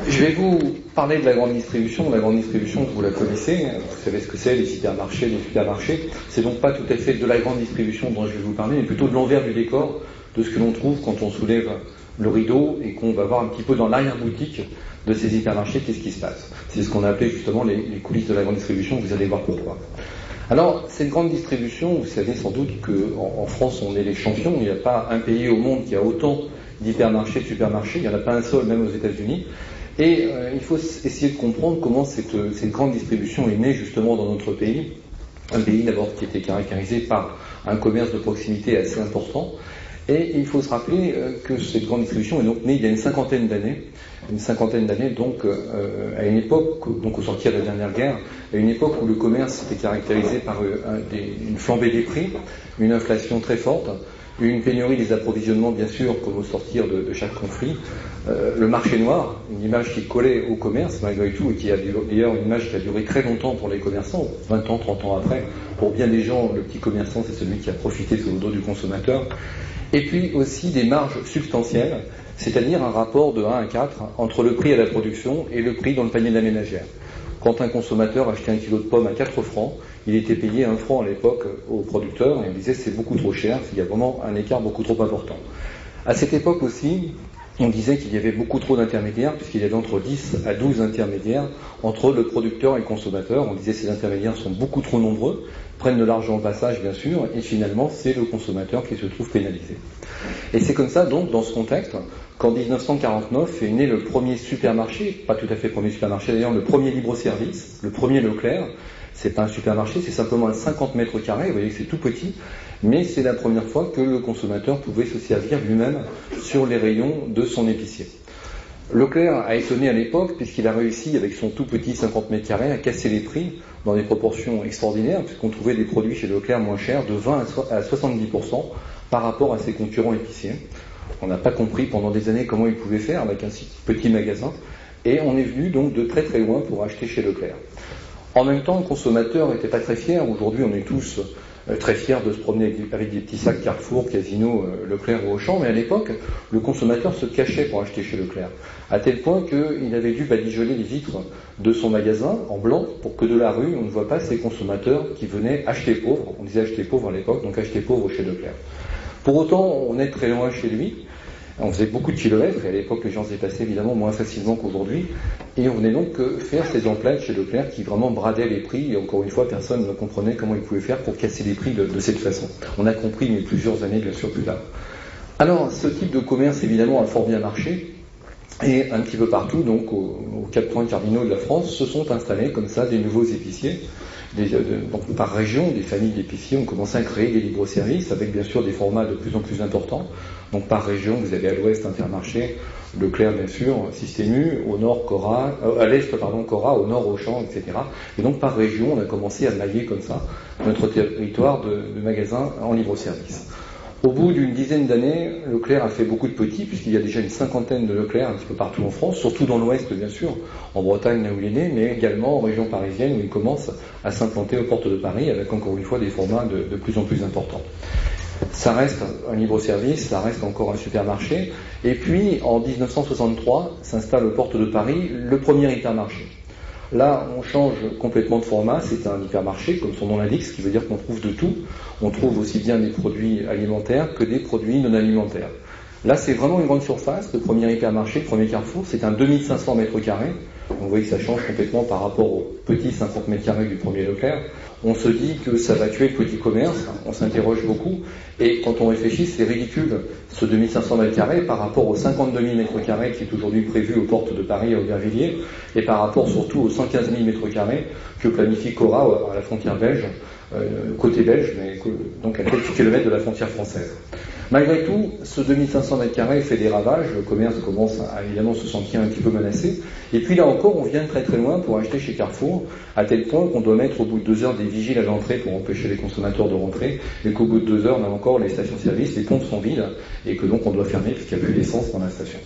Je vais vous parler de la grande distribution. La grande distribution, vous la connaissez, vous savez ce que c'est, les hypermarchés, les supermarchés. C'est donc pas tout à fait de la grande distribution dont je vais vous parler, mais plutôt de l'envers du décor, de ce que l'on trouve quand on soulève le rideau et qu'on va voir un petit peu dans l'arrière-boutique de ces hypermarchés, qu'est-ce qui se passe. C'est ce qu'on a appelé justement les coulisses de la grande distribution, vous allez voir pourquoi. Alors, cette grande distribution, vous savez sans doute qu'en France, on est les champions. Il n'y a pas un pays au monde qui a autant d'hypermarchés, de supermarchés. Il n'y en a pas un seul, même aux États-Unis. Et il faut essayer de comprendre comment cette grande distribution est née justement dans notre pays. Un pays d'abord qui était caractérisé par un commerce de proximité assez important. Et il faut se rappeler que cette grande distribution est donc née il y a une cinquantaine d'années, donc à une époque, donc au sortir de la dernière guerre, à une époque où le commerce était caractérisé par une flambée des prix, une inflation très forte, une pénurie des approvisionnements bien sûr, comme au sortir de chaque conflit, le marché noir, une image qui collait au commerce malgré tout, et qui a d'ailleurs une image qui a duré très longtemps pour les commerçants, 20 ans, 30 ans après. Pour bien des gens, le petit commerçant, c'est celui qui a profité sur le dos du consommateur. Et puis aussi des marges substantielles, c'est-à-dire un rapport de 1 à 4 entre le prix à la production et le prix dans le panier de la ménagère. Quand un consommateur achetait un kilo de pommes à 4 francs, il était payé 1 franc à l'époque au producteur, et on disait c'est beaucoup trop cher, il y a vraiment un écart beaucoup trop important. À cette époque aussi, on disait qu'il y avait beaucoup trop d'intermédiaires, puisqu'il y avait entre 10 à 12 intermédiaires entre le producteur et le consommateur. On disait que ces intermédiaires sont beaucoup trop nombreux, prennent de l'argent au passage bien sûr, et finalement c'est le consommateur qui se trouve pénalisé. Et c'est comme ça donc, dans ce contexte, qu'en 1949 est né le premier supermarché, pas tout à fait le premier supermarché d'ailleurs, le premier libre-service, le premier Leclerc. C'est pas un supermarché, c'est simplement un 50 mètres carrés, vous voyez que c'est tout petit, mais c'est la première fois que le consommateur pouvait se servir lui-même sur les rayons de son épicier. Leclerc a étonné à l'époque puisqu'il a réussi avec son tout petit 50 mètres carrés à casser les prix dans des proportions extraordinaires, puisqu'on trouvait des produits chez Leclerc moins chers de 20 à 70% par rapport à ses concurrents épiciers. On n'a pas compris pendant des années comment il pouvait faire avec un si petit magasin, et on est venu donc de très très loin pour acheter chez Leclerc. En même temps, le consommateur n'était pas très fier. Aujourd'hui, on est tous très fiers de se promener avec des petits sacs Carrefour, Casino, Leclerc ou Auchan, mais à l'époque, le consommateur se cachait pour acheter chez Leclerc, à tel point qu'il avait dû badigeonner les vitres de son magasin en blanc pour que de la rue, on ne voit pas ces consommateurs qui venaient acheter pauvres. On disait acheter pauvre à l'époque, donc acheter pauvre chez Leclerc. Pour autant, on est très loin chez lui. On faisait beaucoup de kilomètres, et à l'époque, les gens se déplaçaient évidemment moins facilement qu'aujourd'hui. Et on venait donc faire ces emplettes chez Leclerc qui vraiment bradaient les prix. Et encore une fois, personne ne comprenait comment ils pouvaient faire pour casser les prix de cette façon. On a compris, mais plusieurs années, bien sûr, plus tard. Alors, ce type de commerce, évidemment, a fort bien marché. Et un petit peu partout, donc aux 4 points cardinaux de la France, se sont installés comme ça des nouveaux épiciers. Donc, par région, des familles d'épiciers ont commencé à créer des libres-services avec bien sûr des formats de plus en plus importants. Donc par région, vous avez à l'ouest Intermarché, Leclerc bien sûr, Système U, au nord Cora, à l'est Cora, au nord Auchan, etc. Et donc par région, on a commencé à mailler comme ça notre territoire de magasins en libre-service. Au bout d'une dizaine d'années, Leclerc a fait beaucoup de petits, puisqu'il y a déjà une cinquantaine de Leclerc un petit peu partout en France, surtout dans l'ouest bien sûr, en Bretagne là où il est né, mais également en région parisienne où il commence à s'implanter aux portes de Paris avec encore une fois des formats de plus en plus importants. Ça reste un libre-service, ça reste encore un supermarché, et puis en 1963 s'installe aux portes de Paris le premier hypermarché. Là, on change complètement de format, c'est un hypermarché, comme son nom l'indique, ce qui veut dire qu'on trouve de tout. On trouve aussi bien des produits alimentaires que des produits non alimentaires. Là, c'est vraiment une grande surface, le premier hypermarché, le premier Carrefour, c'est un 2500 mètres carrés. On voit que ça change complètement par rapport au petit 50 mètres carrés du premier Leclerc. On se dit que ça va tuer le petit commerce, on s'interroge beaucoup, et quand on réfléchit, c'est ridicule, ce 2500 mètres carrés par rapport aux 52 000 mètres carrés qui est aujourd'hui prévu aux portes de Paris à Aubervilliers, et par rapport surtout aux 115 000 mètres carrés que planifie Cora à la frontière belge, côté belge, mais donc à quelques kilomètres de la frontière française. Malgré tout, ce 2500 mètres carrés fait des ravages, le commerce commence à évidemment se sentir un petit peu menacé, et puis là encore, on vient très très loin pour acheter chez Carrefour, à tel point qu'on doit mettre au bout de 2 heures des vigiles à l'entrée pour empêcher les consommateurs de rentrer, et qu'au bout de 2 heures, là encore, les stations-service, les pompes sont vides, et que donc on doit fermer puisqu'il n'y a plus d'essence dans la station.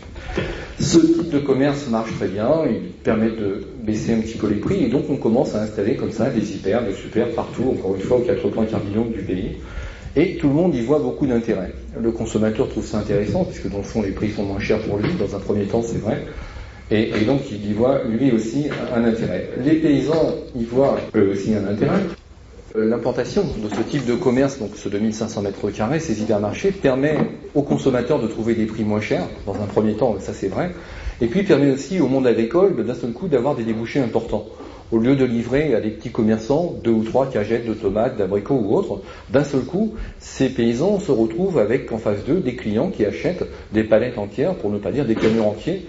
Ce type de commerce marche très bien, il permet de baisser un petit peu les prix, et donc on commence à installer comme ça des hyper, des super partout, encore une fois, aux 4 points cardinaux du pays. Et tout le monde y voit beaucoup d'intérêt. Le consommateur trouve ça intéressant, puisque dans le fond, les prix sont moins chers pour lui, dans un premier temps, c'est vrai. Et donc il y voit lui aussi un intérêt. Les paysans y voient eux aussi un intérêt. L'implantation de ce type de commerce, donc ce 2500 mètres carrés, ces hypermarchés, permet aux consommateurs de trouver des prix moins chers, dans un premier temps, ça c'est vrai, et puis permet aussi au monde agricole, d'un seul coup, d'avoir des débouchés importants. Au lieu de livrer à des petits commerçants 2 ou 3 cagettes de tomates, d'abricots ou autres, d'un seul coup, ces paysans se retrouvent avec en face d'eux des clients qui achètent des palettes entières, pour ne pas dire des camions entiers,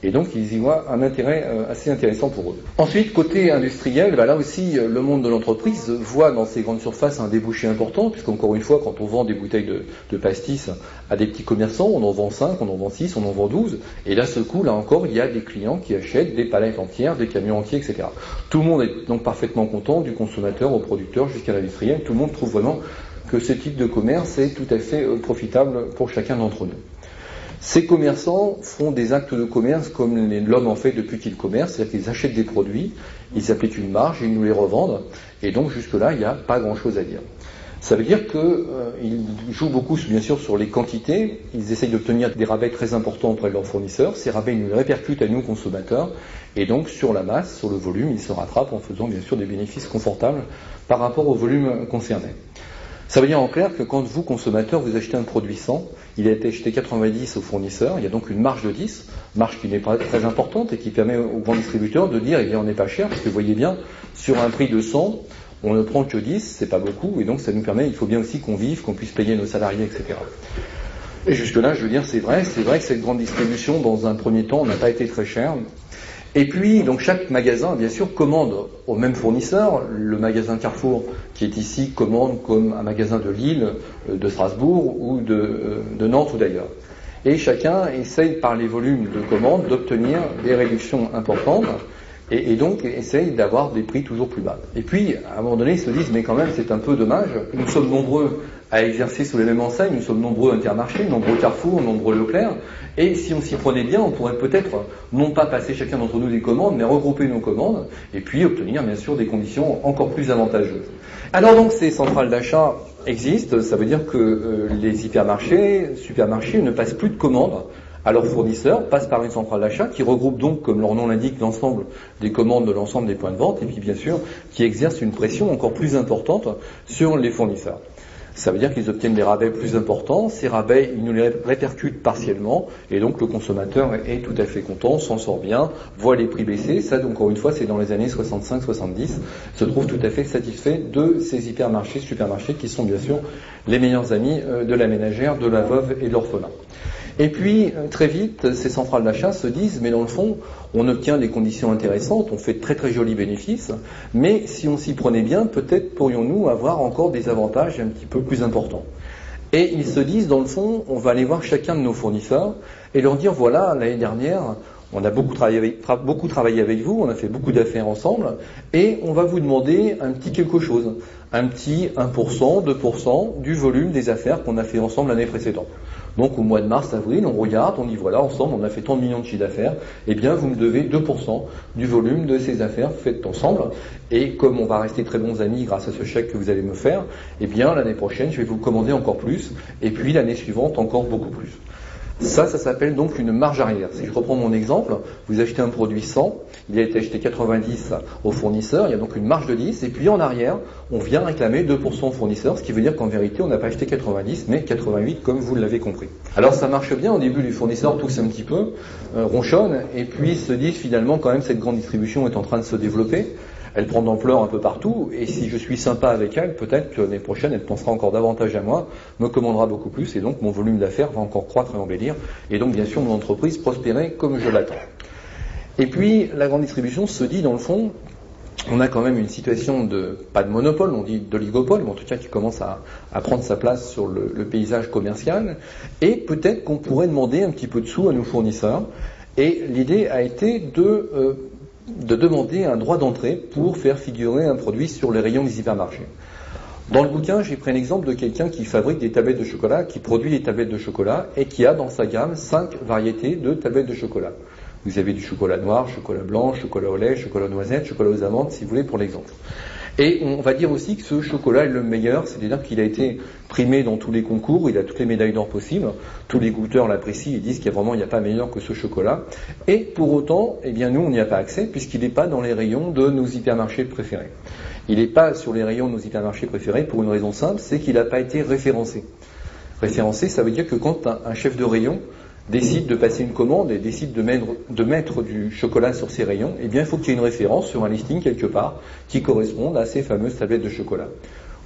et donc ils y voient un intérêt assez intéressant pour eux. Ensuite, côté industriel, là aussi, le monde de l'entreprise voit dans ces grandes surfaces un débouché important, puisqu'encore une fois, quand on vend des bouteilles de pastis à des petits commerçants, on en vend 5, on en vend 6, on en vend 12, et là, ce coup, là encore, il y a des clients qui achètent des palettes entières, des camions entiers, etc. Tout le monde est donc parfaitement content, du consommateur au producteur jusqu'à l'industriel, tout le monde trouve vraiment que ce type de commerce est tout à fait profitable pour chacun d'entre nous. Ces commerçants font des actes de commerce comme l'homme en fait depuis qu'il commerce, c'est-à-dire qu'ils achètent des produits, ils appliquent une marge, ils nous les revendent, et donc jusque-là, il n'y a pas grand-chose à dire. Ça veut dire qu'ils jouent beaucoup, bien sûr, sur les quantités, ils essayent d'obtenir des rabais très importants auprès de leurs fournisseurs, ces rabais, ils nous les répercutent à nous, consommateurs, et donc sur la masse, sur le volume, ils se rattrapent en faisant, bien sûr, des bénéfices confortables par rapport au volume concerné. Ça veut dire en clair que quand vous, consommateur, vous achetez un produit 100, il a été acheté 90 au fournisseur, il y a donc une marge de 10, marge qui n'est pas très importante et qui permet aux grands distributeurs de dire, eh bien, on n'est pas cher, parce que vous voyez bien, sur un prix de 100, on ne prend que 10, c'est pas beaucoup, et donc ça nous permet, il faut bien aussi qu'on vive, qu'on puisse payer nos salariés, etc. Et jusque-là, je veux dire, c'est vrai que cette grande distribution, dans un premier temps, n'a pas été très chère. Et puis, donc chaque magasin, bien sûr, commande au même fournisseur. Le magasin Carrefour, qui est ici, commande comme un magasin de Lille, de Strasbourg ou de Nantes ou d'ailleurs. Et chacun essaye, par les volumes de commandes, d'obtenir des réductions importantes et donc essaye d'avoir des prix toujours plus bas. Et puis, à un moment donné, ils se disent, mais quand même, c'est un peu dommage. Nous sommes nombreux à exercer sous les mêmes enseignes, nous sommes nombreux Intermarchés, nombreux Carrefour, nombreux Leclerc, et si on s'y prenait bien, on pourrait peut-être non pas passer chacun d'entre nous des commandes, mais regrouper nos commandes, et puis obtenir bien sûr des conditions encore plus avantageuses. Alors donc ces centrales d'achat existent, ça veut dire que les hypermarchés, supermarchés ne passent plus de commandes à leurs fournisseurs, passent par une centrale d'achat qui regroupe donc, comme leur nom l'indique, l'ensemble des commandes de l'ensemble des points de vente, et puis bien sûr qui exerce une pression encore plus importante sur les fournisseurs. Ça veut dire qu'ils obtiennent des rabais plus importants, ces rabais, ils nous les répercutent partiellement, et donc le consommateur est tout à fait content, s'en sort bien, voit les prix baisser, ça encore une fois c'est dans les années 65-70, se trouve tout à fait satisfait de ces hypermarchés, supermarchés qui sont bien sûr les meilleurs amis de la ménagère, de la veuve et de l'orphelin. Et puis, très vite, ces centrales d'achat se disent, mais dans le fond, on obtient des conditions intéressantes, on fait de très très jolis bénéfices, mais si on s'y prenait bien, peut-être pourrions-nous avoir encore des avantages un petit peu plus importants. Et ils se disent, dans le fond, on va aller voir chacun de nos fournisseurs et leur dire, voilà, l'année dernière, on a beaucoup travaillé avec vous, on a fait beaucoup d'affaires ensemble, et on va vous demander un petit quelque chose, un petit 1%, 2% du volume des affaires qu'on a fait ensemble l'année précédente. Donc au mois de mars, avril, on regarde, on dit voilà, ensemble, on a fait tant de millions de chiffres d'affaires, eh bien vous me devez 2% du volume de ces affaires faites ensemble, et comme on va rester très bons amis grâce à ce chèque que vous allez me faire, eh bien l'année prochaine, je vais vous commander encore plus, et puis l'année suivante, encore beaucoup plus. Ça s'appelle donc une marge arrière. Si je reprends mon exemple, vous achetez un produit 100, il a été acheté 90 au fournisseur, il y a donc une marge de 10, et puis en arrière, on vient réclamer 2% au fournisseur, ce qui veut dire qu'en vérité, on n'a pas acheté 90, mais 88, comme vous l'avez compris. Alors ça marche bien, au début, les fournisseurs toussent un petit peu, ronchonnent, et puis se disent finalement, quand même, cette grande distribution est en train de se développer. Elle prend d'ampleur un peu partout, et si je suis sympa avec elle, peut-être que l'année prochaine, elle pensera encore davantage à moi, me commandera beaucoup plus, et donc mon volume d'affaires va encore croître et embellir, et donc bien sûr mon entreprise prospérer comme je l'attends. Et puis la grande distribution se dit, dans le fond, on a quand même une situation pas de monopole, on dit d'oligopole, mais en tout cas qui commence à prendre sa place sur le paysage commercial, et peut-être qu'on pourrait demander un petit peu de sous à nos fournisseurs, et l'idée a été de demander un droit d'entrée pour faire figurer un produit sur les rayons des hypermarchés. Dans le bouquin, j'ai pris un exemple de quelqu'un qui fabrique des tablettes de chocolat, qui produit des tablettes de chocolat et qui a dans sa gamme 5 variétés de tablettes de chocolat. Vous avez du chocolat noir, chocolat blanc, chocolat au lait, chocolat aux noisettes, chocolat aux amandes, si vous voulez, pour l'exemple. Et on va dire aussi que ce chocolat est le meilleur, c'est-à-dire qu'il a été primé dans tous les concours, il a toutes les médailles d'or possibles, tous les goûteurs l'apprécient, ils disent qu'il n'y a pas meilleur que ce chocolat. Et pour autant, eh bien nous, on n'y a pas accès, puisqu'il n'est pas dans les rayons de nos hypermarchés préférés. Il n'est pas sur les rayons de nos hypermarchés préférés pour une raison simple, c'est qu'il n'a pas été référencé. Référencé, ça veut dire que quand un chef de rayon décide de passer une commande et décide de mettre du chocolat sur ses rayons, eh bien il faut qu'il y ait une référence sur un listing quelque part qui corresponde à ces fameuses tablettes de chocolat.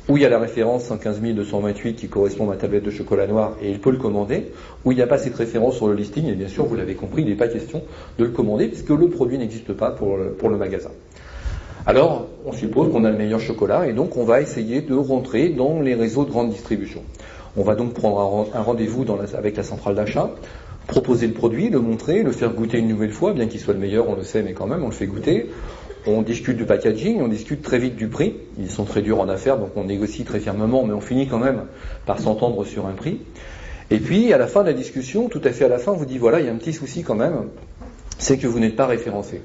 Où il y a la référence 115 228 qui correspond à ma tablette de chocolat noir et il peut le commander, où il n'y a pas cette référence sur le listing, et bien sûr vous l'avez compris, il n'est pas question de le commander puisque le produit n'existe pas pour le magasin. Alors, on suppose qu'on a le meilleur chocolat et donc on va essayer de rentrer dans les réseaux de grande distribution. On va donc prendre un rendez-vous avec la centrale d'achat, proposer le produit, le montrer, le faire goûter une nouvelle fois, bien qu'il soit le meilleur, on le sait, mais quand même, on le fait goûter. On discute du packaging, on discute très vite du prix. Ils sont très durs en affaires, donc on négocie très fermement, mais on finit quand même par s'entendre sur un prix. Et puis, à la fin de la discussion, tout à fait à la fin, on vous dit, voilà, il y a un petit souci quand même, c'est que vous n'êtes pas référencé.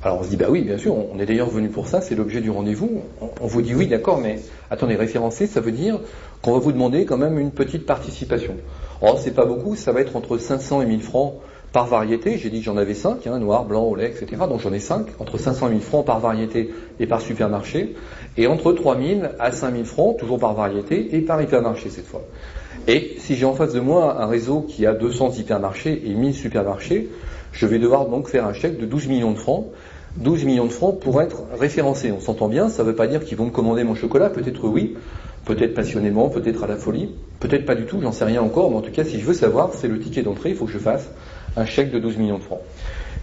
Alors on se dit, bah oui, bien sûr, on est d'ailleurs venu pour ça, c'est l'objet du rendez-vous. On vous dit, oui, d'accord, mais attendez, référencé, ça veut dire qu'on va vous demander quand même une petite participation. Oh, c'est pas beaucoup, ça va être entre 500 et 1000 francs par variété. J'ai dit que j'en avais 5, noir, blanc, au lait, etc. Donc j'en ai 5, entre 500 et 1000 francs par variété et par supermarché, et entre 3000 à 5000 francs, toujours par variété, et par hypermarché cette fois. Et si j'ai en face de moi un réseau qui a 200 hypermarchés et 1000 supermarchés, je vais devoir donc faire un chèque de 12 millions de francs. 12 millions de francs pour être référencé. On s'entend bien, ça ne veut pas dire qu'ils vont me commander mon chocolat, peut-être oui, peut-être passionnément, peut-être à la folie, peut-être pas du tout, j'en sais rien encore, mais en tout cas, si je veux savoir, c'est le ticket d'entrée, il faut que je fasse un chèque de 12 millions de francs.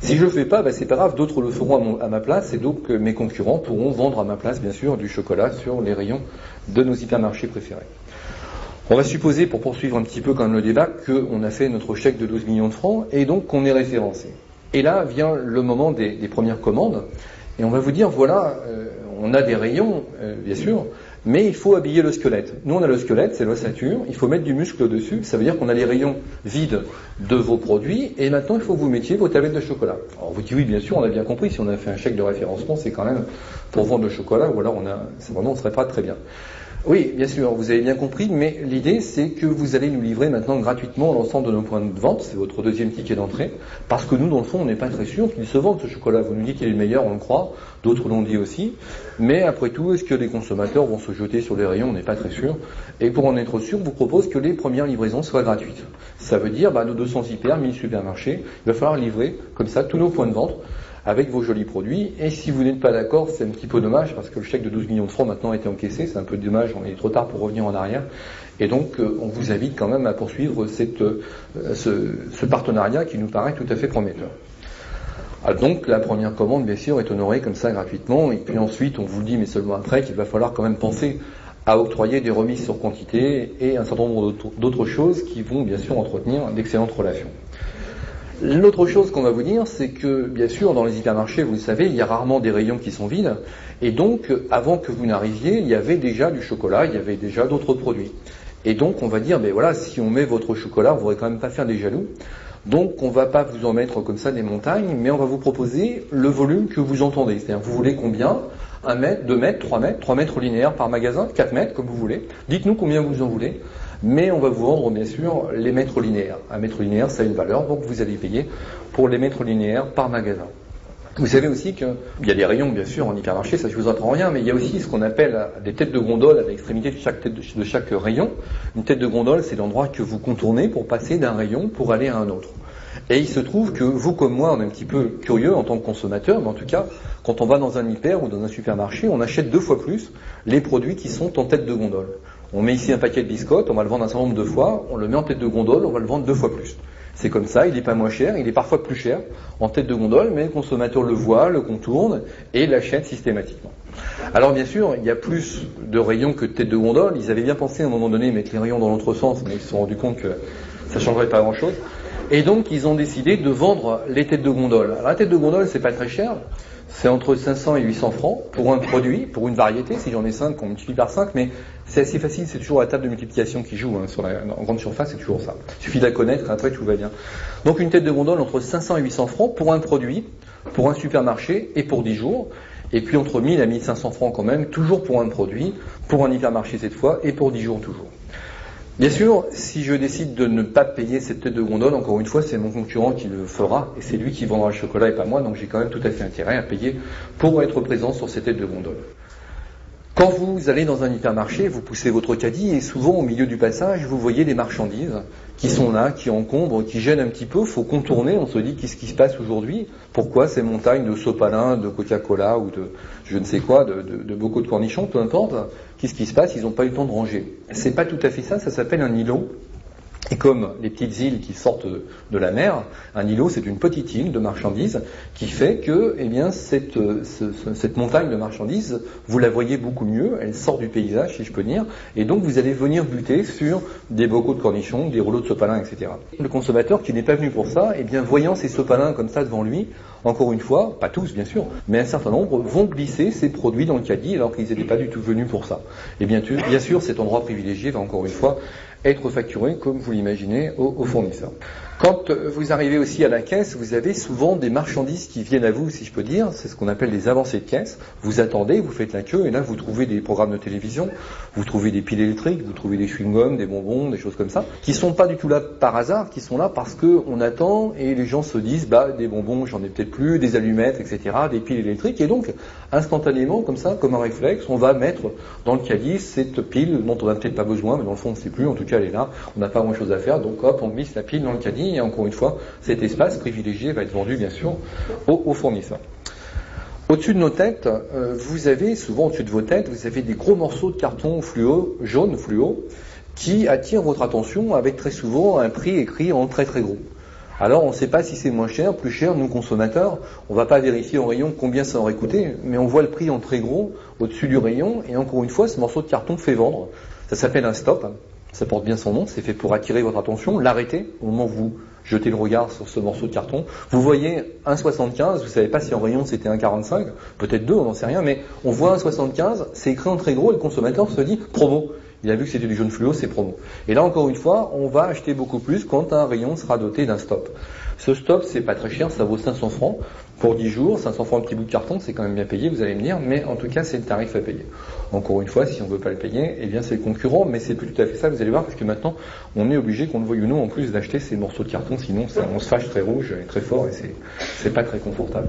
Si je ne le fais pas, c'est pas grave, d'autres le feront à ma place, et donc mes concurrents pourront vendre à ma place, bien sûr, du chocolat sur les rayons de nos hypermarchés préférés. On va supposer, pour poursuivre un petit peu quand même le débat, qu'on a fait notre chèque de 12 millions de francs, et donc qu'on est référencé. Et là vient le moment des premières commandes, et on va vous dire, voilà, on a des rayons, bien sûr, mais il faut habiller le squelette. Nous, on a le squelette, c'est l'ossature, il faut mettre du muscle dessus, ça veut dire qu'on a les rayons vides de vos produits, et maintenant, il faut que vous mettiez vos tablettes de chocolat. Alors, on vous dit, oui, bien sûr, on a bien compris, si on a fait un chèque de référencement, c'est quand même pour vendre le chocolat, ou alors on serait pas très bien. Oui, bien sûr, vous avez bien compris, mais l'idée c'est que vous allez nous livrer maintenant gratuitement l'ensemble de nos points de vente, c'est votre deuxième ticket d'entrée, parce que nous, dans le fond, on n'est pas très sûr qu'il se vende ce chocolat. Vous nous dites qu'il est le meilleur, on le croit, d'autres l'ont dit aussi, mais après tout, est-ce que les consommateurs vont se jeter sur les rayons? On n'est pas très sûr, et pour en être sûr, on vous propose que les premières livraisons soient gratuites. Ça veut dire, nos 200 hyper, 1000 supermarchés, il va falloir livrer comme ça tous nos points de vente, avec vos jolis produits, et si vous n'êtes pas d'accord, c'est un petit peu dommage, parce que le chèque de 12 millions de francs maintenant a été encaissé, c'est un peu dommage, on est trop tard pour revenir en arrière, et donc on vous invite quand même à poursuivre ce partenariat qui nous paraît tout à fait prometteur. Alors donc la première commande, bien sûr, est honorée comme ça gratuitement, et puis ensuite, on vous le dit, mais seulement après, qu'il va falloir quand même penser à octroyer des remises sur quantité, et un certain nombre d'autres choses qui vont bien sûr entretenir d'excellentes relations. L'autre chose qu'on va vous dire, c'est que, bien sûr, dans les hypermarchés, vous le savez, il y a rarement des rayons qui sont vides, et donc, avant que vous n'arriviez, il y avait déjà du chocolat, il y avait déjà d'autres produits. Et donc, on va dire, voilà, si on met votre chocolat, on ne voudrait quand même pas faire des jaloux, donc on ne va pas vous en mettre comme ça des montagnes, mais on va vous proposer le volume que vous entendez. C'est-à-dire, vous voulez combien? 1 mètre, 2 mètres, 3 mètres, 3 mètres linéaires par magasin, 4 mètres, comme vous voulez. Dites-nous combien vous en voulez. Mais on va vous vendre bien sûr les mètres linéaires. Un mètre linéaire, ça a une valeur, donc vous allez payer pour les mètres linéaires par magasin. Vous savez aussi qu'il y a des rayons, bien sûr, en hypermarché, ça je vous apprends rien, mais il y a aussi ce qu'on appelle des têtes de gondole à l'extrémité de chaque rayon. Une tête de gondole, c'est l'endroit que vous contournez pour passer d'un rayon pour aller à un autre. Et il se trouve que vous comme moi, on est un petit peu curieux en tant que consommateur, mais en tout cas, quand on va dans un hyper ou dans un supermarché, on achète 2 fois plus les produits qui sont en tête de gondole. On met ici un paquet de biscottes, on va le vendre un certain nombre de fois, on le met en tête de gondole, on va le vendre 2 fois plus. C'est comme ça, il n'est pas moins cher, il est parfois plus cher en tête de gondole, mais le consommateur le voit, le contourne et l'achète systématiquement. Alors bien sûr, il y a plus de rayons que de têtes de gondole. Ils avaient bien pensé à un moment donné mettre les rayons dans l'autre sens, mais ils se sont rendus compte que ça ne changerait pas grand-chose. Et donc, ils ont décidé de vendre les têtes de gondole. Alors, la tête de gondole, c'est pas très cher. C'est entre 500 et 800 francs pour un produit, pour une variété. Si j'en ai 5, on multiplie par 5, mais c'est assez facile, c'est toujours la table de multiplication qui joue. En grande surface, c'est toujours ça. Il suffit de la connaître, après tout va bien. Donc une tête de gondole entre 500 et 800 francs pour un produit, pour un supermarché et pour 10 jours. Et puis entre 1000 à 1500 francs quand même, toujours pour un produit, pour un hypermarché cette fois, et pour 10 jours toujours. Bien sûr, si je décide de ne pas payer cette tête de gondole, encore une fois, c'est mon concurrent qui le fera, et c'est lui qui vendra le chocolat et pas moi, donc j'ai quand même tout à fait intérêt à payer pour être présent sur cette tête de gondole. Quand vous allez dans un hypermarché, vous poussez votre caddie, et souvent au milieu du passage, vous voyez des marchandises qui sont là, qui encombrent, qui gênent un petit peu, il faut contourner, on se dit qu'est-ce qui se passe aujourd'hui, pourquoi ces montagnes de sopalin, de Coca-Cola ou de je ne sais quoi, de bocaux de cornichons, peu importe, qu'est-ce qui se passe, ils n'ont pas eu le temps de ranger. C'est pas tout à fait ça, ça s'appelle un îlot. Et comme les petites îles qui sortent de la mer, un îlot c'est une petite île de marchandises qui fait que eh bien, cette montagne de marchandises, vous la voyez beaucoup mieux, elle sort du paysage si je peux dire, et donc vous allez venir buter sur des bocaux de cornichons, des rouleaux de sopalin, etc. Le consommateur qui n'est pas venu pour ça, eh bien, voyant ces sopalins comme ça devant lui, encore une fois, pas tous bien sûr, mais un certain nombre vont glisser ces produits dans le caddie alors qu'ils n'étaient pas du tout venus pour ça. Et bien sûr cet endroit privilégié va encore une fois être facturé, comme vous l'imaginez, aux fournisseurs. Quand vous arrivez aussi à la caisse, vous avez souvent des marchandises qui viennent à vous, si je peux dire, c'est ce qu'on appelle des avancées de caisse. Vous attendez, vous faites la queue, et là vous trouvez des programmes de télévision, vous trouvez des piles électriques, vous trouvez des chewing-gums, des bonbons, des choses comme ça, qui sont pas du tout là par hasard, qui sont là parce que on attend, et les gens se disent, bah, des bonbons, j'en ai peut-être plus, des allumettes, etc., des piles électriques, et donc, instantanément, comme ça, comme un réflexe, on va mettre dans le caddie cette pile dont on n'a peut-être pas besoin, mais dans le fond on ne sait plus, en tout cas elle est là, on n'a pas grand chose à faire, donc hop, on glisse la pile dans le caddie, et encore une fois, cet espace privilégié va être vendu, bien sûr, aux fournisseurs. Au-dessus de nos têtes, vous avez, souvent au-dessus de vos têtes, vous avez des gros morceaux de carton fluo, jaune fluo, qui attirent votre attention avec très souvent un prix écrit en très très gros. Alors on ne sait pas si c'est moins cher, plus cher, nous consommateurs, on ne va pas vérifier au rayon combien ça aurait coûté, mais on voit le prix en très gros au-dessus du rayon, et encore une fois, ce morceau de carton fait vendre. Ça s'appelle un stop, ça porte bien son nom, c'est fait pour attirer votre attention, l'arrêter au moment où vous jetez le regard sur ce morceau de carton. Vous voyez 1,75, vous ne savez pas si en rayon c'était 1,45, peut-être 2, on n'en sait rien, mais on voit 1,75, c'est écrit en très gros et le consommateur se dit promo. Il a vu que c'était du jaune fluo, c'est promo. Et là encore une fois, on va acheter beaucoup plus quand un rayon sera doté d'un stop. Ce stop, c'est pas très cher, ça vaut 500 francs pour 10 jours, 500 francs un petit bout de carton, c'est quand même bien payé, vous allez me dire, mais en tout cas c'est le tarif à payer. Encore une fois, si on ne veut pas le payer, eh bien c'est le concurrent, mais c'est plus tout à fait ça, vous allez voir, parce que maintenant on est obligé, qu'on le veuille ou non, en plus d'acheter ces morceaux de carton, sinon on se fâche très rouge et très fort, et c'est pas très confortable.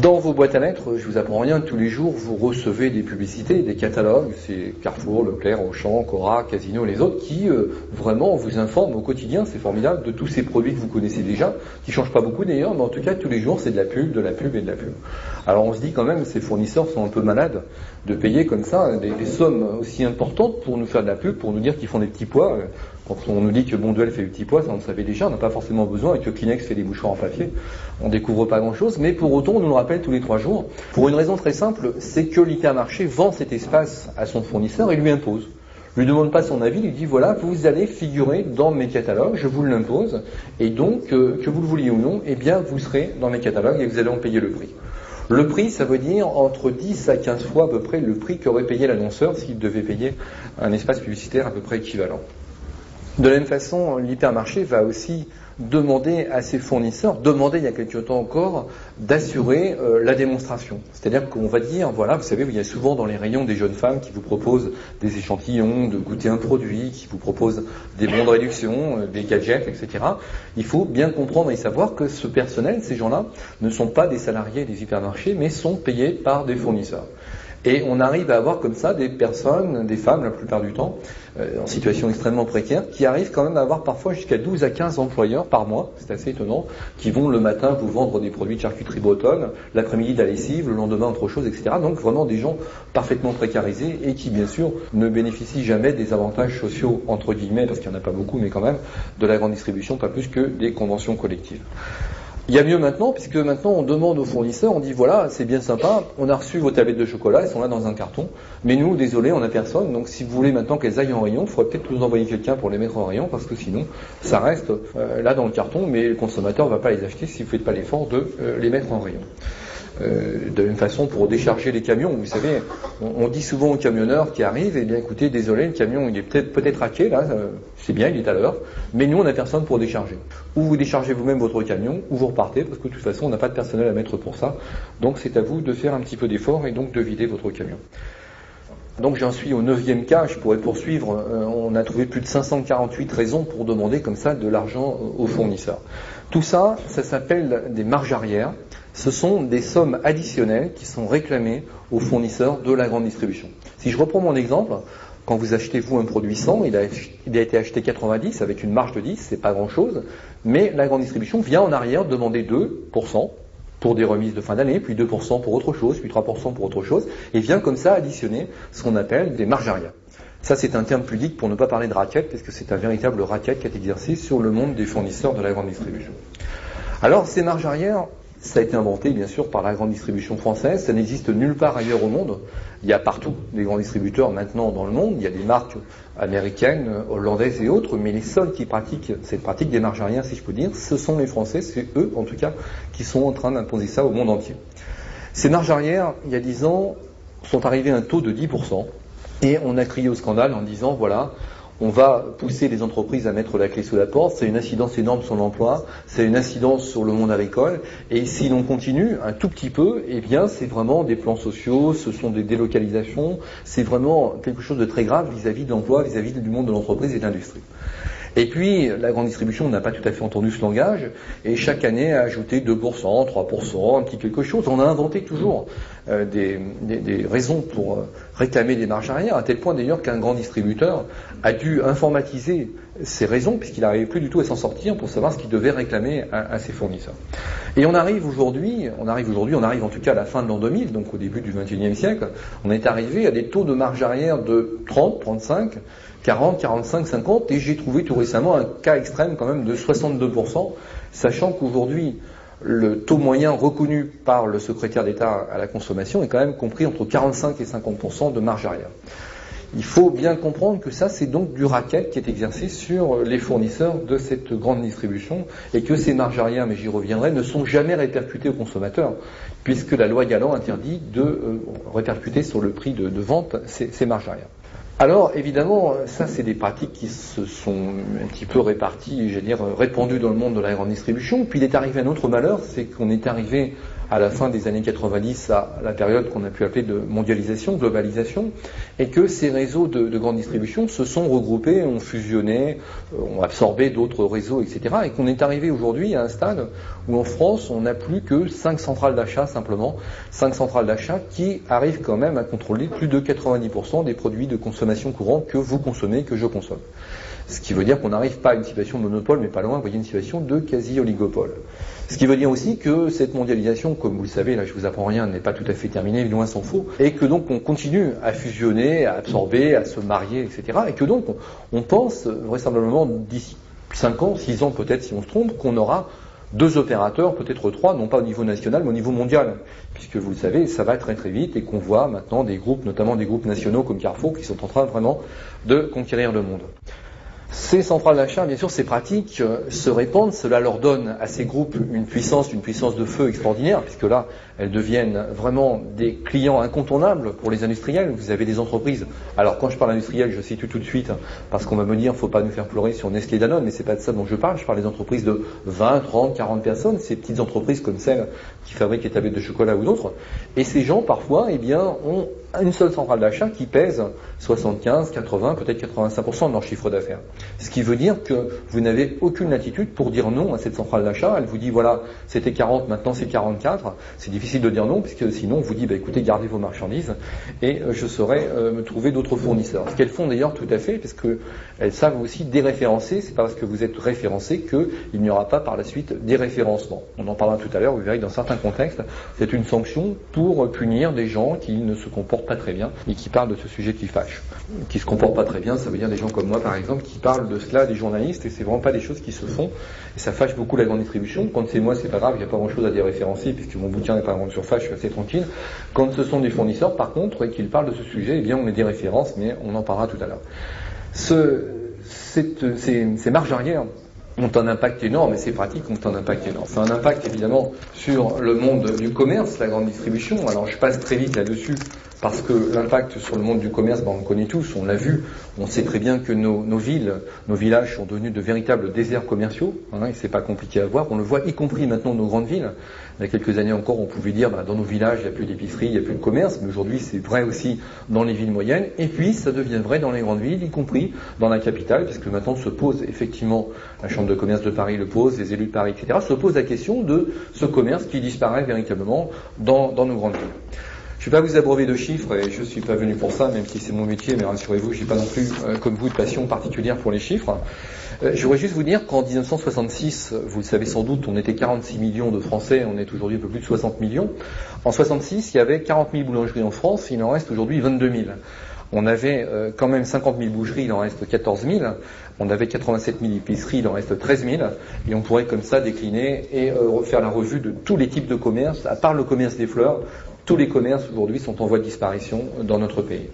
Dans vos boîtes à lettres, je vous apprends rien, tous les jours vous recevez des publicités, des catalogues, c'est Carrefour, Leclerc, Auchan, Cora, Casino, les autres, qui vraiment vous informent au quotidien, c'est formidable, de tous ces produits que vous connaissez déjà, qui changent pas beaucoup d'ailleurs, mais en tout cas tous les jours c'est de la pub et de la pub. Alors on se dit quand même, ces fournisseurs sont un peu malades de payer comme ça des sommes aussi importantes pour nous faire de la pub, pour nous dire qu'ils font des petits pois. Quand on nous dit que Bonduelle fait du petit pois, ça on le savait déjà, on n'a pas forcément besoin, et que Kleenex fait des mouchoirs en papier, on découvre pas grand chose, mais pour autant on nous le rappelle tous les 3 jours, pour une raison très simple, c'est que l'hypermarché vend cet espace à son fournisseur et lui impose. Lui demande pas son avis, lui dit voilà, vous allez figurer dans mes catalogues, je vous l'impose, et donc, que vous le vouliez ou non, eh bien vous serez dans mes catalogues et vous allez en payer le prix. Le prix, ça veut dire entre 10 à 15 fois à peu près le prix qu'aurait payé l'annonceur s'il devait payer un espace publicitaire à peu près équivalent. De la même façon, l'hypermarché va aussi demander à ses fournisseurs, il y a quelque temps encore, d'assurer la démonstration. C'est-à-dire qu'on va dire, voilà, vous savez, il y a souvent dans les rayons des jeunes femmes qui vous proposent des échantillons, de goûter un produit, qui vous proposent des bons de réduction, des gadgets, etc. Il faut bien comprendre et savoir que ce personnel, ces gens-là, ne sont pas des salariés des hypermarchés, mais sont payés par des fournisseurs. Et on arrive à avoir comme ça des personnes, des femmes la plupart du temps, en situation extrêmement précaire, qui arrivent quand même à avoir parfois jusqu'à 12 à 15 employeurs par mois, c'est assez étonnant, qui vont le matin vous vendre des produits de charcuterie bretonne, l'après-midi de la lessive, le lendemain autre chose, etc. Donc vraiment des gens parfaitement précarisés et qui bien sûr ne bénéficient jamais des avantages sociaux, entre guillemets, parce qu'il n'y en a pas beaucoup, mais quand même, de la grande distribution, pas plus que des conventions collectives. Il y a mieux maintenant, puisque maintenant on demande aux fournisseurs, on dit voilà, c'est bien sympa, on a reçu vos tablettes de chocolat, elles sont là dans un carton, mais nous, désolé, on n'a personne, donc si vous voulez maintenant qu'elles aillent en rayon, il faudrait peut-être nous envoyer quelqu'un pour les mettre en rayon, parce que sinon, ça reste là dans le carton, mais le consommateur ne va pas les acheter si vous ne faites pas l'effort de les mettre en rayon. De la même façon, pour décharger les camions, vous savez, on dit souvent aux camionneurs qui arrivent, eh bien écoutez, désolé, le camion il est peut-être raqué, là, c'est bien, il est à l'heure, mais nous on n'a personne pour décharger. Ou vous déchargez vous-même votre camion, ou vous repartez, parce que de toute façon on n'a pas de personnel à mettre pour ça, donc c'est à vous de faire un petit peu d'effort et donc de vider votre camion. Donc j'en suis au 9e cas, je pourrais poursuivre, on a trouvé plus de 548 raisons pour demander comme ça de l'argent aux fournisseurs. Tout ça, ça s'appelle des marges arrières. Ce sont des sommes additionnelles qui sont réclamées aux fournisseurs de la grande distribution. Si je reprends mon exemple, quand vous achetez vous un produit 100, il a été acheté 90 avec une marge de 10, c'est pas grand chose, mais la grande distribution vient en arrière demander 2% pour des remises de fin d'année, puis 2% pour autre chose, puis 3% pour autre chose, et vient comme ça additionner ce qu'on appelle des marges arrières. Ça, c'est un terme pudique pour ne pas parler de racket, parce que c'est un véritable racket qui est exercé sur le monde des fournisseurs de la grande distribution. Alors, ces marges arrières, ça a été inventé, bien sûr, par la grande distribution française. Ça n'existe nulle part ailleurs au monde. Il y a partout des grands distributeurs maintenant dans le monde. Il y a des marques américaines, hollandaises et autres, mais les seuls qui pratiquent cette pratique des marges arrières, si je peux dire, ce sont les Français. C'est eux, en tout cas, qui sont en train d'imposer ça au monde entier. Ces marges arrières, il y a 10 ans, sont arrivées à un taux de 10%. Et on a crié au scandale en disant, voilà, on va pousser les entreprises à mettre la clé sous la porte, c'est une incidence énorme sur l'emploi, c'est une incidence sur le monde agricole, et si l'on continue un tout petit peu, eh bien c'est vraiment des plans sociaux, ce sont des délocalisations, c'est vraiment quelque chose de très grave vis-à-vis de l'emploi, vis-à-vis du monde de l'entreprise et de l'industrie. Et puis, la grande distribution n'a pas tout à fait entendu ce langage, et chaque année a ajouté 2%, 3%, un petit quelque chose. On a inventé toujours des raisons pour réclamer des marges arrière, à tel point d'ailleurs qu'un grand distributeur a dû informatiser ces raisons, puisqu'il n'arrivait plus du tout à s'en sortir pour savoir ce qu'il devait réclamer à ses fournisseurs. Et on arrive en tout cas à la fin de l'an 2000, donc au début du XXIe siècle, on est arrivé à des taux de marge arrière de 30, 35, 40, 45, 50, et j'ai trouvé tout récemment un cas extrême quand même de 62%, sachant qu'aujourd'hui, le taux moyen reconnu par le secrétaire d'État à la consommation est quand même compris entre 45 et 50% de marge arrière. Il faut bien comprendre que ça, c'est donc du racket qui est exercé sur les fournisseurs de cette grande distribution, et que ces marges arrière, mais j'y reviendrai, ne sont jamais répercutées aux consommateurs, puisque la loi Galland interdit de répercuter sur le prix de vente ces marges arrière. Alors, évidemment, ça, c'est des pratiques qui se sont un petit peu réparties, répandues dans le monde de la grande distribution. Puis il est arrivé un autre malheur, c'est qu'on est arrivé à la fin des années 90 à la période qu'on a pu appeler de mondialisation, globalisation, et que ces réseaux de grande distribution se sont regroupés, ont fusionné, ont absorbé d'autres réseaux, etc. Et qu'on est arrivé aujourd'hui à un stade où en France, on n'a plus que 5 centrales d'achat simplement, 5 centrales d'achat qui arrivent quand même à contrôler plus de 90% des produits de consommation courante que vous consommez, que je consomme. Ce qui veut dire qu'on n'arrive pas à une situation de monopole, mais pas loin, vous voyez, une situation de quasi-oligopole. Ce qui veut dire aussi que cette mondialisation, comme vous le savez, là je vous apprends rien, n'est pas tout à fait terminée, loin s'en faut, et que donc on continue à fusionner, à absorber, à se marier, etc. Et que donc on pense vraisemblablement d'ici 5 ans, 6 ans peut-être si on se trompe, qu'on aura 2 opérateurs, peut-être 3, non pas au niveau national, mais au niveau mondial. Puisque vous le savez, ça va très très vite et qu'on voit maintenant des groupes, notamment des groupes nationaux comme Carrefour, qui sont en train vraiment de conquérir le monde. Ces centrales d'achat, bien sûr, ces pratiques se répandent, cela leur donne à ces groupes une puissance de feu extraordinaire, puisque là, elles deviennent vraiment des clients incontournables pour les industriels. Vous avez des entreprises, alors quand je parle industriel, je situe tout de suite, parce qu'on va me dire, faut pas nous faire pleurer sur Nestlé Danone, mais c'est pas de ça dont je parle des entreprises de 20, 30, 40 personnes, ces petites entreprises comme celles qui fabriquent les tablettes de chocolat ou d'autres, et ces gens, parfois, ont une seule centrale d'achat qui pèse 75, 80, peut-être 85% de leur chiffre d'affaires. Ce qui veut dire que vous n'avez aucune latitude pour dire non à cette centrale d'achat. Elle vous dit, voilà, c'était 40, maintenant c'est 44. C'est difficile de dire non, puisque sinon on vous dit, écoutez, gardez vos marchandises et je saurai me trouver d'autres fournisseurs. Ce qu'elles font d'ailleurs tout à fait, parce qu'elles savent aussi déréférencer. C'est pas parce que vous êtes référencé qu'il n'y aura pas par la suite déréférencement. On en parlera tout à l'heure, vous verrez que dans certains contextes, c'est une sanction pour punir des gens qui ne se comportent pas très bien et qui parlent de ce sujet qui fâche. Qui se comportent pas très bien, ça veut dire des gens comme moi par exemple qui parlent parlent de cela des journalistes, et c'est vraiment pas des choses qui se font, et ça fâche beaucoup la grande distribution. Quand c'est moi, c'est pas grave, il n'y a pas grand chose à déréférencier, puisque mon bouquin n'est pas en grande surface, je suis assez tranquille. Quand ce sont des fournisseurs, par contre, et qu'ils parlent de ce sujet, eh bien on met des références, mais on en parlera tout à l'heure. Ces marges arrière ont un impact énorme, et ces pratiques ont un impact énorme. C'est un impact évidemment sur le monde du commerce, la grande distribution. Alors je passe très vite là-dessus, parce que l'impact sur le monde du commerce, on le connaît tous, on l'a vu, on sait très bien que nos villes, nos villages sont devenus de véritables déserts commerciaux, et c'est pas compliqué à voir, on le voit y compris maintenant dans nos grandes villes. Il y a quelques années encore, on pouvait dire, dans nos villages, il n'y a plus d'épicerie, il n'y a plus de commerce, mais aujourd'hui c'est vrai aussi dans les villes moyennes, et puis ça devient vrai dans les grandes villes, y compris dans la capitale, puisque maintenant se pose effectivement, la Chambre de commerce de Paris le pose, les élus de Paris, etc., se pose la question de ce commerce qui disparaît véritablement dans nos grandes villes. Je ne vais pas vous abreuver de chiffres, et je ne suis pas venu pour ça, même si c'est mon métier, mais rassurez-vous, je n'ai pas non plus, comme vous, de passion particulière pour les chiffres. Je voudrais juste vous dire qu'en 1966, vous le savez sans doute, on était 46 millions de Français, on est aujourd'hui un peu plus de 60 millions. En 66, il y avait 40 000 boulangeries en France, il en reste aujourd'hui 22 000. On avait quand même 50 000 boucheries, il en reste 14 000. On avait 87 000 épiceries, il en reste 13 000. Et on pourrait comme ça décliner et faire la revue de tous les types de commerces, à part le commerce des fleurs. Tous les commerces aujourd'hui sont en voie de disparition dans notre pays.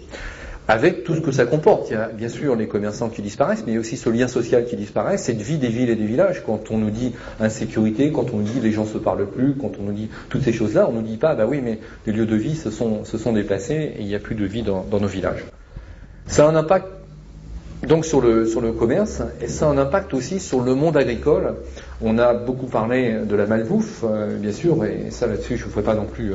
Avec tout ce que ça comporte. Il y a bien sûr les commerçants qui disparaissent, mais il y a aussi ce lien social qui disparaît, cette vie des villes et des villages. Quand on nous dit insécurité, quand on nous dit les gens se parlent plus, quand on nous dit toutes ces choses-là, on nous dit pas, bah oui, mais les lieux de vie se sont déplacés et il n'y a plus de vie dans nos villages. Ça a un impact donc sur le commerce, et ça a un impact aussi sur le monde agricole. On a beaucoup parlé de la malbouffe, bien sûr, et ça là-dessus je ne vous ferai pas non plus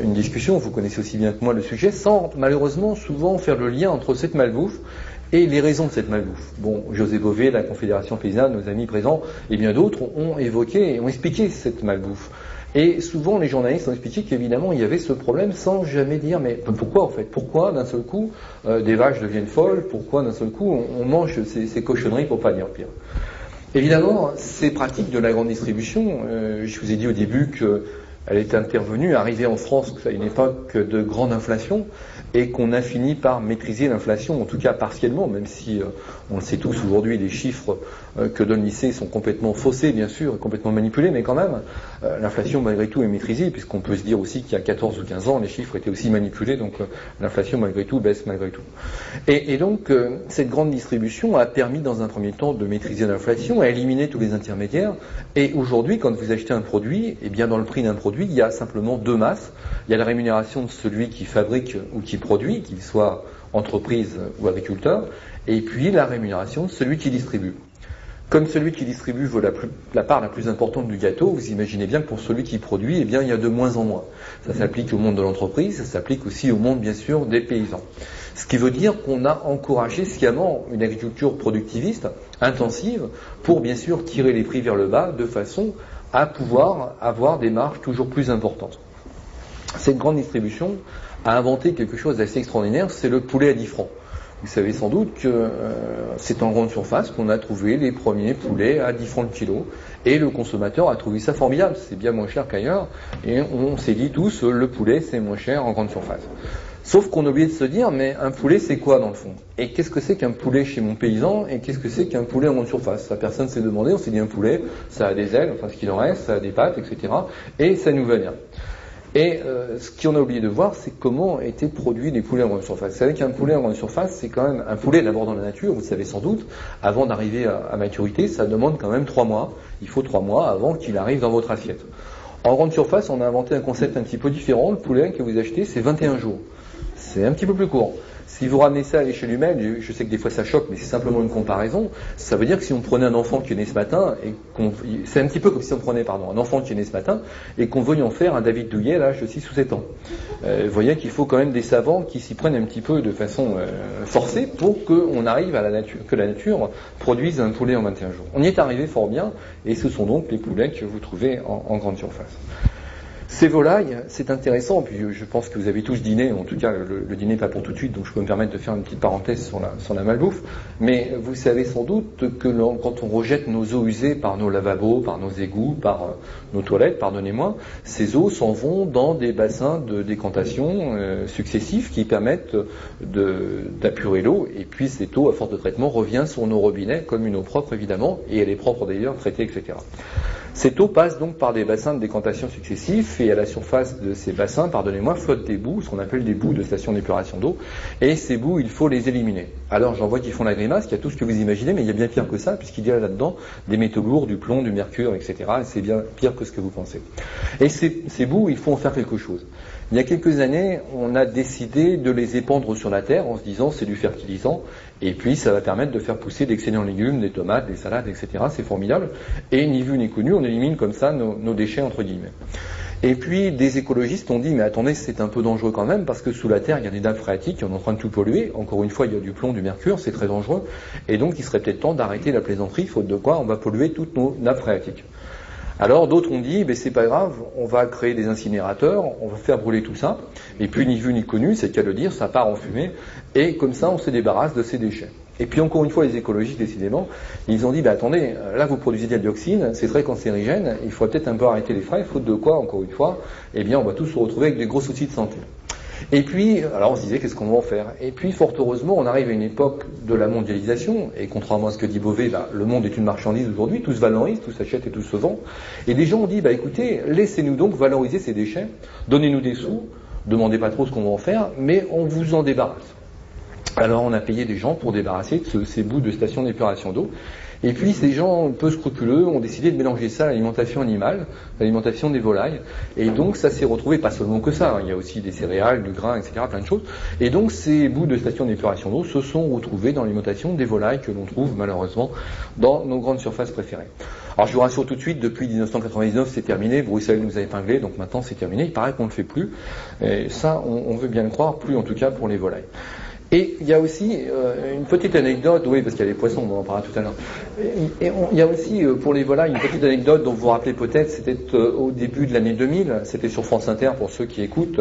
une discussion, vous connaissez aussi bien que moi le sujet, sans malheureusement souvent faire le lien entre cette malbouffe et les raisons de cette malbouffe. Bon, José Bové, la Confédération paysanne, nos amis présents, et bien d'autres ont évoqué et ont expliqué cette malbouffe. Et souvent, les journalistes ont expliqué qu'évidemment, il y avait ce problème sans jamais dire, mais pourquoi en fait? Pourquoi d'un seul coup, des vaches deviennent folles? Pourquoi d'un seul coup, on mange ces cochonneries pour pas dire pire? Évidemment, ces pratiques de la grande distribution, je vous ai dit au début qu'elle est intervenue, arrivée en France à une époque de grande inflation, et qu'on a fini par maîtriser l'inflation, en tout cas partiellement, même si on le sait tous aujourd'hui, les chiffres que donne l'INSEE sont complètement faussés, bien sûr, et complètement manipulés, mais quand même, l'inflation malgré tout est maîtrisée, puisqu'on peut se dire aussi qu'il y a 14 ou 15 ans, les chiffres étaient aussi manipulés, donc l'inflation malgré tout baisse malgré tout. Et donc, cette grande distribution a permis dans un premier temps de maîtriser l'inflation, à éliminer tous les intermédiaires, et aujourd'hui, quand vous achetez un produit, eh bien dans le prix d'un produit, il y a simplement deux masses. Il y a la rémunération de celui qui fabrique ou qui produit, qu'il soit entreprise ou agriculteur, et puis la rémunération de celui qui distribue. Comme celui qui distribue vaut la part la plus importante du gâteau, vous imaginez bien que pour celui qui produit, eh bien, il y a de moins en moins. Ça s'applique au monde de l'entreprise, ça s'applique aussi au monde, bien sûr, des paysans. Ce qui veut dire qu'on a encouragé sciemment une agriculture productiviste, intensive, pour bien sûr tirer les prix vers le bas, de façon à pouvoir avoir des marges toujours plus importantes. Cette grande distribution a inventé quelque chose d'assez extraordinaire, c'est le poulet à 10 francs. Vous savez sans doute que c'est en grande surface qu'on a trouvé les premiers poulets à 10 francs le kilo, et le consommateur a trouvé ça formidable, c'est bien moins cher qu'ailleurs, et on s'est dit tous, le poulet c'est moins cher en grande surface. Sauf qu'on a oublié de se dire, mais un poulet c'est quoi dans le fond? Et qu'est-ce que c'est qu'un poulet chez mon paysan, et qu'est-ce que c'est qu'un poulet en grande surface? Ça, personne ne s'est demandé, on s'est dit un poulet, ça a des ailes, enfin ce qu'il en reste, ça a des pattes, etc. Et ça nous va bien. Et ce qu'on a oublié de voir, c'est comment étaient produits les poulets en grande surface. Vous savez qu'un poulet en grande surface, c'est quand même un poulet d'abord dans la nature, vous le savez sans doute, avant d'arriver à maturité, ça demande quand même 3 mois. Il faut 3 mois avant qu'il arrive dans votre assiette. En grande surface, on a inventé un concept un petit peu différent. Le poulet que vous achetez, c'est 21 jours. C'est un petit peu plus court. Si vous ramenez ça à l'échelle humaine, je sais que des fois ça choque, mais c'est simplement une comparaison, ça veut dire que si on prenait un enfant qui est né ce matin, c'est un petit peu comme si on prenait un enfant qui est né ce matin, et qu'on veuille en faire un David Douillet à l'âge de 6 ou 7 ans. Vous voyez qu'il faut quand même des savants qui s'y prennent un petit peu de façon forcée pour qu'on arrive à que la nature produise un poulet en 21 jours. On y est arrivé fort bien, et ce sont donc les poulets que vous trouvez en grande surface. Ces volailles, c'est intéressant, puis je pense que vous avez tous dîné, en tout cas le dîner n'est pas pour tout de suite, donc je peux me permettre de faire une petite parenthèse sur la malbouffe, mais vous savez sans doute que quand on rejette nos eaux usées par nos lavabos, par nos égouts, par nos toilettes, pardonnez-moi, ces eaux s'en vont dans des bassins de décantation successifs qui permettent d'apurer l'eau, et puis cette eau, à force de traitement, revient sur nos robinets comme une eau propre évidemment, et elle est propre d'ailleurs, traitée, etc. Cette eau passe donc par des bassins de décantation successifs et à la surface de ces bassins, pardonnez-moi, flottent des boues, ce qu'on appelle des boues de station d'épuration d'eau, et ces boues, il faut les éliminer. Alors j'en vois qui font la grimace, il y a tout ce que vous imaginez, mais il y a bien pire que ça, puisqu'il y a là-dedans des métaux lourds, du plomb, du mercure, etc. Et c'est bien pire que ce que vous pensez. Et ces boues, il faut en faire quelque chose. Il y a quelques années, on a décidé de les épandre sur la terre en se disant c'est du fertilisant et puis ça va permettre de faire pousser d'excellents légumes, des tomates, des salades, etc. C'est formidable. Et ni vu ni connu, on élimine comme ça nos déchets entre guillemets. Et puis des écologistes ont dit mais attendez, c'est un peu dangereux quand même parce que sous la terre il y a des nappes phréatiques qui sont en train de tout polluer. Encore une fois, il y a du plomb, du mercure, c'est très dangereux. Et donc il serait peut-être temps d'arrêter la plaisanterie, faute de quoi on va polluer toutes nos nappes phréatiques. Alors d'autres ont dit, c'est pas grave, on va créer des incinérateurs, on va faire brûler tout ça, et puis ni vu ni connu, c'est qu'à le dire, ça part en fumée, et comme ça on se débarrasse de ces déchets. Et puis encore une fois, les écologistes, décidément, ils ont dit, attendez, là vous produisez de la dioxine, c'est très cancérigène, il faut peut-être un peu arrêter les frais, faute de quoi, encore une fois, on va tous se retrouver avec des gros soucis de santé. Et puis, alors on se disait, qu'est-ce qu'on va en faire? Et puis, fort heureusement, on arrive à une époque de la mondialisation, et contrairement à ce que dit Beauvais, le monde est une marchandise aujourd'hui, tout se valorise, tout s'achète et tout se vend. Et des gens ont dit, écoutez, laissez-nous donc valoriser ces déchets, donnez-nous des sous, demandez pas trop ce qu'on va en faire, mais on vous en débarrasse. Alors on a payé des gens pour débarrasser de ces bouts de stations d'épuration d'eau. Et puis ces gens un peu scrupuleux ont décidé de mélanger ça à l'alimentation animale, l'alimentation des volailles. Et donc ça s'est retrouvé, pas seulement que ça, il y a aussi des céréales, du grain, etc., plein de choses. Et donc ces bouts de stations d'épuration d'eau se sont retrouvés dans l'alimentation des volailles que l'on trouve malheureusement dans nos grandes surfaces préférées. Alors je vous rassure tout de suite, depuis 1999 c'est terminé, Bruxelles nous a épinglés, donc maintenant c'est terminé, il paraît qu'on ne le fait plus. Et ça on veut bien le croire, plus en tout cas pour les volailles. Et il y a aussi une petite anecdote, oui, parce qu'il y a les poissons, on en parlera tout à l'heure. Il y a aussi pour les volailles une petite anecdote dont vous vous rappelez peut-être, c'était au début de l'année 2000, c'était sur France Inter pour ceux qui écoutent,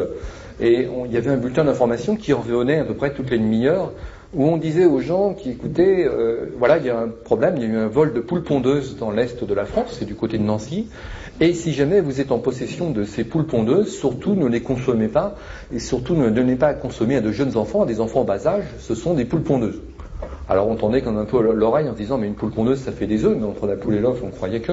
et il y avait un bulletin d'information qui revenait à peu près toutes les demi-heures, où on disait aux gens qui écoutaient, il y a un problème, il y a eu un vol de poules pondeuses dans l'est de la France, c'est du côté de Nancy, et si jamais vous êtes en possession de ces poules pondeuses, surtout ne les consommez pas, et surtout ne donnez pas à consommer à de jeunes enfants, à des enfants en bas âge, ce sont des poules pondeuses. Alors on tendait comme un peu l'oreille en se disant mais une poule pondeuse ça fait des œufs, mais entre la poule et l'œuf on croyait que,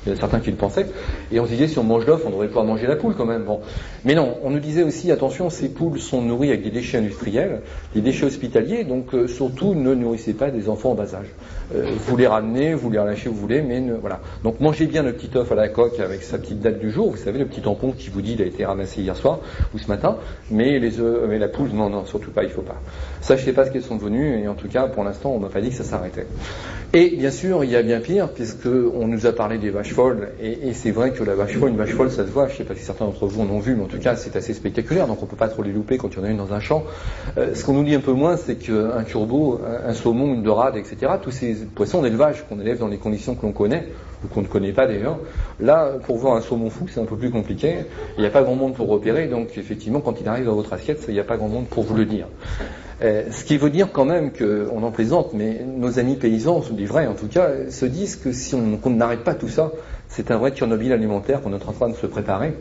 il y a certains qui le pensaient, et on se disait si on mange l'œuf on devrait pouvoir manger la poule quand même. Bon. Mais non, on nous disait aussi attention, ces poules sont nourries avec des déchets industriels, des déchets hospitaliers, donc surtout ne nourrissez pas des enfants en bas âge. Vous les ramenez, vous les relâchez où vous voulez, mais voilà. Donc mangez bien le petit œuf à la coque avec sa petite date du jour, vous savez le petit tampon qui vous dit il a été ramassé hier soir ou ce matin, mais les œufs, mais la poule non surtout pas, il faut pas. Ça je sais pas ce qu'elles sont devenues, et en tout cas pour l'instant on m'a pas dit que ça s'arrêtait. Et bien sûr il y a bien pire, puisque on nous a parlé des vaches folles, et c'est vrai que la vache folle, une vache folle ça se voit, je sais pas si certains d'entre vous en ont vu, mais en tout cas c'est assez spectaculaire, donc on peut pas trop les louper quand il y en a une dans un champ. Ce qu'on nous dit un peu moins, c'est qu'un turbo, un saumon, une dorade, etc., tous ces poissons d'élevage qu'on élève dans les conditions que l'on connaît, ou qu'on ne connaît pas d'ailleurs, là, pour voir un saumon fou, c'est un peu plus compliqué, il n'y a pas grand monde pour repérer, donc effectivement, quand il arrive dans votre assiette, il n'y a pas grand monde pour vous le dire. Ce qui veut dire quand même qu'on en plaisante, mais nos amis paysans, des vrais en tout cas, se disent que si qu'on n'arrête pas tout ça, c'est un vrai Tchernobyl alimentaire qu'on est en train de se préparer,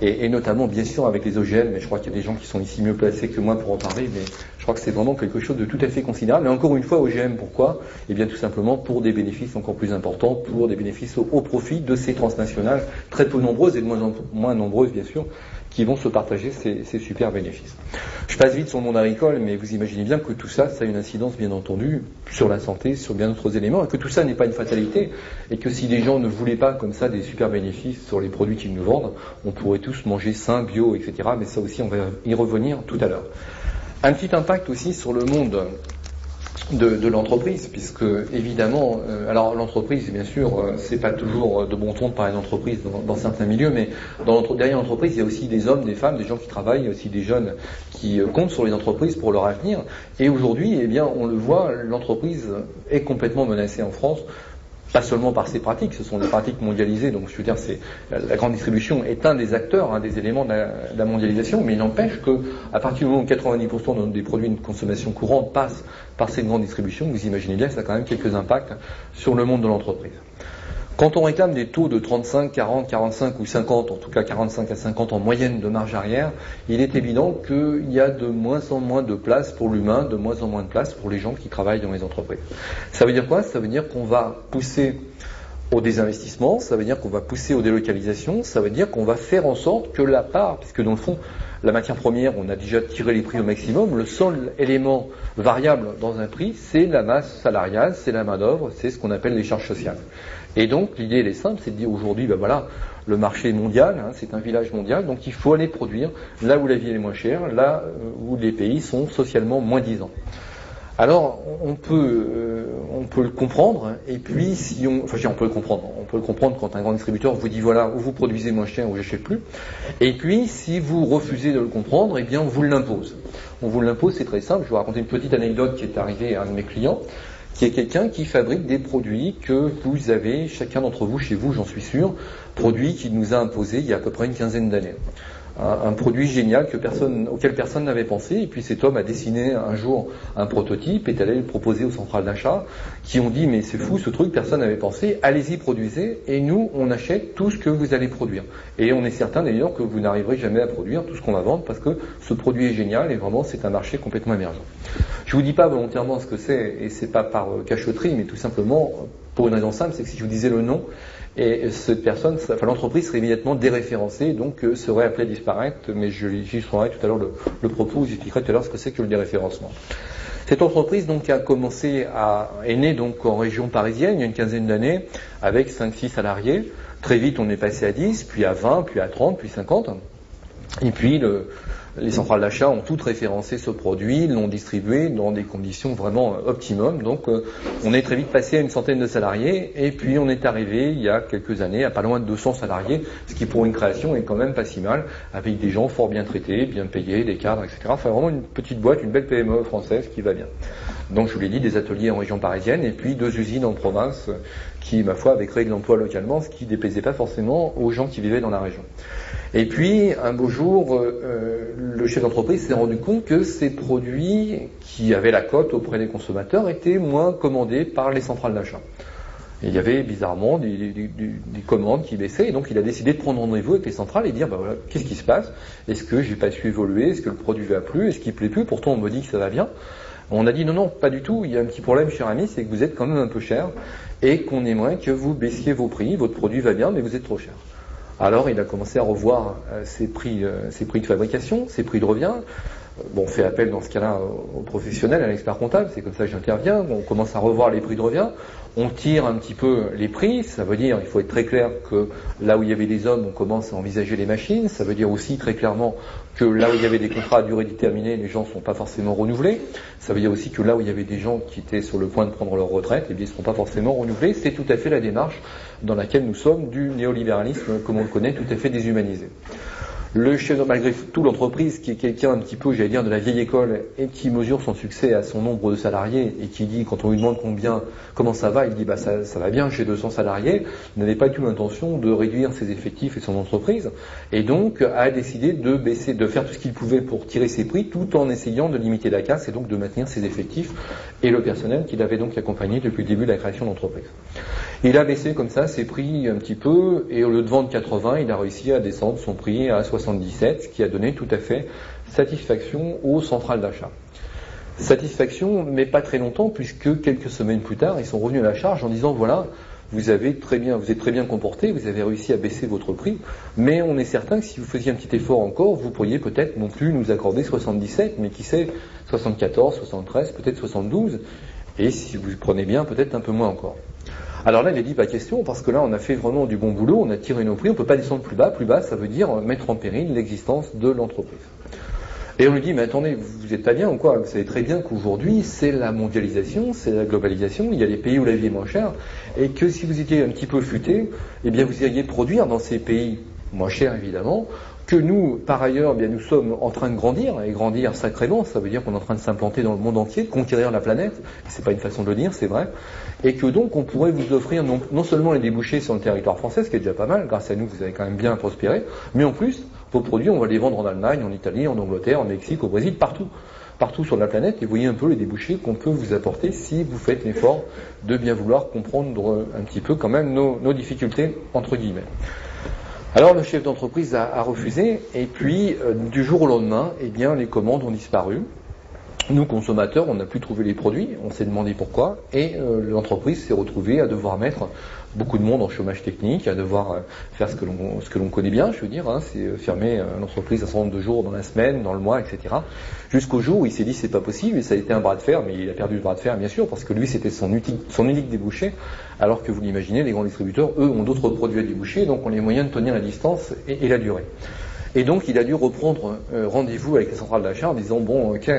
et notamment bien sûr avec les OGM, mais je crois qu'il y a des gens qui sont ici mieux placés que moi pour en parler, mais je crois que c'est vraiment quelque chose de tout à fait considérable. Et encore une fois, OGM, pourquoi? Eh bien tout simplement pour des bénéfices encore plus importants, pour des bénéfices au profit de ces transnationales, très peu nombreuses et de moins en moins nombreuses bien sûr, qui vont se partager ces super bénéfices. Je passe vite sur le monde agricole, mais vous imaginez bien que tout ça, ça a une incidence bien entendu sur la santé, sur bien d'autres éléments, et que tout ça n'est pas une fatalité, et que si les gens ne voulaient pas comme ça des super bénéfices sur les produits qu'ils nous vendent, on pourrait tous manger sain, bio, etc. Mais ça aussi, on va y revenir tout à l'heure. Un petit impact aussi sur le monde de l'entreprise, puisque évidemment, alors l'entreprise, bien sûr, c'est pas toujours de bon ton de parler d'entreprise dans certains milieux, mais derrière l'entreprise, il y a aussi des hommes, des femmes, des gens qui travaillent, il y a aussi des jeunes qui comptent sur les entreprises pour leur avenir. Et aujourd'hui, eh bien, on le voit, l'entreprise est complètement menacée en France. pas seulement par ces pratiques, ce sont des pratiques mondialisées, donc je veux dire, la grande distribution est un des acteurs, un des éléments de la mondialisation, mais il n'empêche qu'à partir du moment où 90% des produits de consommation courante passent par cette grande distribution, vous imaginez bien que ça a quand même quelques impacts sur le monde de l'entreprise. Quand on réclame des taux de 35, 40, 45 ou 50, en tout cas 45 à 50 en moyenne de marge arrière, il est évident qu'il y a de moins en moins de place pour l'humain, de moins en moins de place pour les gens qui travaillent dans les entreprises. Ça veut dire quoi? Ça veut dire qu'on va pousser au désinvestissement, ça veut dire qu'on va pousser aux délocalisations, ça veut dire qu'on va faire en sorte que la part, puisque dans le fond, la matière première, on a déjà tiré les prix au maximum, le seul élément variable dans un prix, c'est la masse salariale, c'est la main-d'œuvre, c'est ce qu'on appelle les charges sociales. Et donc, l'idée, elle est simple, c'est de dire aujourd'hui, ben voilà, le marché est mondial, c'est un village mondial, donc il faut aller produire là où la vie est moins chère, là où les pays sont socialement moins disants. Alors, on peut le comprendre, et puis on peut le comprendre quand un grand distributeur vous dit voilà, ou vous produisez moins cher, ou j'achète plus, et puis si vous refusez de le comprendre, eh bien on vous l'impose. On vous l'impose, c'est très simple, je vais vous raconter une petite anecdote qui est arrivée à un de mes clients, qui est quelqu'un qui fabrique des produits que vous avez, chacun d'entre vous, chez vous, j'en suis sûr, produits qu'il nous a imposés il y a à peu près une quinzaine d'années. Un produit génial auquel personne n'avait pensé, et puis cet homme a dessiné un jour un prototype, est allé le proposer aux centrales d'achat, qui ont dit mais c'est fou ce truc, personne n'avait pensé, allez-y produisez, et nous on achète tout ce que vous allez produire. Et on est certain d'ailleurs que vous n'arriverez jamais à produire tout ce qu'on va vendre, parce que ce produit est génial, et vraiment c'est un marché complètement émergent. Je vous dis pas volontairement ce que c'est, et c'est pas par cachotterie, mais tout simplement pour une raison simple, c'est que si je vous disais le nom, et cette personne, l'entreprise serait immédiatement déréférencée, donc serait appelée à disparaître, mais j'illustrerai tout à l'heure le propos, j'expliquerai tout à l'heure ce que c'est que le déréférencement. Cette entreprise donc est née donc en région parisienne il y a une quinzaine d'années, avec 5-6 salariés. Très vite on est passé à 10, puis à 20, puis à 30, puis 50. Et puis les centrales d'achat ont toutes référencé ce produit, l'ont distribué dans des conditions vraiment optimum. Donc on est très vite passé à une centaine de salariés, et puis on est arrivé il y a quelques années à pas loin de 200 salariés, ce qui pour une création est quand même pas si mal, avec des gens fort bien traités, bien payés, des cadres, etc. Enfin vraiment une petite boîte, une belle PME française qui va bien. Donc je vous l'ai dit, des ateliers en région parisienne, et puis 2 usines en province qui, ma foi, avaient créé de l'emploi localement, ce qui ne déplaisait pas forcément aux gens qui vivaient dans la région. Et puis, un beau jour, le chef d'entreprise s'est rendu compte que ces produits qui avaient la cote auprès des consommateurs étaient moins commandés par les centrales d'achat. Et il y avait bizarrement des commandes qui baissaient, et donc il a décidé de prendre rendez-vous avec les centrales et dire bah voilà, qu'est-ce qui se passe? Est-ce que j'ai pas su évoluer? Est-ce que le produit va plus? Est-ce qu'il plaît plus? Pourtant on me dit que ça va bien. On a dit non, pas du tout, il y a un petit problème, cher ami, c'est que vous êtes quand même un peu cher et qu'on aimerait que vous baissiez vos prix, votre produit va bien mais vous êtes trop cher. Alors il a commencé à revoir ses prix de fabrication, ses prix de revient. Bon, on fait appel dans ce cas-là aux professionnels, à l'expert comptable, c'est comme ça que j'interviens. On commence à revoir les prix de revient, on tire un petit peu les prix, ça veut dire, il faut être très clair que là où il y avait des hommes, on commence à envisager les machines, ça veut dire aussi très clairement que là où il y avait des contrats à durée déterminée, les gens ne sont pas forcément renouvelés, ça veut dire aussi que là où il y avait des gens qui étaient sur le point de prendre leur retraite, eh bien ils ne seront pas forcément renouvelés, c'est tout à fait la démarche dans laquelle nous sommes du néolibéralisme, comme on le connaît, tout à fait déshumanisé. Le chef, malgré tout, l'entreprise, qui est quelqu'un un petit peu, j'allais dire, de la vieille école, et qui mesure son succès à son nombre de salariés, et qui dit, quand on lui demande comment ça va, il dit, bah, ça va bien, j'ai 200 salariés, n'avait pas du tout l'intention de réduire ses effectifs et son entreprise, et donc, a décidé de baisser, de faire tout ce qu'il pouvait pour tirer ses prix, tout en essayant de limiter la casse, et donc de maintenir ses effectifs, et le personnel qu'il avait donc accompagné depuis le début de la création d'entreprise. Il a baissé comme ça ses prix un petit peu, et au lieu de vendre 80, il a réussi à descendre son prix à 77, ce qui a donné tout à fait satisfaction aux centrales d'achat. Satisfaction, mais pas très longtemps, puisque quelques semaines plus tard, ils sont revenus à la charge en disant voilà, vous êtes très bien comporté, vous avez réussi à baisser votre prix, mais on est certain que si vous faisiez un petit effort encore, vous pourriez peut-être non plus nous accorder 77, mais qui sait, 74, 73, peut-être 72, et si vous prenez bien, peut-être un peu moins encore. Alors là, il a dit pas question, parce que là, on a fait vraiment du bon boulot, on a tiré nos prix, on ne peut pas descendre plus bas, ça veut dire mettre en péril l'existence de l'entreprise. Et on lui dit, mais attendez, vous n'êtes pas bien ou quoi? Vous savez très bien qu'aujourd'hui, c'est la mondialisation, c'est la globalisation, il y a des pays où la vie est moins chère, et que si vous étiez un petit peu futé, eh bien vous iriez produire dans ces pays moins chers évidemment, que nous, par ailleurs, eh bien, nous sommes en train de grandir, et grandir sacrément, ça veut dire qu'on est en train de s'implanter dans le monde entier, de conquérir la planète, c'est pas une façon de le dire, c'est vrai, et que donc on pourrait vous offrir non seulement les débouchés sur le territoire français, ce qui est déjà pas mal, grâce à nous vous avez quand même bien prospéré, mais en plus, vos produits, on va les vendre en Allemagne, en Italie, en Angleterre, en Mexique, au Brésil, partout sur la planète, et vous voyez un peu les débouchés qu'on peut vous apporter si vous faites l'effort de bien vouloir comprendre un petit peu quand même nos difficultés, entre guillemets. Alors le chef d'entreprise a refusé, et puis du jour au lendemain, eh bien les commandes ont disparu. Nous, consommateurs, on n'a plus trouvé les produits, on s'est demandé pourquoi, et l'entreprise s'est retrouvée à devoir mettre beaucoup de monde en chômage technique, à devoir faire ce que l'on connaît bien, je veux dire, hein, c'est fermer l'entreprise un certain nombre de jours dans la semaine, dans le mois, etc. Jusqu'au jour où il s'est dit c'est pas possible, et ça a été un bras de fer, mais il a perdu le bras de fer bien sûr, parce que lui c'était son unique débouché, alors que vous l'imaginez, les grands distributeurs, eux, ont d'autres produits à déboucher, donc ont les moyens de tenir la distance et la durée. Et donc il a dû reprendre rendez-vous avec la centrale d'achat en disant bon ok,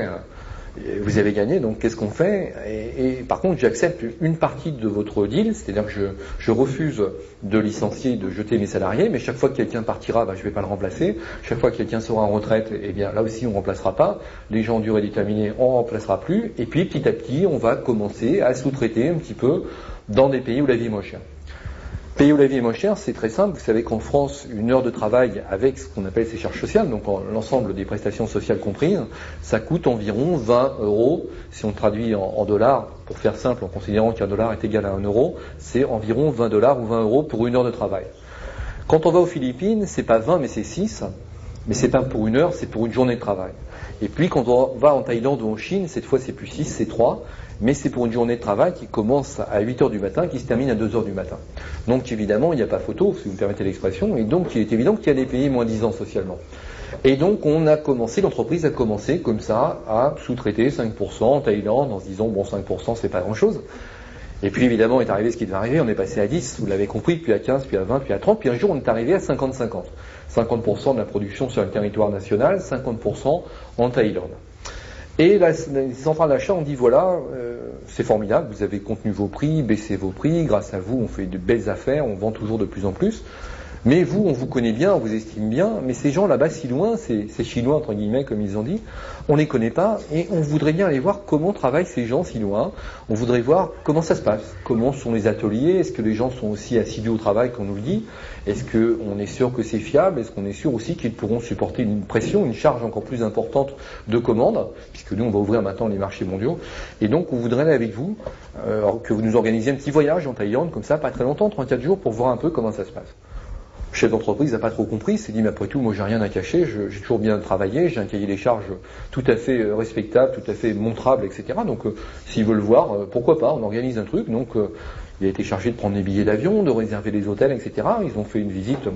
vous avez gagné, donc qu'est-ce qu'on fait ? Et par contre, j'accepte une partie de votre deal, c'est-à-dire que je refuse de licencier, de jeter mes salariés, mais chaque fois que quelqu'un partira, je ne vais pas le remplacer. Chaque fois que quelqu'un sera en retraite, eh bien là aussi on ne remplacera pas. Les gens en durée déterminée, on ne remplacera plus. Et puis petit à petit, on va commencer à sous-traiter un petit peu dans des pays où la vie est moins chère. Pays où la vie est moins chère, c'est très simple. Vous savez qu'en France, une heure de travail avec ce qu'on appelle ces charges sociales, donc l'ensemble des prestations sociales comprises, ça coûte environ 20 euros. Si on traduit en dollars, pour faire simple, en considérant qu'un dollar est égal à 1 euro, c'est environ 20 dollars ou 20 euros pour une heure de travail. Quand on va aux Philippines, c'est pas 20 mais c'est 6, mais c'est pas pour une heure, c'est pour une journée de travail. Et puis quand on va en Thaïlande ou en Chine, cette fois c'est plus 6, c'est 3. Mais c'est pour une journée de travail qui commence à 8h du matin, qui se termine à 2h du matin. Donc évidemment, il n'y a pas photo, si vous me permettez l'expression, et donc il est évident qu'il y a des pays moins 10 ans socialement. Et donc l'entreprise a commencé comme ça à sous-traiter 5% en Thaïlande en se disant bon 5% c'est pas grand-chose. Et puis évidemment est arrivé ce qui devait arriver, on est passé à 10, vous l'avez compris, puis à 15, puis à 20, puis à 30, puis un jour on est arrivé à 50-50. 50% de la production sur le territoire national, 50% en Thaïlande. Et les centrales d'achat ont dit voilà, c'est formidable, vous avez contenu vos prix, baissé vos prix, grâce à vous on fait de belles affaires, on vend toujours de plus en plus, mais vous, on vous connaît bien, on vous estime bien, mais ces gens là-bas si loin, ces Chinois entre guillemets comme ils ont dit, on les connaît pas et on voudrait bien aller voir comment travaillent ces gens si loin, on voudrait voir comment ça se passe, comment sont les ateliers, est-ce que les gens sont aussi assidus au travail qu'on nous le dit, est-ce qu'on est sûr que c'est fiable, est-ce qu'on est sûr aussi qu'ils pourront supporter une pression, une charge encore plus importante de commandes, puisque nous on va ouvrir maintenant les marchés mondiaux, et donc on voudrait aller avec vous, que vous nous organisiez un petit voyage en Thaïlande, comme ça, pas très longtemps, 3-4 jours, pour voir un peu comment ça se passe. Le chef d'entreprise n'a pas trop compris, il s'est dit mais après tout moi j'ai rien à cacher, j'ai toujours bien travaillé, j'ai un cahier des charges tout à fait respectable, tout à fait montrable, etc. Donc s'ils veulent voir, pourquoi pas, on organise un truc. Donc il a été chargé de prendre les billets d'avion, de réserver les hôtels, etc. Ils ont fait une visite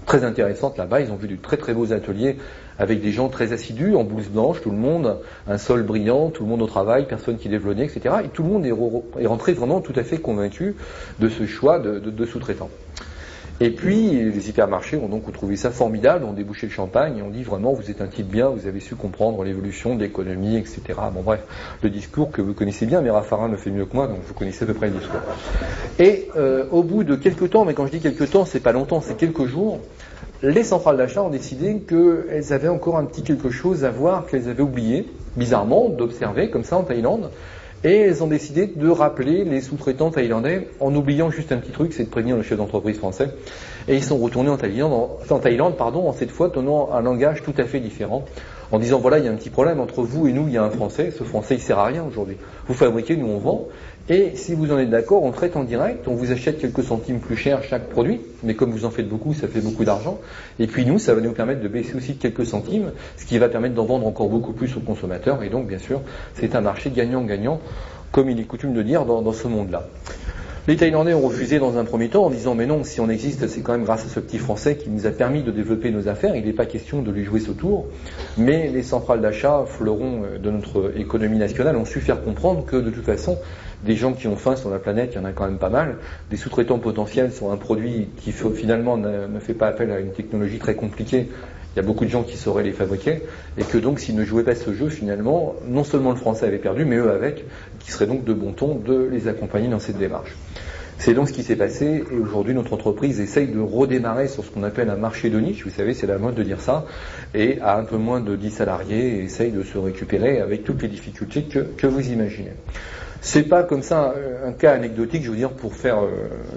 très intéressante là-bas, ils ont vu de très très beaux ateliers avec des gens très assidus, en blouse blanche, tout le monde, un sol brillant, tout le monde au travail, personne qui lève le nez, etc. Et tout le monde est rentré vraiment tout à fait convaincu de ce choix de sous-traitant. Et puis, les hypermarchés ont donc trouvé ça formidable, ont débouché le champagne et ont dit vraiment, vous êtes un type bien, vous avez su comprendre l'évolution de l'économie, etc. Bon bref, le discours que vous connaissez bien, mais Raffarin le fait mieux que moi, donc vous connaissez à peu près le discours. Et au bout de quelques temps, mais quand je dis quelques temps, c'est pas longtemps, c'est quelques jours, les centrales d'achat ont décidé qu'elles avaient encore un petit quelque chose à voir qu'elles avaient oublié, bizarrement, d'observer comme ça en Thaïlande. Et elles ont décidé de rappeler les sous-traitants thaïlandais en oubliant juste un petit truc, c'est de prévenir le chef d'entreprise français. Et ils sont retournés en Thaïlande, en cette fois tenant un langage tout à fait différent, en disant voilà, il y a un petit problème entre vous et nous, il y a un Français, ce Français il sert à rien aujourd'hui. Vous fabriquez, nous on vend, et si vous en êtes d'accord, on traite en direct, on vous achète quelques centimes plus cher chaque produit, mais comme vous en faites beaucoup, ça fait beaucoup d'argent, et puis nous, ça va nous permettre de baisser aussi de quelques centimes, ce qui va permettre d'en vendre encore beaucoup plus aux consommateurs, et donc bien sûr, c'est un marché gagnant-gagnant, comme il est coutume de dire dans ce monde-là. Les Thaïlandais ont refusé dans un premier temps en disant mais non, si on existe, c'est quand même grâce à ce petit Français qui nous a permis de développer nos affaires, il n'est pas question de lui jouer ce tour. Mais les centrales d'achat, fleurons de notre économie nationale, ont su faire comprendre que de toute façon, des gens qui ont faim sur la planète, il y en a quand même pas mal, des sous-traitants potentiels sur un produit qui finalement ne fait pas appel à une technologie très compliquée. Il y a beaucoup de gens qui sauraient les fabriquer, et que donc s'ils ne jouaient pas ce jeu, finalement, non seulement le français avait perdu, mais eux avec, qui serait donc de bon ton de les accompagner dans cette démarche. C'est donc ce qui s'est passé, et aujourd'hui notre entreprise essaye de redémarrer sur ce qu'on appelle un marché de niche, vous savez, c'est la mode de dire ça, et à un peu moins de 10 salariés, et essaye de se récupérer avec toutes les difficultés que vous imaginez. C'est pas comme ça un cas anecdotique, je veux dire, pour faire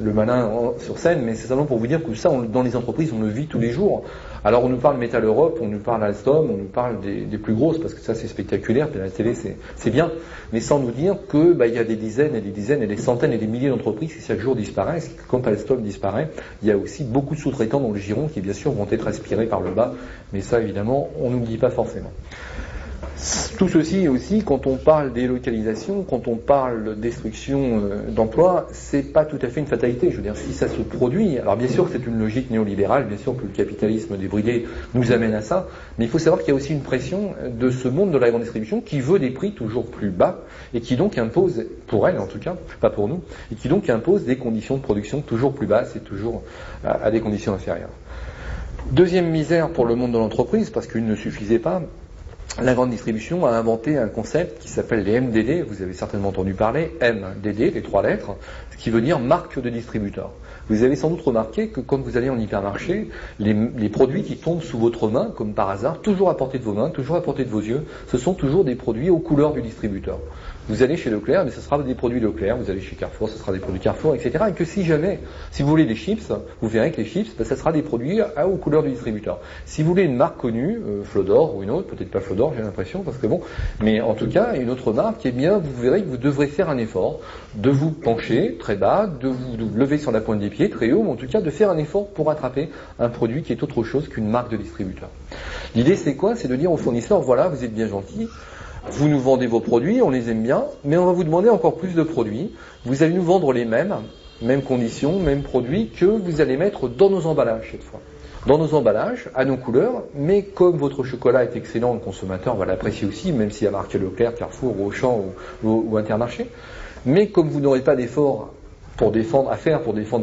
le malin sur scène, mais c'est simplement pour vous dire que ça, dans les entreprises, on le vit tous les jours. Alors on nous parle Metal Europe, on nous parle Alstom, on nous parle des plus grosses, parce que ça c'est spectaculaire, la télé c'est bien, mais sans nous dire que il y a des dizaines et des dizaines et des centaines et des milliers d'entreprises qui chaque jour disparaissent, et que quand Alstom disparaît, il y a aussi beaucoup de sous-traitants dans le giron qui bien sûr vont être aspirés par le bas, mais ça évidemment on n'oublie pas forcément. Tout ceci aussi, quand on parle délocalisation, quand on parle de destruction d'emplois, c'est pas tout à fait une fatalité. Je veux dire, si ça se produit, alors bien sûr que c'est une logique néolibérale, bien sûr que le capitalisme débridé nous amène à ça, mais il faut savoir qu'il y a aussi une pression de ce monde de la grande distribution qui veut des prix toujours plus bas et qui donc impose, pour elle en tout cas, pas pour nous, et qui donc impose des conditions de production toujours plus basses et toujours à des conditions inférieures. Deuxième misère pour le monde de l'entreprise, parce qu'il ne suffisait pas, la grande distribution a inventé un concept qui s'appelle les MDD, vous avez certainement entendu parler, MDD, les 3 lettres, ce qui veut dire marque de distributeur. Vous avez sans doute remarqué que quand vous allez en hypermarché, les produits qui tombent sous votre main, comme par hasard, toujours à portée de vos mains, toujours à portée de vos yeux, ce sont toujours des produits aux couleurs du distributeur. Vous allez chez Leclerc, mais ce sera des produits Leclerc, vous allez chez Carrefour, ce sera des produits Carrefour, etc. Et que si vous voulez des chips, vous verrez que les chips, ça sera des produits aux couleurs du distributeur. Si vous voulez une marque connue, Flodor ou une autre, peut-être pas Flodor, j'ai l'impression, parce que bon, mais en tout cas, une autre marque, eh bien, vous verrez que vous devrez faire un effort de vous pencher très bas, de vous lever sur la pointe des pieds très haut, mais en tout cas de faire un effort pour attraper un produit qui est autre chose qu'une marque de distributeur. L'idée, c'est quoi? C'est de dire aux fournisseurs, voilà, vous êtes bien gentils, vous nous vendez vos produits, on les aime bien, mais on va vous demander encore plus de produits. Vous allez nous vendre les mêmes conditions, mêmes produits que vous allez mettre dans nos emballages cette fois. Dans nos emballages, à nos couleurs, mais comme votre chocolat est excellent, le consommateur va l'apprécier aussi, même s'il y a marqué Leclerc, Carrefour, Auchan ou Intermarché. Mais comme vous n'aurez pas d'effort pour défendre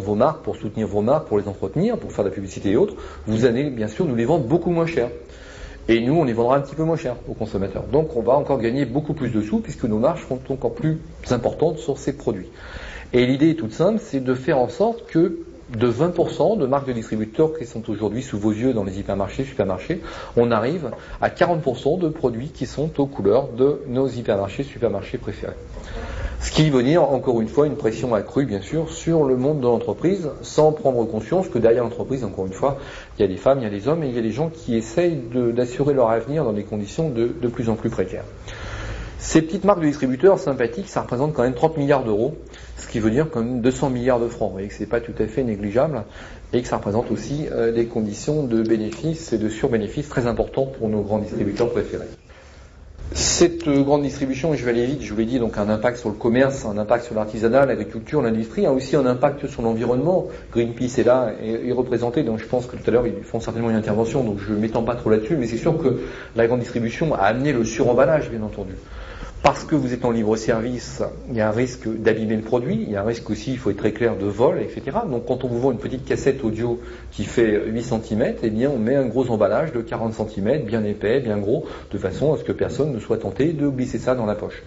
vos marques, pour soutenir vos marques, pour les entretenir, pour faire de la publicité et autres, vous allez bien sûr nous les vendre beaucoup moins cher. Et nous, on les vendra un petit peu moins cher aux consommateurs. Donc on va encore gagner beaucoup plus de sous puisque nos marges seront encore plus importantes sur ces produits. Et l'idée est toute simple, c'est de faire en sorte que de 20% de marques de distributeurs qui sont aujourd'hui sous vos yeux dans les hypermarchés, supermarchés, on arrive à 40% de produits qui sont aux couleurs de nos hypermarchés, supermarchés préférés. Ce qui veut dire, encore une fois, une pression accrue, bien sûr, sur le monde de l'entreprise, sans prendre conscience que derrière l'entreprise, encore une fois, il y a des femmes, il y a des hommes, et il y a des gens qui essayent d'assurer leur avenir dans des conditions de plus en plus précaires. Ces petites marques de distributeurs sympathiques, ça représente quand même 30 milliards d'euros, ce qui veut dire quand même 200 milliards de francs. Vous voyez que c'est pas tout à fait négligeable, et que ça représente aussi des conditions de bénéfices et de surbénéfices très importants pour nos grands distributeurs préférés. Cette grande distribution, et je vais aller vite, je vous l'ai dit, donc un impact sur le commerce, un impact sur l'artisanat, l'agriculture, l'industrie, a aussi un impact sur l'environnement. Greenpeace est là, est représenté, donc je pense que tout à l'heure ils font certainement une intervention, donc je ne m'étends pas trop là-dessus, mais c'est sûr que la grande distribution a amené le suremballage, bien entendu. Parce que vous êtes en libre service, il y a un risque d'abîmer le produit, il y a un risque aussi, il faut être très clair, de vol, etc. Donc quand on vous vend une petite cassette audio qui fait 8 cm, eh bien on met un gros emballage de 40 cm, bien épais, bien gros, de façon à ce que personne ne soit tenté de glisser ça dans la poche.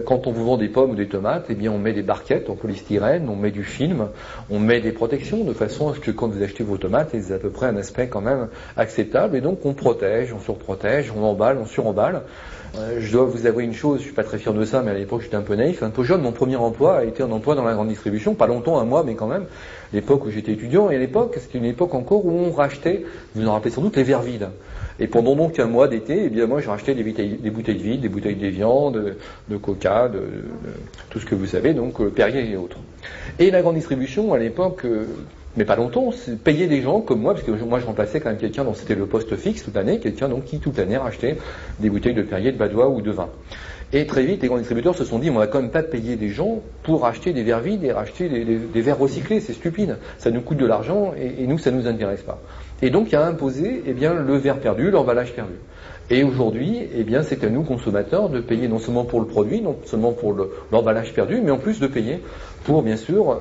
Quand on vous vend des pommes ou des tomates, eh bien on met des barquettes en polystyrène, on met du film, on met des protections, de façon à ce que quand vous achetez vos tomates, elles aient à peu près un aspect quand même acceptable, et donc on protège, on surprotège, on emballe, on suremballe. Je dois vous avouer une chose, je suis pas très fier de ça, mais à l'époque j'étais un peu naïf, un peu jeune. Mon premier emploi a été un emploi dans la grande distribution, pas longtemps, un mois, mais quand même. L'époque où j'étais étudiant, et à l'époque, c'était une époque encore où on rachetait, vous en rappelez sans doute, les verres vides. Et pendant donc un mois d'été, eh bien moi je rachetais des bouteilles vides, des bouteilles d'évian, de coca, de tout ce que vous savez, donc Perrier et autres. Et la grande distribution, à l'époque, mais pas longtemps, payer des gens comme moi, parce que moi je remplaçais quand même quelqu'un dont c'était le poste fixe toute l'année, quelqu'un donc qui toute l'année rachetait des bouteilles de Perrier, de Badois ou de vin. Et très vite, les grands distributeurs se sont dit, on va quand même pas payer des gens pour acheter des verres vides et racheter des verres recyclés, c'est stupide, ça nous coûte de l'argent et nous ça nous intéresse pas. Et donc il a imposé le verre perdu, l'emballage perdu. Et aujourd'hui, c'est à nous consommateurs de payer non seulement pour le produit, non seulement pour l'emballage perdu, mais en plus de payer pour bien sûr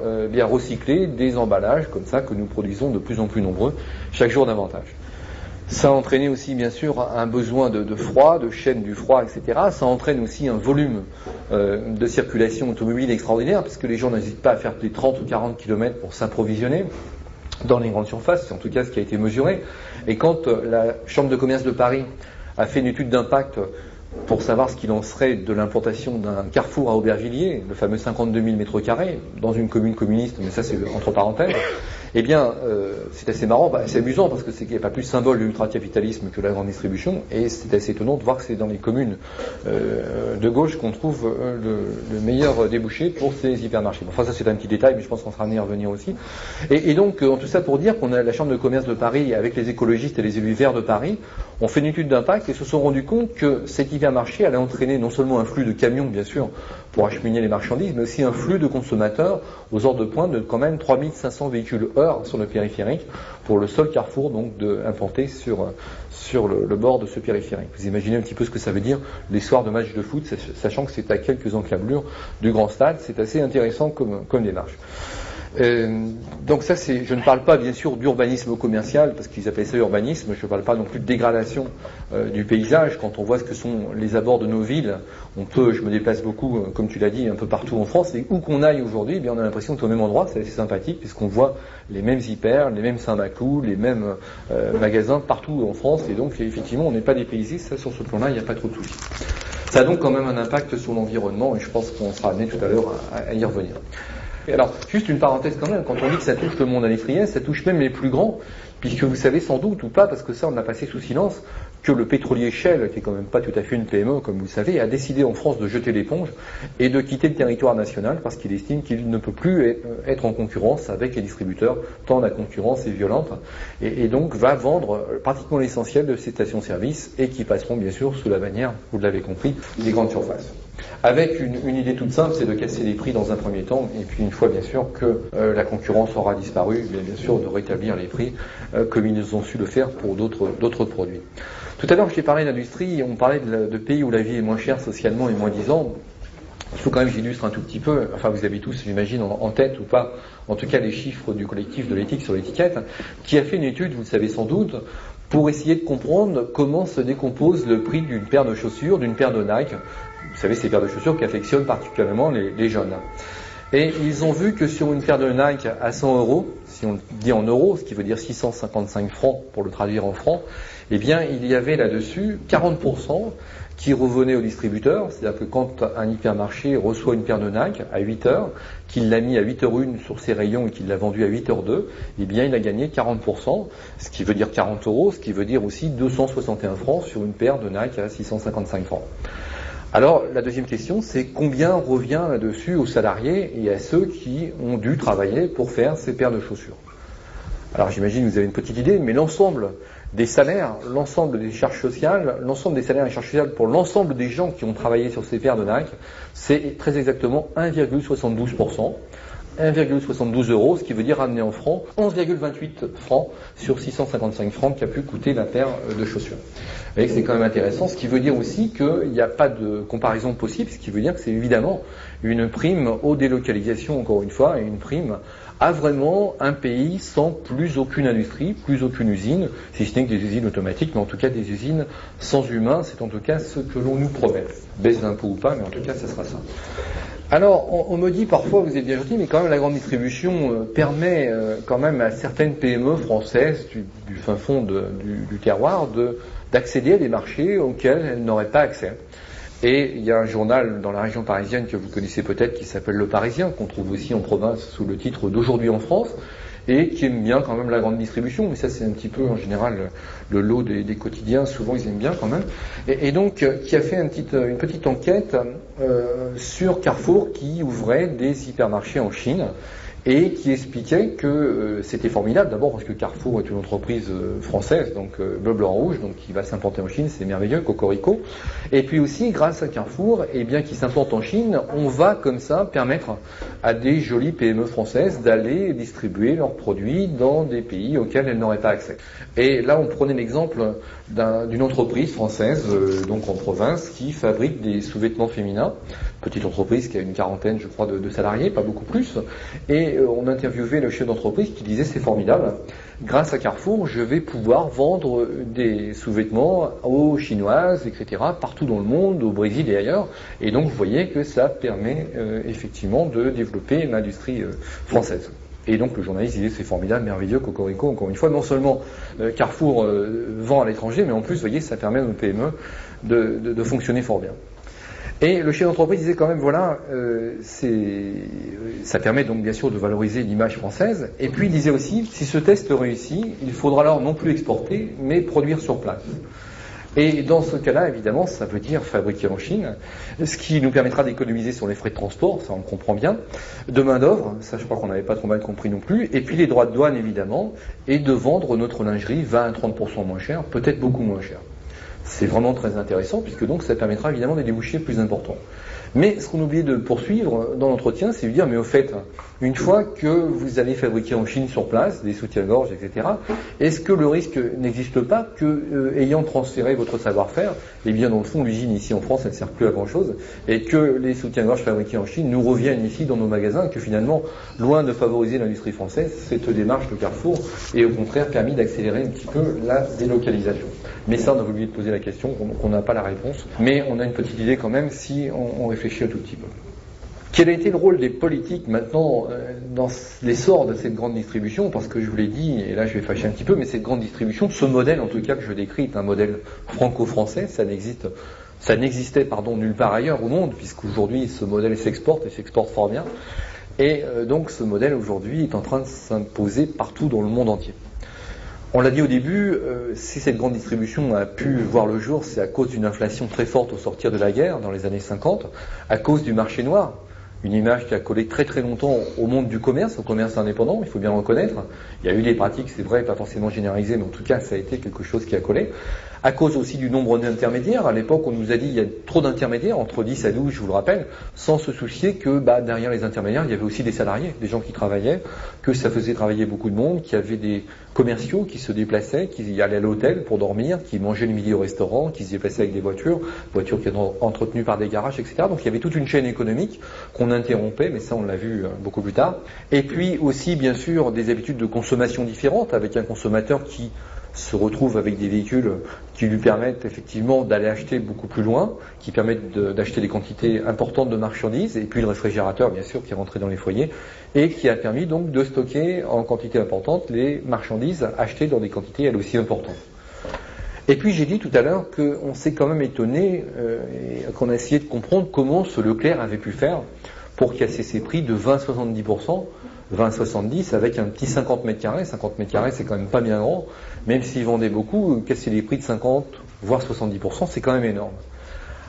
recycler des emballages comme ça que nous produisons de plus en plus nombreux chaque jour davantage. Ça a entraîné aussi, bien sûr, un besoin de froid, de chaîne du froid, etc. Ça entraîne aussi un volume de circulation automobile extraordinaire, puisque les gens n'hésitent pas à faire des 30 ou 40 km pour s'approvisionner dans les grandes surfaces, c'est en tout cas ce qui a été mesuré. Et quand la Chambre de commerce de Paris a fait une étude d'impact pour savoir ce qu'il en serait de l'implantation d'un carrefour à Aubervilliers, le fameux 52 000 m², dans une commune communiste, mais ça c'est entre parenthèses, eh bien, c'est assez marrant, c'est amusant parce que c'est qu'il n'y a pas plus symbole de l'ultracapitalisme que la grande distribution, et c'est assez étonnant de voir que c'est dans les communes de gauche qu'on trouve le meilleur débouché pour ces hypermarchés. Bon, enfin, ça c'est un petit détail, mais je pense qu'on sera amené à revenir aussi. Et donc, tout ça pour dire qu'on a la Chambre de commerce de Paris, avec les écologistes et les élus verts de Paris, ont fait une étude d'impact et se sont rendus compte que cet hypermarché allait entraîner non seulement un flux de camions, bien sûr, pour acheminer les marchandises, mais aussi un flux de consommateurs aux heures de pointe de quand même 3500 véhicules heure sur le périphérique pour le seul carrefour donc implanté sur le bord de ce périphérique. Vous imaginez un petit peu ce que ça veut dire les soirs de matchs de foot, sachant que c'est à quelques encablures du grand stade. C'est assez intéressant comme démarche. Donc ça, je ne parle pas bien sûr d'urbanisme commercial, parce qu'ils appellent ça urbanisme, je ne parle pas non plus de dégradation du paysage. Quand on voit ce que sont les abords de nos villes, je me déplace beaucoup, comme tu l'as dit, un peu partout en France, et où qu'on aille aujourd'hui, eh bien on a l'impression que c'est au même endroit, c'est assez sympathique, puisqu'on voit les mêmes hyper, les mêmes Saint-Maclou, les mêmes magasins partout en France, et donc effectivement on n'est pas dépaysé, ça sur ce plan-là il n'y a pas trop de soucis. Ça a donc quand même un impact sur l'environnement, et je pense qu'on sera amené tout à l'heure à y revenir. Et alors, juste une parenthèse quand même, quand on dit que ça touche le monde industriel, ça touche même les plus grands, puisque vous savez sans doute ou pas, parce que ça on a passé sous silence, que le pétrolier Shell, qui est quand même pas tout à fait une PME comme vous le savez, a décidé en France de jeter l'éponge et de quitter le territoire national parce qu'il estime qu'il ne peut plus être en concurrence avec les distributeurs, tant la concurrence est violente, et donc va vendre pratiquement l'essentiel de ses stations-service et qui passeront bien sûr sous la bannière, vous l'avez compris, des grandes surfaces. Avec une idée toute simple, c'est de casser les prix dans un premier temps, et puis une fois bien sûr que la concurrence aura disparu, bien sûr de rétablir les prix comme ils ont su le faire pour d'autres produits. Tout à l'heure, je t'ai parlé d'industrie, on parlait de pays où la vie est moins chère socialement et moins disant. Il faut quand même que j'illustre un tout petit peu, enfin vous avez tous, j'imagine, en tête ou pas, en tout cas les chiffres du collectif de l'éthique sur l'étiquette, qui a fait une étude, vous le savez sans doute, pour essayer de comprendre comment se décompose le prix d'une paire de chaussures, d'une paire de Nike. Vous savez, ces paires de chaussures qui affectionnent particulièrement les jeunes. Et ils ont vu que sur une paire de Nike à 100 euros, si on dit en euros, ce qui veut dire 655 francs pour le traduire en francs, eh bien il y avait là-dessus 40% qui revenait au distributeur, c'est-à-dire que quand un hypermarché reçoit une paire de Nike à 8 heures, qu'il l'a mis à 8h01 sur ses rayons et qu'il l'a vendu à 8h02, eh bien il a gagné 40%, ce qui veut dire 40 euros, ce qui veut dire aussi 261 francs sur une paire de Nike à 655 francs. Alors, la deuxième question, c'est combien revient là-dessus aux salariés et à ceux qui ont dû travailler pour faire ces paires de chaussures. Alors, j'imagine que vous avez une petite idée, mais l'ensemble des salaires, l'ensemble des charges sociales, l'ensemble des salaires et charges sociales pour l'ensemble des gens qui ont travaillé sur ces paires de Nike, c'est très exactement 1,72%. 1,72 euros, ce qui veut dire ramener en francs 11,28 francs sur 655 francs qu'a pu coûter la paire de chaussures. Vous voyez que c'est quand même intéressant, ce qui veut dire aussi qu'il n'y a pas de comparaison possible, ce qui veut dire que c'est évidemment une prime aux délocalisations, encore une fois, et une prime à vraiment un pays sans plus aucune industrie, plus aucune usine, si ce n'est que des usines automatiques, mais en tout cas des usines sans humains, c'est en tout cas ce que l'on nous promet. Baisse d'impôts ou pas, mais en tout cas ça sera ça. Alors, on me dit parfois, vous êtes bien gentil, mais quand même la grande distribution permet quand même à certaines PME françaises du fin fond du terroir d'accéder à des marchés auxquels elles n'auraient pas accès. Et il y a un journal dans la région parisienne que vous connaissez peut-être qui s'appelle Le Parisien, qu'on trouve aussi en province sous le titre d'Aujourd'hui en France, et qui aime bien quand même la grande distribution, mais ça c'est un petit peu en général le lot des quotidiens, souvent ils aiment bien quand même, et donc qui a fait une petite enquête sur Carrefour qui ouvrait des hypermarchés en Chine, et qui expliquait que c'était formidable, d'abord parce que Carrefour est une entreprise française, donc bleu, blanc, rouge, donc qui va s'implanter en Chine, c'est merveilleux, cocorico, et puis aussi grâce à Carrefour, et bien qui s'implante en Chine, on va comme ça permettre à des jolies PME françaises d'aller distribuer leurs produits dans des pays auxquels elles n'auraient pas accès. Et là on prenait l'exemple d'une entreprise française, donc en province, qui fabrique des sous-vêtements féminins, petite entreprise qui a une quarantaine, je crois, de salariés, pas beaucoup plus, et on interviewait le chef d'entreprise qui disait c'est formidable, grâce à Carrefour, je vais pouvoir vendre des sous-vêtements aux Chinoises, etc., partout dans le monde, au Brésil et ailleurs. Et donc, vous voyez que ça permet effectivement de développer l'industrie française. Et donc, le journaliste disait, c'est formidable, merveilleux, cocorico, encore une fois, non seulement Carrefour vend à l'étranger, mais en plus, vous voyez, ça permet à nos PME de fonctionner fort bien. Et le chef d'entreprise disait quand même, voilà, ça permet donc bien sûr de valoriser l'image française. Et puis il disait aussi, si ce test réussit, il faudra alors non plus exporter, mais produire sur place. Et dans ce cas-là, évidemment, ça veut dire fabriquer en Chine, ce qui nous permettra d'économiser sur les frais de transport, ça on le comprend bien, de main-d'œuvre, ça je crois qu'on n'avait pas trop mal compris non plus, et puis les droits de douane évidemment, et de vendre notre lingerie 20 à 30% moins cher, peut-être beaucoup moins cher. C'est vraiment très intéressant puisque donc ça permettra évidemment des débouchés plus importants. Mais ce qu'on oublie de poursuivre dans l'entretien, c'est de dire, mais au fait, une fois que vous allez fabriquer en Chine sur place, des soutiens-gorge, etc., est-ce que le risque n'existe pas que, ayant transféré votre savoir-faire, et bien dans le fond, l'usine ici en France, elle ne sert plus à grand-chose, et que les soutiens-gorge fabriqués en Chine nous reviennent ici dans nos magasins, et que finalement, loin de favoriser l'industrie française, cette démarche de Carrefour est au contraire permis d'accélérer un petit peu la délocalisation. Mais ça, on a oublié de poser la question, on n'a pas la réponse, mais on a une petite idée quand même si on réfléchit un tout petit peu. Quel a été le rôle des politiques maintenant dans l'essor de cette grande distribution? Parce que je vous l'ai dit, et là je vais fâcher un petit peu, mais cette grande distribution, ce modèle en tout cas que je décris est un modèle franco-français, ça n'existait nulle part ailleurs au monde, puisqu'aujourd'hui ce modèle s'exporte et s'exporte fort bien. Et donc ce modèle aujourd'hui est en train de s'imposer partout dans le monde entier. On l'a dit au début, si cette grande distribution a pu voir le jour, c'est à cause d'une inflation très forte au sortir de la guerre, dans les années 50, à cause du marché noir, une image qui a collé très très longtemps au monde du commerce, au commerce indépendant, il faut bien le reconnaître. Il y a eu des pratiques, c'est vrai, pas forcément généralisées, mais en tout cas ça a été quelque chose qui a collé. À cause aussi du nombre d'intermédiaires, à l'époque on nous a dit il y a trop d'intermédiaires, entre 10 à 12 je vous le rappelle, sans se soucier que derrière les intermédiaires il y avait aussi des salariés, des gens qui travaillaient, que ça faisait travailler beaucoup de monde, qu'il y avait des commerciaux qui se déplaçaient, qui allaient à l'hôtel pour dormir, qui mangeaient le midi au restaurant, qui se déplaçaient avec des voitures qui étaient entretenues par des garages, etc. Donc il y avait toute une chaîne économique qu'on interrompait, mais ça on l'a vu beaucoup plus tard. Et puis aussi bien sûr des habitudes de consommation différentes, avec un consommateur qui se retrouve avec des véhicules qui lui permettent effectivement d'aller acheter beaucoup plus loin, qui permettent d'acheter des quantités importantes de marchandises, et puis le réfrigérateur bien sûr qui est rentré dans les foyers, et qui a permis donc de stocker en quantité importante les marchandises achetées dans des quantités elles aussi importantes. Et puis j'ai dit tout à l'heure qu'on s'est quand même étonné, et qu'on a essayé de comprendre comment ce Leclerc avait pu faire pour casser ses prix de 20-70%, 20-70 avec un petit 50 mètres carrés. 50 mètres carrés c'est quand même pas bien grand, même s'ils vendaient beaucoup, casser les prix de 50 voire 70% c'est quand même énorme.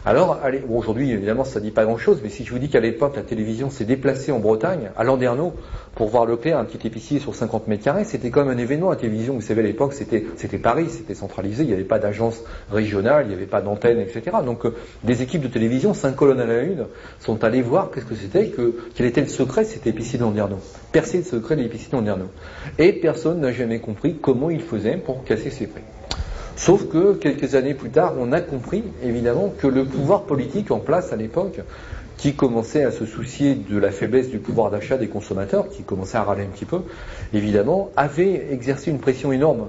Alors, allez, bon, aujourd'hui, évidemment, ça ne dit pas grand-chose, mais si je vous dis qu'à l'époque, la télévision s'est déplacée en Bretagne, à Landerneau, pour voir Leclerc, un petit épicier sur 50 mètres carrés, c'était quand même un événement. La télévision, vous savez, à l'époque, c'était Paris, c'était centralisé, il n'y avait pas d'agence régionale, il n'y avait pas d'antenne, etc. Donc, des équipes de télévision, 5 colonnes à la une, sont allées voir qu'est-ce que c'était, quel était le secret de cet épicier de Landerneau. Percer le secret de l'épicier de Landerneau. Et personne n'a jamais compris comment il faisait pour casser ses prix. Sauf que, quelques années plus tard, on a compris, évidemment, que le pouvoir politique en place à l'époque, qui commençait à se soucier de la faiblesse du pouvoir d'achat des consommateurs, qui commençait à râler un petit peu, évidemment, avait exercé une pression énorme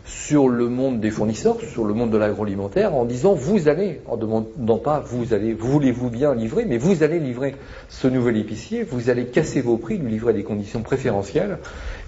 sur le monde des fournisseurs, sur le monde de l'agroalimentaire, en disant vous allez, en demandant pas vous allez, voulez-vous bien livrer, mais vous allez livrer ce nouvel épicier, vous allez casser vos prix, lui livrer à des conditions préférentielles,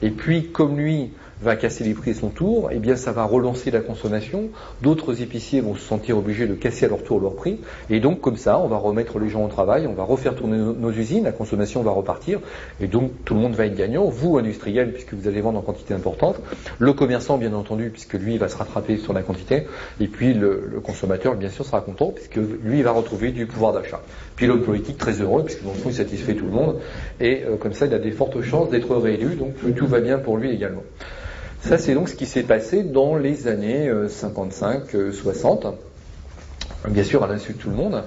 et puis comme lui va casser les prix à son tour, eh bien ça va relancer la consommation, d'autres épiciers vont se sentir obligés de casser à leur tour leurs prix, et donc comme ça on va remettre les gens au travail, on va refaire tourner nos usines, la consommation va repartir, et donc tout le monde va être gagnant, vous industriel puisque vous allez vendre en quantité importante, le commerçant bien entendu puisque lui va se rattraper sur la quantité, et puis le consommateur bien sûr sera content puisque lui va retrouver du pouvoir d'achat. Puis l'homme politique très heureux puisque dans le fond il satisfait tout le monde, et comme ça il a des fortes chances d'être réélu, donc tout va bien pour lui également. Ça, c'est donc ce qui s'est passé dans les années 55-60, bien sûr à l'insu de tout le monde.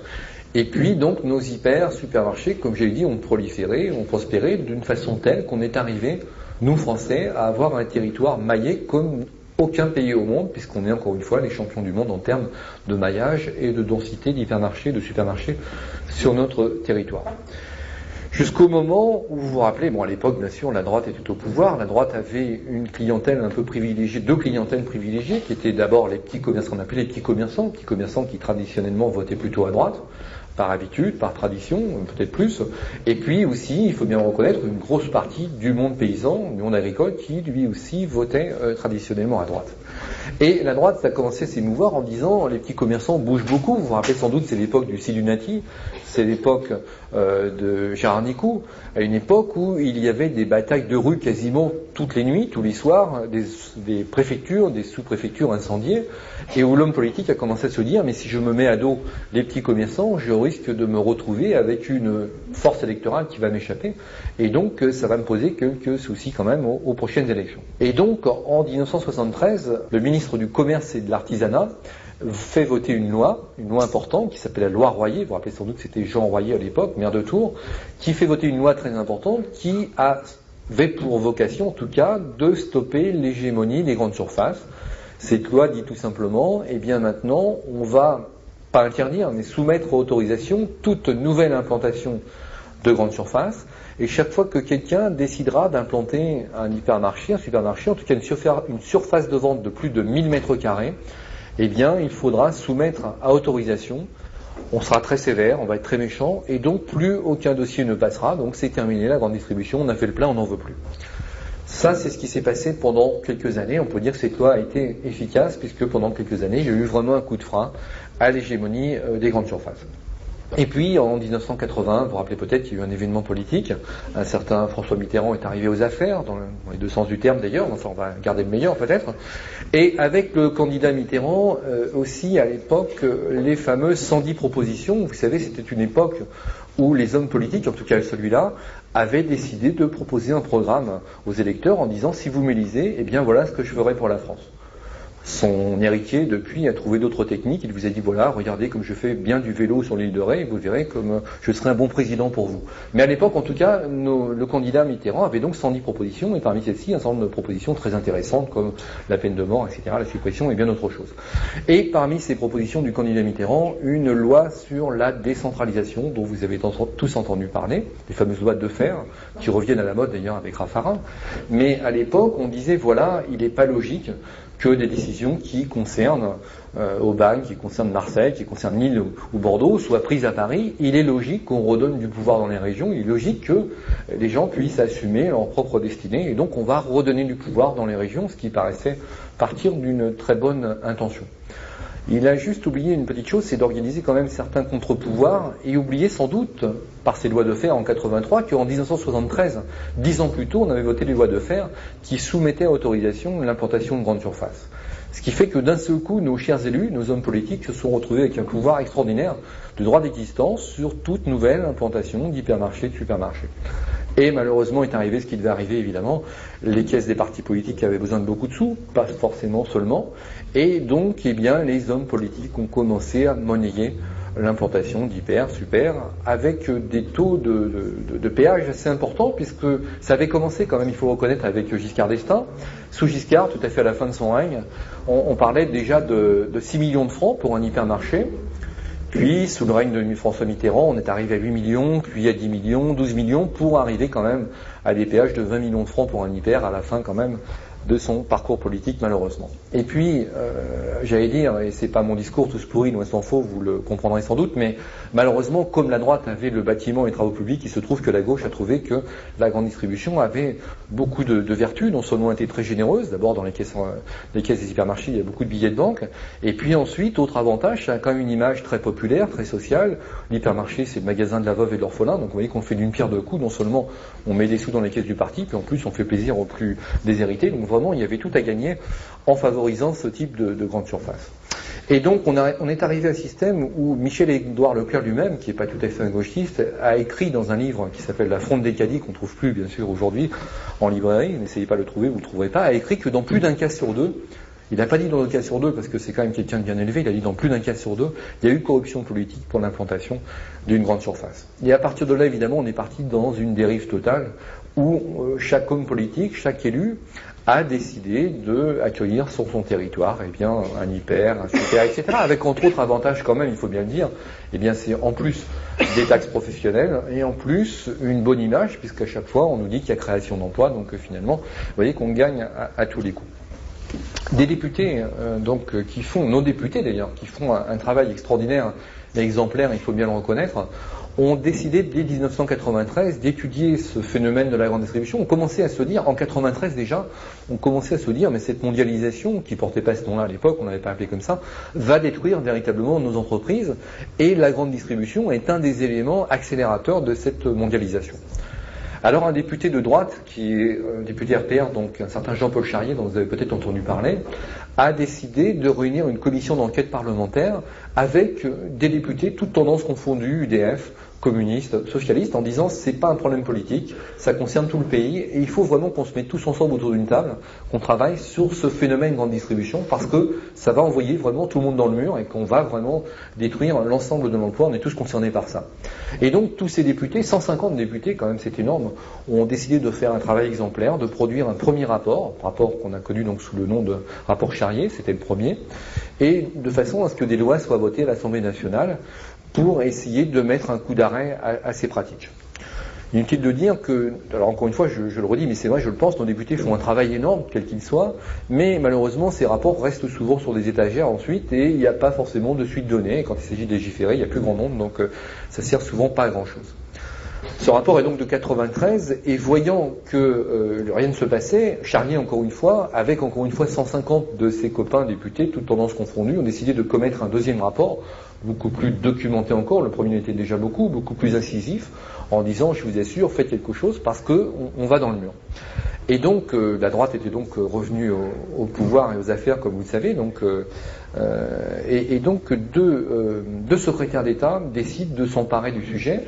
Et puis, donc, nos hyper-supermarchés, comme j'ai dit, ont proliféré, ont prospéré d'une façon telle qu'on est arrivé, nous Français, à avoir un territoire maillé comme aucun pays au monde, puisqu'on est encore une fois les champions du monde en termes de maillage et de densité d'hypermarchés, de supermarchés sur notre territoire. Jusqu'au moment où vous vous rappelez, bon à l'époque bien sûr la droite était au pouvoir, la droite avait une clientèle un peu privilégiée, deux clientèles privilégiées, qui étaient d'abord les petits commerçants, qu'on appelait les petits commerçants qui traditionnellement votaient plutôt à droite, par habitude, par tradition, peut-être plus, et puis aussi, il faut bien reconnaître, une grosse partie du monde paysan, du monde agricole, qui lui aussi votait traditionnellement à droite. Et la droite a commencé à s'émouvoir en disant les petits commerçants bougent beaucoup. Vous vous rappelez sans doute, c'est l'époque du Sidunati, c'est l'époque de Gérard Nicou, à une époque où il y avait des batailles de rue quasiment toutes les nuits, tous les soirs, des préfectures, des sous-préfectures incendiées, et où l'homme politique a commencé à se dire mais si je me mets à dos les petits commerçants, je risque de me retrouver avec une force électorale qui va m'échapper, et donc ça va me poser quelques soucis quand même aux prochaines élections. Et donc en 1973, le ministre du Commerce et de l'Artisanat fait voter une loi importante qui s'appelle la loi Royer, vous vous rappelez sans doute que c'était Jean Royer à l'époque, maire de Tours, qui fait voter une loi très importante qui avait pour vocation en tout cas de stopper l'hégémonie des grandes surfaces. Cette loi dit tout simplement, eh bien maintenant on va pas interdire mais soumettre à autorisation toute nouvelle implantation de grandes surfaces, et chaque fois que quelqu'un décidera d'implanter un hypermarché, un supermarché, en tout cas une surface de vente de plus de 1000 mètres carrés, eh bien, il faudra soumettre à autorisation. On sera très sévère, on va être très méchant, et donc plus aucun dossier ne passera. Donc c'est terminé, la grande distribution, on a fait le plein, on n'en veut plus. Ça, c'est ce qui s'est passé pendant quelques années. On peut dire que cette loi a été efficace, puisque pendant quelques années, il y a eu vraiment un coup de frein à l'hégémonie des grandes surfaces. Et puis, en 1980, vous vous rappelez peut-être qu'il y a eu un événement politique. Un certain François Mitterrand est arrivé aux affaires, dans les deux sens du terme d'ailleurs, enfin on va garder le meilleur peut-être. Et avec le candidat Mitterrand, aussi à l'époque, les fameuses 110 propositions. Vous savez, c'était une époque où les hommes politiques, en tout cas celui-là, avaient décidé de proposer un programme aux électeurs en disant « si vous m'élisez, eh bien voilà ce que je ferai pour la France ». Son héritier, depuis, a trouvé d'autres techniques. Il vous a dit, voilà, regardez comme je fais bien du vélo sur l'île de Ré, et vous verrez comme je serai un bon président pour vous. Mais à l'époque, en tout cas, le candidat Mitterrand avait donc 110 propositions, et parmi celles-ci, un certain nombre de propositions très intéressantes, comme la peine de mort, etc., la suppression, et bien d'autres choses. Et parmi ces propositions du candidat Mitterrand, une loi sur la décentralisation, dont vous avez tous entendu parler, les fameuses lois de fer, qui reviennent à la mode d'ailleurs avec Raffarin. Mais à l'époque, on disait, voilà, il n'est pas logique que des décisions qui concernent Aubagne, qui concernent Marseille, qui concernent Lille ou Bordeaux soient prises à Paris. Il est logique qu'on redonne du pouvoir dans les régions, il est logique que les gens puissent assumer leur propre destinée, et donc on va redonner du pouvoir dans les régions, ce qui paraissait partir d'une très bonne intention. Il a juste oublié une petite chose, c'est d'organiser quand même certains contre-pouvoirs, et oublié sans doute, par ces lois de fer en 83, qu'en 1973, 10 ans plus tôt, on avait voté les lois de fer qui soumettaient à autorisation l'implantation de grandes surfaces. Ce qui fait que d'un seul coup, nos chers élus, nos hommes politiques se sont retrouvés avec un pouvoir extraordinaire de droit d'existence sur toute nouvelle implantation d'hypermarchés, de supermarchés. Et malheureusement est arrivé ce qui devait arriver évidemment, les caisses des partis politiques avaient besoin de beaucoup de sous, pas forcément seulement, et donc eh bien, les hommes politiques ont commencé à monnayer l'implantation d'hyper, super, avec des taux de péage assez importants, puisque ça avait commencé quand même, il faut reconnaître, avec Giscard d'Estaing. Sous Giscard, tout à fait à la fin de son règne, on parlait déjà de 6 millions de francs pour un hypermarché. Puis, sous le règne de François Mitterrand, on est arrivé à 8 millions, puis à 10 millions, 12 millions, pour arriver quand même à des péages de 20 millions de francs pour un hyper à la fin quand même de son parcours politique, malheureusement. Et puis, j'allais dire, et c'est pas mon discours tous pourri, loin s'en faut, vous le comprendrez sans doute, mais malheureusement, comme la droite avait le bâtiment et les travaux publics, il se trouve que la gauche a trouvé que la grande distribution avait beaucoup de vertus, non seulement était très généreuse, d'abord dans les caisses des hypermarchés, il y a beaucoup de billets de banque, et puis ensuite, autre avantage, ça a quand même une image très populaire, très sociale. L'hypermarché, c'est le magasin de la veuve et de l'orphelin, donc vous voyez qu'on fait d'une pierre deux coups, non seulement on met des sous dans les caisses du parti, puis en plus on fait plaisir aux plus déshérités, donc vraiment il y avait tout à gagner en favorisant ce type de grande surface. Et donc on est arrivé à un système où Michel-Édouard Leclerc lui-même, qui n'est pas tout à fait un gauchiste, a écrit dans un livre qui s'appelle La Fronde des caddies, qu'on ne trouve plus bien sûr aujourd'hui en librairie, n'essayez pas de le trouver, vous ne le trouverez pas, a écrit que dans plus d'un cas sur deux, il n'a pas dit dans un cas sur deux parce que c'est quand même quelqu'un de bien élevé, il a dit dans plus d'un cas sur deux, il y a eu corruption politique pour l'implantation d'une grande surface. Et à partir de là, évidemment, on est parti dans une dérive totale où chaque homme politique, chaque élu, a décidé d'accueillir sur son territoire un hyper, un super, etc. Avec entre autres avantages quand même, il faut bien le dire, c'est en plus des taxes professionnelles et en plus une bonne image, puisqu'à chaque fois on nous dit qu'il y a création d'emplois, donc finalement, vous voyez qu'on gagne à tous les coups. Des députés, nos députés d'ailleurs, qui font un travail extraordinaire et exemplaire, il faut bien le reconnaître, ont décidé dès 1993 d'étudier ce phénomène de la grande distribution. On commençait à se dire, en 93 déjà, mais cette mondialisation, qui portait pas ce nom-là à l'époque, on n'avait pas appelé comme ça, va détruire véritablement nos entreprises, et la grande distribution est un des éléments accélérateurs de cette mondialisation. Alors un député de droite, qui est député RPR, donc un certain Jean-Paul Charrier, dont vous avez peut-être entendu parler, a décidé de réunir une commission d'enquête parlementaire avec des députés, toutes tendances confondues, UDF, communistes, socialistes, en disant c'est pas un problème politique, ça concerne tout le pays et il faut vraiment qu'on se mette tous ensemble autour d'une table, qu'on travaille sur ce phénomène grande distribution parce que ça va envoyer vraiment tout le monde dans le mur et qu'on va vraiment détruire l'ensemble de l'emploi, on est tous concernés par ça. Et donc tous ces députés, 150 députés quand même, c'est énorme, ont décidé de faire un travail exemplaire, de produire un premier rapport qu'on a connu donc sous le nom de rapport Charrier, c'était le premier, et de façon à ce que des lois soient votées à l'Assemblée nationale pour essayer de mettre un coup d'arrêt à ces pratiques. Inutile de dire que, alors encore une fois, je le redis, mais c'est vrai, je le pense, nos députés font un travail énorme, quel qu'il soit, mais malheureusement, ces rapports restent souvent sur des étagères ensuite, et il n'y a pas forcément de suite donnée. Quand il s'agit de légiférer, il n'y a plus grand nombre, donc ça sert souvent pas à grand-chose. Ce rapport est donc de 93, et voyant que rien ne se passait, Charrier, encore une fois, avec encore une fois 150 de ses copains députés, toutes tendances confondues, ont décidé de commettre un deuxième rapport, beaucoup plus documenté encore, le premier était déjà beaucoup plus incisif, en disant, je vous assure, faites quelque chose parce qu'on va dans le mur. Et donc, la droite était donc revenue au pouvoir et aux affaires, comme vous le savez, donc, et donc deux secrétaires d'État décident de s'emparer du sujet.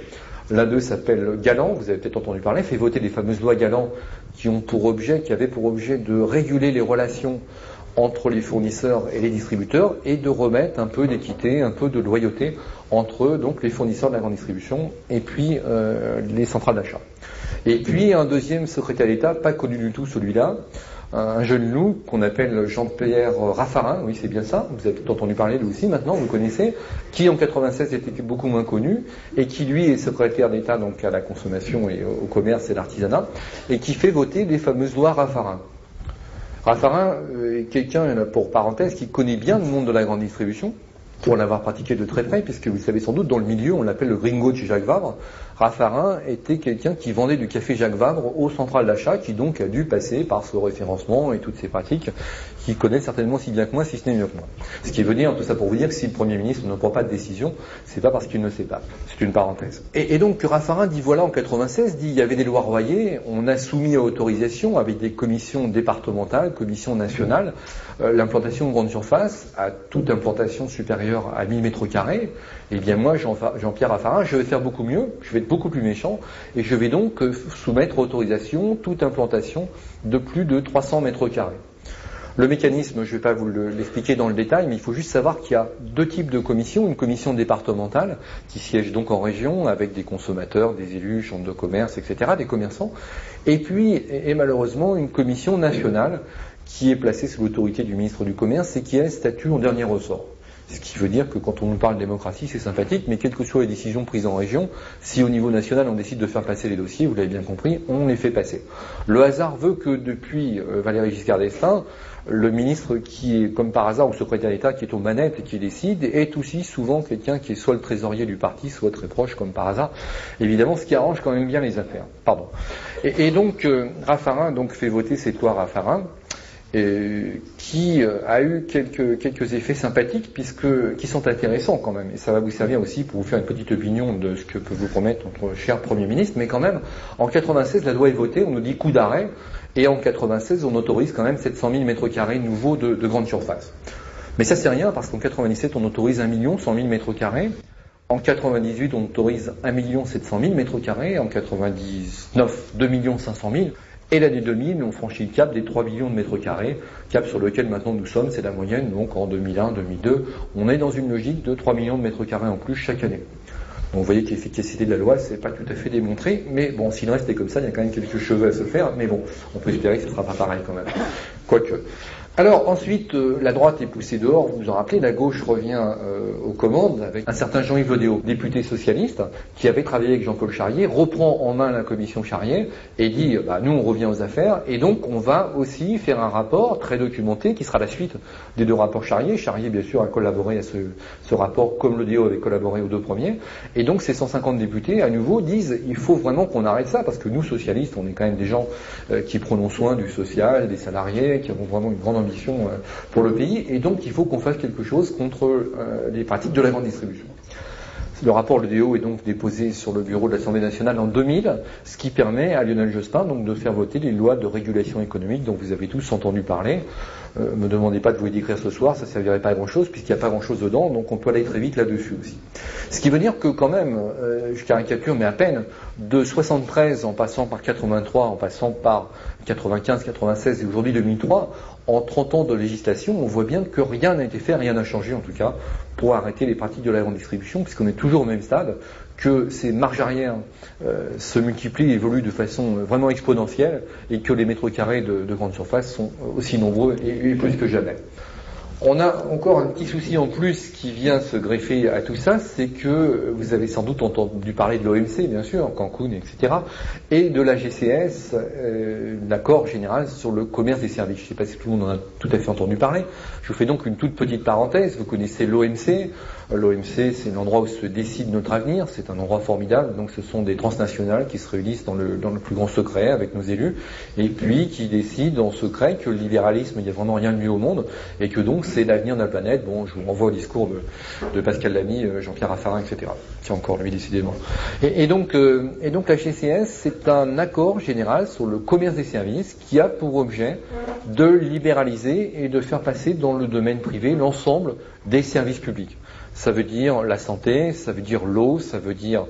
L'un d'eux s'appelle Galland, vous avez peut-être entendu parler, fait voter les fameuses lois Galland qui avaient pour objet de réguler les relations entre les fournisseurs et les distributeurs et de remettre un peu d'équité, un peu de loyauté entre donc les fournisseurs de la grande distribution et puis les centrales d'achat. Et puis un deuxième secrétaire d'État, pas connu du tout celui-là, un jeune loup qu'on appelle Jean-Pierre Raffarin, oui c'est bien ça, vous avez peut-être entendu parler lui aussi maintenant, vous le connaissez, qui en 96 était beaucoup moins connu et qui lui est secrétaire d'État donc à la consommation et au commerce et l'artisanat et qui fait voter les fameuses lois Raffarin. Raffarin est quelqu'un, pour parenthèse, qui connaît bien le monde de la grande distribution, pour l'avoir pratiqué de très près, puisque vous le savez sans doute, dans le milieu, on l'appelle le gringo de chez Jacques Vabre. Raffarin était quelqu'un qui vendait du café Jacques Vabre aux centrales d'achat, qui donc a dû passer par ce référencement et toutes ces pratiques, qu'il connaît certainement si bien que moi, si ce n'est mieux que moi. Ce qui veut dire, tout ça pour vous dire que si le Premier ministre ne prend pas de décision, c'est pas parce qu'il ne sait pas. C'est une parenthèse. Et donc Raffarin dit, voilà, en 96, il y avait des lois Royer, on a soumis à autorisation avec des commissions départementales, commissions nationales, l'implantation de grande surface à toute implantation supérieure à 1000 mètres carrés. Eh bien moi, Jean-Pierre Raffarin, je vais faire beaucoup mieux, je vais être beaucoup plus méchant, et je vais donc soumettre à autorisation toute implantation de plus de 300 mètres carrés. Le mécanisme, je ne vais pas vous l'expliquer dans le détail, mais il faut juste savoir qu'il y a deux types de commissions. Une commission départementale qui siège donc en région avec des consommateurs, des élus, chambres de commerce, etc., des commerçants. Et puis, et malheureusement, une commission nationale qui est placée sous l'autorité du ministre du Commerce et qui, elle, statue en dernier ressort. Ce qui veut dire que quand on nous parle de démocratie, c'est sympathique, mais quelles que soient les décisions prises en région, si au niveau national on décide de faire passer les dossiers, vous l'avez bien compris, on les fait passer. Le hasard veut que depuis Valéry Giscard d'Estaing, le ministre qui est, comme par hasard, ou secrétaire d'État qui est aux manettes et qui décide, est aussi souvent quelqu'un qui est soit le trésorier du parti, soit très proche, comme par hasard. Évidemment, ce qui arrange quand même bien les affaires. Pardon. Et donc, Raffarin donc, fait voter cette loi Raffarin, qui a eu quelques effets sympathiques qui sont intéressants quand même, et ça va vous servir aussi pour vous faire une petite opinion de ce que peut vous promettre notre cher Premier ministre, mais quand même, en 96, la loi est votée, on nous dit coup d'arrêt, et en 96, on autorise quand même 700 000 mètres carrés nouveaux de grande surface. Mais ça c'est rien, parce qu'en 97, on autorise 1 100 000 mètres carrés, en 98, on autorise 1 700 000 mètres carrés, en 99, 2 500 000, et l'année 2000, on franchit le cap des 3 millions de mètres carrés, cap sur lequel maintenant nous sommes, c'est la moyenne, donc en 2001, 2002, on est dans une logique de 3 millions de mètres carrés en plus chaque année. Donc vous voyez que l'efficacité de la loi, c'est pas tout à fait démontré, mais bon, s'il reste comme ça, il y a quand même quelques cheveux à se faire, mais bon, on peut espérer que ce ne sera pas pareil quand même. Quoique. Alors ensuite, la droite est poussée dehors, vous vous en rappelez, la gauche revient aux commandes avec un certain Jean-Yves Le Déaut, député socialiste, qui avait travaillé avec Jean-Paul Charrier, reprend en main la commission Charrier et dit, nous on revient aux affaires, et donc on va aussi faire un rapport très documenté qui sera la suite des 2 rapports Charrier. Charrier bien sûr a collaboré à ce rapport comme Le Déaut avait collaboré aux 2 premiers, et donc ces 150 députés à nouveau disent, il faut vraiment qu'on arrête ça, parce que nous socialistes, on est quand même des gens qui prenons soin du social, des salariés, qui avons vraiment une grande ambition pour le pays, et donc il faut qu'on fasse quelque chose contre les pratiques de la grande distribution. Le rapport Le Déaut est donc déposé sur le bureau de l'Assemblée nationale en 2000, ce qui permet à Lionel Jospin donc de faire voter les lois de régulation économique dont vous avez tous entendu parler. Me demandez pas de vous les décrire ce soir, ça ne servirait pas à grand chose puisqu'il n'y a pas grand chose dedans, donc on peut aller très vite là-dessus aussi. Ce qui veut dire que quand même, je caricature mais à peine, de 73 en passant par 83, en passant par 95, 96 et aujourd'hui 2003, en 30 ans de législation, on voit bien que rien n'a été fait, rien n'a changé en tout cas, pour arrêter les pratiques de la grande distribution, puisqu'on est toujours au même stade, que ces marges arrières se multiplient et évoluent de façon vraiment exponentielle, et que les mètres carrés de grande surface sont aussi nombreux et plus que jamais. On a encore un petit souci en plus qui vient se greffer à tout ça, c'est que vous avez sans doute entendu parler de l'OMC, bien sûr, Cancun, etc., et de la GCS, l'accord général sur le commerce des services. Je ne sais pas si tout le monde en a tout à fait entendu parler. Je vous fais donc une toute petite parenthèse. Vous connaissez l'OMC. L'OMC, c'est l'endroit où se décide notre avenir. C'est un endroit formidable. Donc ce sont des transnationales qui se réunissent dans le plus grand secret avec nos élus, et puis qui décident en secret que le libéralisme, il n'y a vraiment rien de mieux au monde, et que donc c'est l'avenir de la planète. Bon, je vous renvoie au discours de Pascal Lamy, Jean-Pierre Raffarin, etc. Qui encore lui décidément. Et donc la GCS, c'est un accord général sur le commerce des services qui a pour objet de libéraliser et de faire passer dans le domaine privé l'ensemble des services publics. Ça veut dire la santé, ça veut dire l'eau, ça veut dire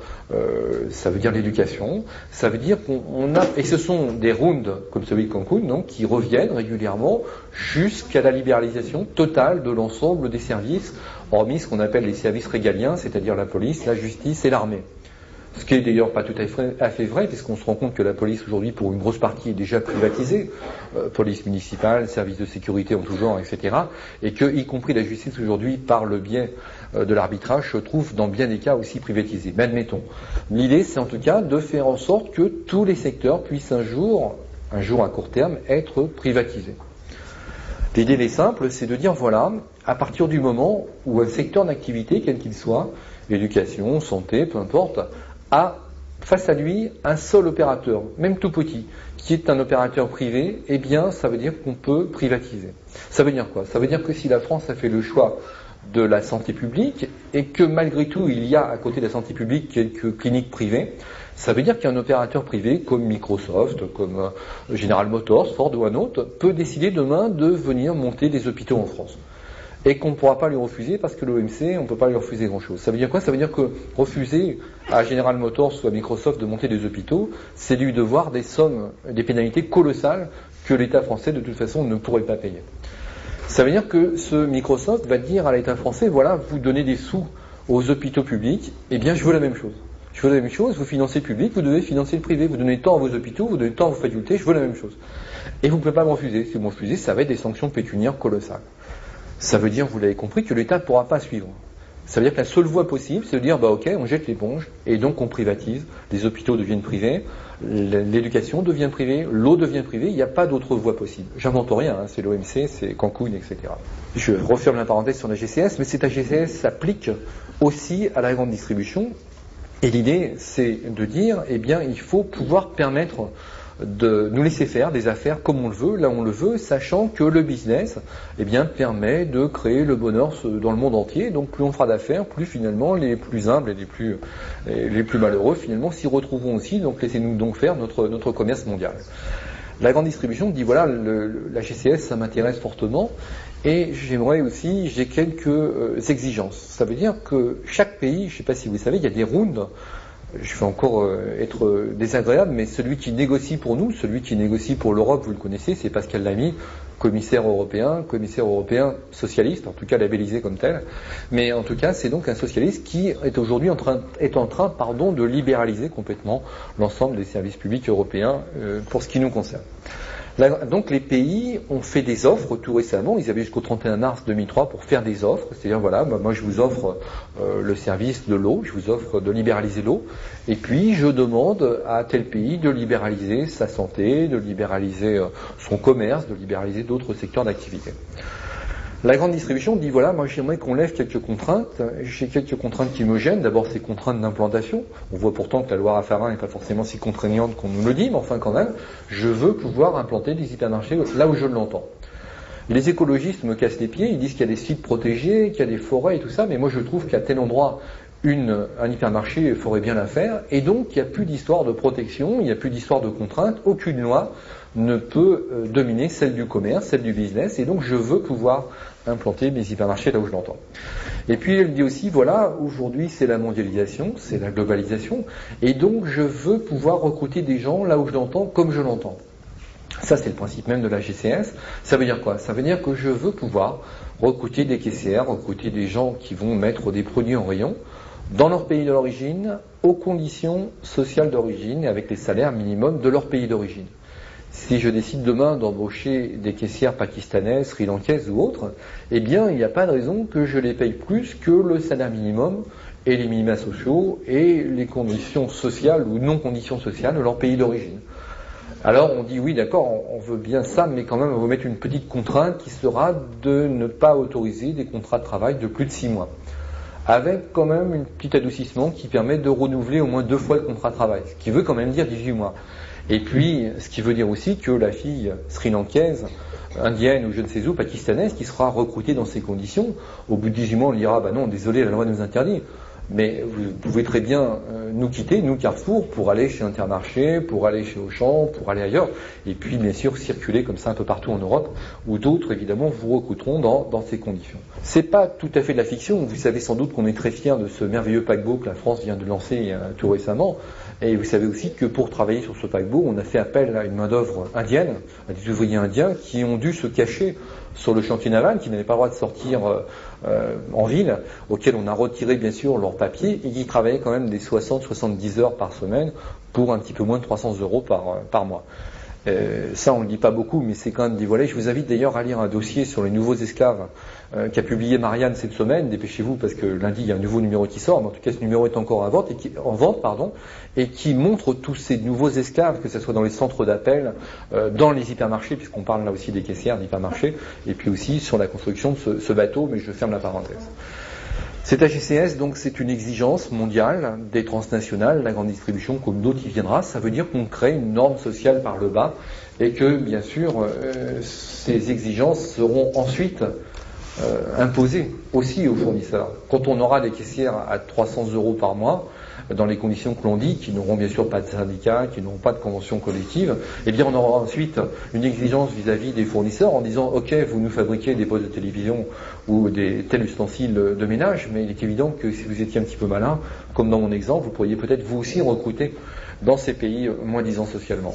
l'éducation, ça veut dire qu'on a, et ce sont des rounds comme celui de Cancun, donc, qui reviennent régulièrement jusqu'à la libéralisation totale de l'ensemble des services, hormis ce qu'on appelle les services régaliens, c'est-à-dire la police, la justice et l'armée. Ce qui est d'ailleurs pas tout à fait vrai, puisqu'on se rend compte que la police aujourd'hui, pour une grosse partie, est déjà privatisée, police municipale, services de sécurité en tout genre, etc., et que, y compris la justice aujourd'hui, par le biais de l'arbitrage, se trouve dans bien des cas aussi privatisée. Mais admettons. L'idée, c'est en tout cas de faire en sorte que tous les secteurs puissent un jour à court terme, être privatisés. L'idée, elle est simple, c'est de dire, voilà, à partir du moment où un secteur d'activité, quel qu'il soit, éducation, santé, peu importe, a face à lui un seul opérateur, même tout petit, qui est un opérateur privé, eh bien ça veut dire qu'on peut privatiser. Ça veut dire quoi? Ça veut dire que si la France a fait le choix de la santé publique et que malgré tout il y a à côté de la santé publique quelques cliniques privées, ça veut dire qu'un opérateur privé comme Microsoft, comme General Motors, Ford ou un autre, peut décider demain de venir monter des hôpitaux en France. Et qu'on ne pourra pas lui refuser parce que l'OMC, on ne peut pas lui refuser grand-chose. Ça veut dire quoi? Ça veut dire que refuser à General Motors ou à Microsoft de monter des hôpitaux, c'est lui devoir des sommes, des pénalités colossales que l'État français de toute façon ne pourrait pas payer. Ça veut dire que ce Microsoft va dire à l'État français, voilà, vous donnez des sous aux hôpitaux publics, eh bien je veux la même chose. Je veux la même chose, vous financez le public, vous devez financer le privé, vous donnez tant à vos hôpitaux, vous donnez tant à vos facultés, je veux la même chose. Et vous ne pouvez pas me refuser. Si vous me refusez, ça va être des sanctions pécuniaires colossales. Ça veut dire, vous l'avez compris, que l'État ne pourra pas suivre. Ça veut dire que la seule voie possible, c'est de dire, ok, on jette l'éponge, et donc on privatise, les hôpitaux deviennent privés, l'éducation devient privée, l'eau devient privée, il n'y a pas d'autre voie possible. J'invente rien, c'est l'OMC, c'est Cancun, etc. Je referme la parenthèse sur la GCS, mais cette GCS s'applique aussi à la grande distribution, et l'idée, c'est de dire, eh bien, il faut pouvoir permettre de nous laisser faire des affaires comme on le veut, là où on le veut, sachant que le business, eh bien, permet de créer le bonheur dans le monde entier. Donc plus on fera d'affaires, plus finalement les plus humbles et les plus malheureux finalement s'y retrouveront aussi. Donc laissez-nous donc faire notre commerce mondial. La grande distribution dit voilà, la GCS, ça m'intéresse fortement. Et j'aimerais aussi, j'ai quelques exigences. Ça veut dire que chaque pays, je ne sais pas si vous savez, il y a des rounds je vais encore être désagréable, mais celui qui négocie pour nous, celui qui négocie pour l'Europe, vous le connaissez, c'est Pascal Lamy, commissaire européen socialiste, en tout cas labellisé comme tel. Mais en tout cas, c'est donc un socialiste qui est aujourd'hui en train de libéraliser complètement l'ensemble des services publics européens pour ce qui nous concerne. Là, donc les pays ont fait des offres tout récemment, ils avaient jusqu'au 31 mars 2003 pour faire des offres, c'est-à-dire voilà, moi je vous offre le service de l'eau, je vous offre de libéraliser l'eau, et puis je demande à tel pays de libéraliser sa santé, de libéraliser son commerce, de libéraliser d'autres secteurs d'activité. La grande distribution dit voilà, moi j'aimerais qu'on lève quelques contraintes. J'ai quelques contraintes qui me gênent. D'abord ces contraintes d'implantation. On voit pourtant que la loi Raffarin n'est pas forcément si contraignante qu'on nous le dit, mais enfin quand même, je veux pouvoir implanter des hypermarchés là où je l'entends. Les écologistes me cassent les pieds, ils disent qu'il y a des sites protégés, qu'il y a des forêts et tout ça, mais moi je trouve qu'à tel endroit, un hypermarché ferait bien l'affaire, et donc il n'y a plus d'histoire de protection, il n'y a plus d'histoire de contraintes, aucune loi ne peut dominer celle du commerce, celle du business, et donc je veux pouvoir implanter mes hypermarchés là où je l'entends. Et puis elle dit aussi, voilà, aujourd'hui c'est la mondialisation, c'est la globalisation, et donc je veux pouvoir recruter des gens là où je l'entends, comme je l'entends. Ça c'est le principe même de la GCS. Ça veut dire quoi? Ça veut dire que je veux pouvoir recruter des caissières, recruter des gens qui vont mettre des produits en rayon, dans leur pays d'origine, aux conditions sociales d'origine et avec les salaires minimums de leur pays d'origine. Si je décide demain d'embaucher des caissières pakistanaises, sri-lankaises ou autres, eh bien, il n'y a pas de raison que je les paye plus que le salaire minimum et les minima sociaux et les conditions sociales ou non-conditions sociales de leur pays d'origine. Alors on dit oui d'accord, on veut bien ça, mais quand même on veut mettre une petite contrainte qui sera de ne pas autoriser des contrats de travail de plus de 6 mois. Avec quand même un petit adoucissement qui permet de renouveler au moins 2 fois le contrat de travail, ce qui veut quand même dire 18 mois. Et puis, ce qui veut dire aussi que la fille sri-lankaise, indienne ou je ne sais où, pakistanaise, qui sera recrutée dans ces conditions, au bout de 18 mois on dira, bah non, désolé, la loi nous interdit. Mais vous pouvez très bien nous quitter, nous Carrefour, pour aller chez Intermarché, pour aller chez Auchan, pour aller ailleurs, et puis bien sûr circuler comme ça un peu partout en Europe, où d'autres évidemment vous recruteront dans ces conditions. C'est pas tout à fait de la fiction, vous savez sans doute qu'on est très fiers de ce merveilleux paquebot que la France vient de lancer tout récemment, et vous savez aussi que pour travailler sur ce paquebot, on a fait appel à une main-d'œuvre indienne, à des ouvriers indiens qui ont dû se cacher sur le chantier naval, qui n'avaient pas le droit de sortir en ville, auxquels on a retiré bien sûr leurs papiers, et qui travaillaient quand même des 60-70 heures par semaine pour un petit peu moins de 300 € par mois. Ça on ne le dit pas beaucoup, mais c'est quand même dévoilé. Je vous invite d'ailleurs à lire un dossier sur les nouveaux esclaves qu'a publié Marianne cette semaine. Dépêchez-vous parce que lundi il y a un nouveau numéro qui sort, mais en tout cas ce numéro est encore en vente et qui montre tous ces nouveaux esclaves, que ce soit dans les centres d'appel, dans les hypermarchés, puisqu'on parle là aussi des caissières d'hypermarchés, et puis aussi sur la construction de ce bateau, mais je ferme la parenthèse. Cette HCS, donc, c'est une exigence mondiale des transnationales, la grande distribution, comme d'autres y viendra. Ça veut dire qu'on crée une norme sociale par le bas et que, bien sûr, ces exigences seront ensuite imposées aussi aux fournisseurs. Quand on aura des caissières à 300 € par mois, dans les conditions que l'on dit, qui n'auront bien sûr pas de syndicat, qui n'auront pas de convention collective, eh bien on aura ensuite une exigence vis-à-vis des fournisseurs en disant ok, vous nous fabriquez des postes de télévision ou des tels ustensiles de ménage, mais il est évident que si vous étiez un petit peu malin, comme dans mon exemple, vous pourriez peut-être vous aussi recruter dans ces pays moins disants socialement.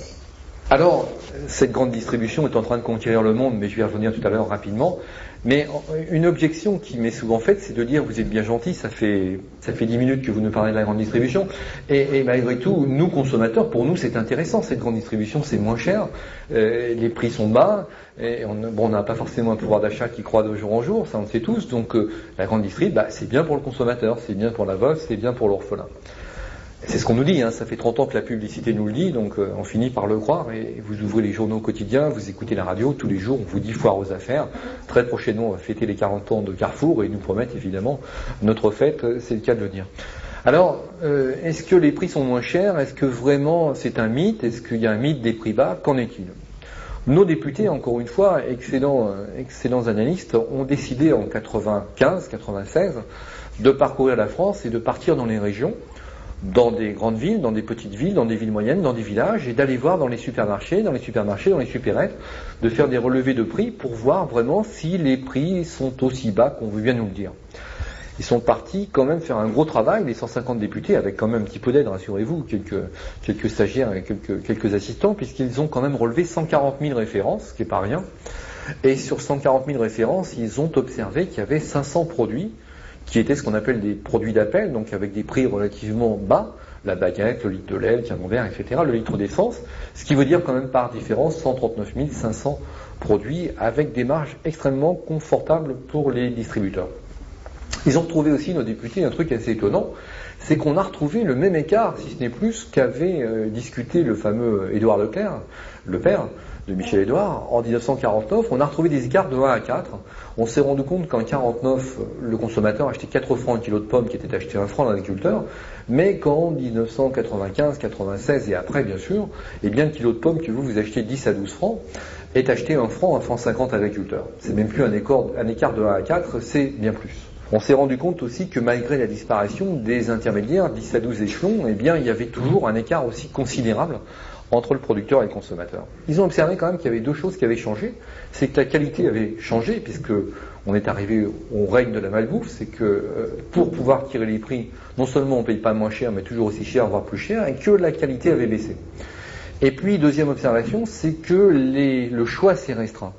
Alors, cette grande distribution est en train de conquérir le monde, mais je vais y revenir tout à l'heure rapidement. Mais une objection qui m'est souvent faite, c'est de dire vous êtes bien gentil, ça fait 10 minutes que vous nous parlez de la grande distribution, et malgré tout, nous consommateurs, pour nous c'est intéressant, cette grande distribution c'est moins cher, les prix sont bas, et on n'a pas forcément un pouvoir d'achat qui croît de jour en jour, ça on le sait tous, donc la grande distribution, c'est bien pour le consommateur, c'est bien pour la veuve, c'est bien pour l'orphelin. C'est ce qu'on nous dit, ça fait 30 ans que la publicité nous le dit, donc on finit par le croire, et vous ouvrez les journaux quotidiens, vous écoutez la radio, tous les jours on vous dit foire aux affaires. Très prochainement on va fêter les 40 ans de Carrefour, et ils nous promettent évidemment notre fête, c'est le cas de le dire. Alors, est-ce que les prix sont moins chers? Est-ce que vraiment c'est un mythe? Est-ce qu'il y a un mythe des prix bas? Qu'en est-il? Nos députés, encore une fois, excellents analystes, ont décidé en 95-96 de parcourir la France et de partir dans les régions, dans des grandes villes, dans des petites villes, dans des villes moyennes, dans des villages, et d'aller voir dans les supermarchés, dans les supérettes, de faire des relevés de prix pour voir vraiment si les prix sont aussi bas qu'on veut bien nous le dire. Ils sont partis quand même faire un gros travail, les 150 députés, avec quand même un petit peu d'aide, rassurez-vous, quelques stagiaires et quelques assistants, puisqu'ils ont quand même relevé 140 000 références, ce qui n'est pas rien. Et sur 140 000 références, ils ont observé qu'il y avait 500 produits qui étaient ce qu'on appelle des produits d'appel, donc avec des prix relativement bas, la baguette, le litre de lait, le camembert, etc., le litre d'essence, ce qui veut dire quand même par différence 139 500 produits avec des marges extrêmement confortables pour les distributeurs. Ils ont retrouvé aussi, nos députés, un truc assez étonnant, c'est qu'on a retrouvé le même écart, si ce n'est plus, qu'avait discuté le fameux Édouard Leclerc, le père de Michel Édouard, en 1949. On a retrouvé des écarts de 1 à 4. On s'est rendu compte qu'en 1949, le consommateur achetait 4 francs un kilo de pommes qui était acheté 1 franc à l'agriculteur, mais qu'en 1995, 96 et après, bien sûr, eh bien, le kilo de pommes que vous achetez 10 à 12 francs est acheté 1 franc 50 à l'agriculteur. C'est même plus un écart de 1 à 4, c'est bien plus. On s'est rendu compte aussi que malgré la disparition des intermédiaires, 10 à 12 échelons, eh bien, il y avait toujours un écart aussi considérable entre le producteur et le consommateur. Ils ont observé quand même qu'il y avait 2 choses qui avaient changé. C'est que la qualité avait changé, puisque on est arrivé au règne de la malbouffe. C'est que pour pouvoir tirer les prix, non seulement on ne paye pas moins cher, mais toujours aussi cher, voire plus cher, et que la qualité avait baissé. Et puis, deuxième observation, c'est que le choix s'est restreint.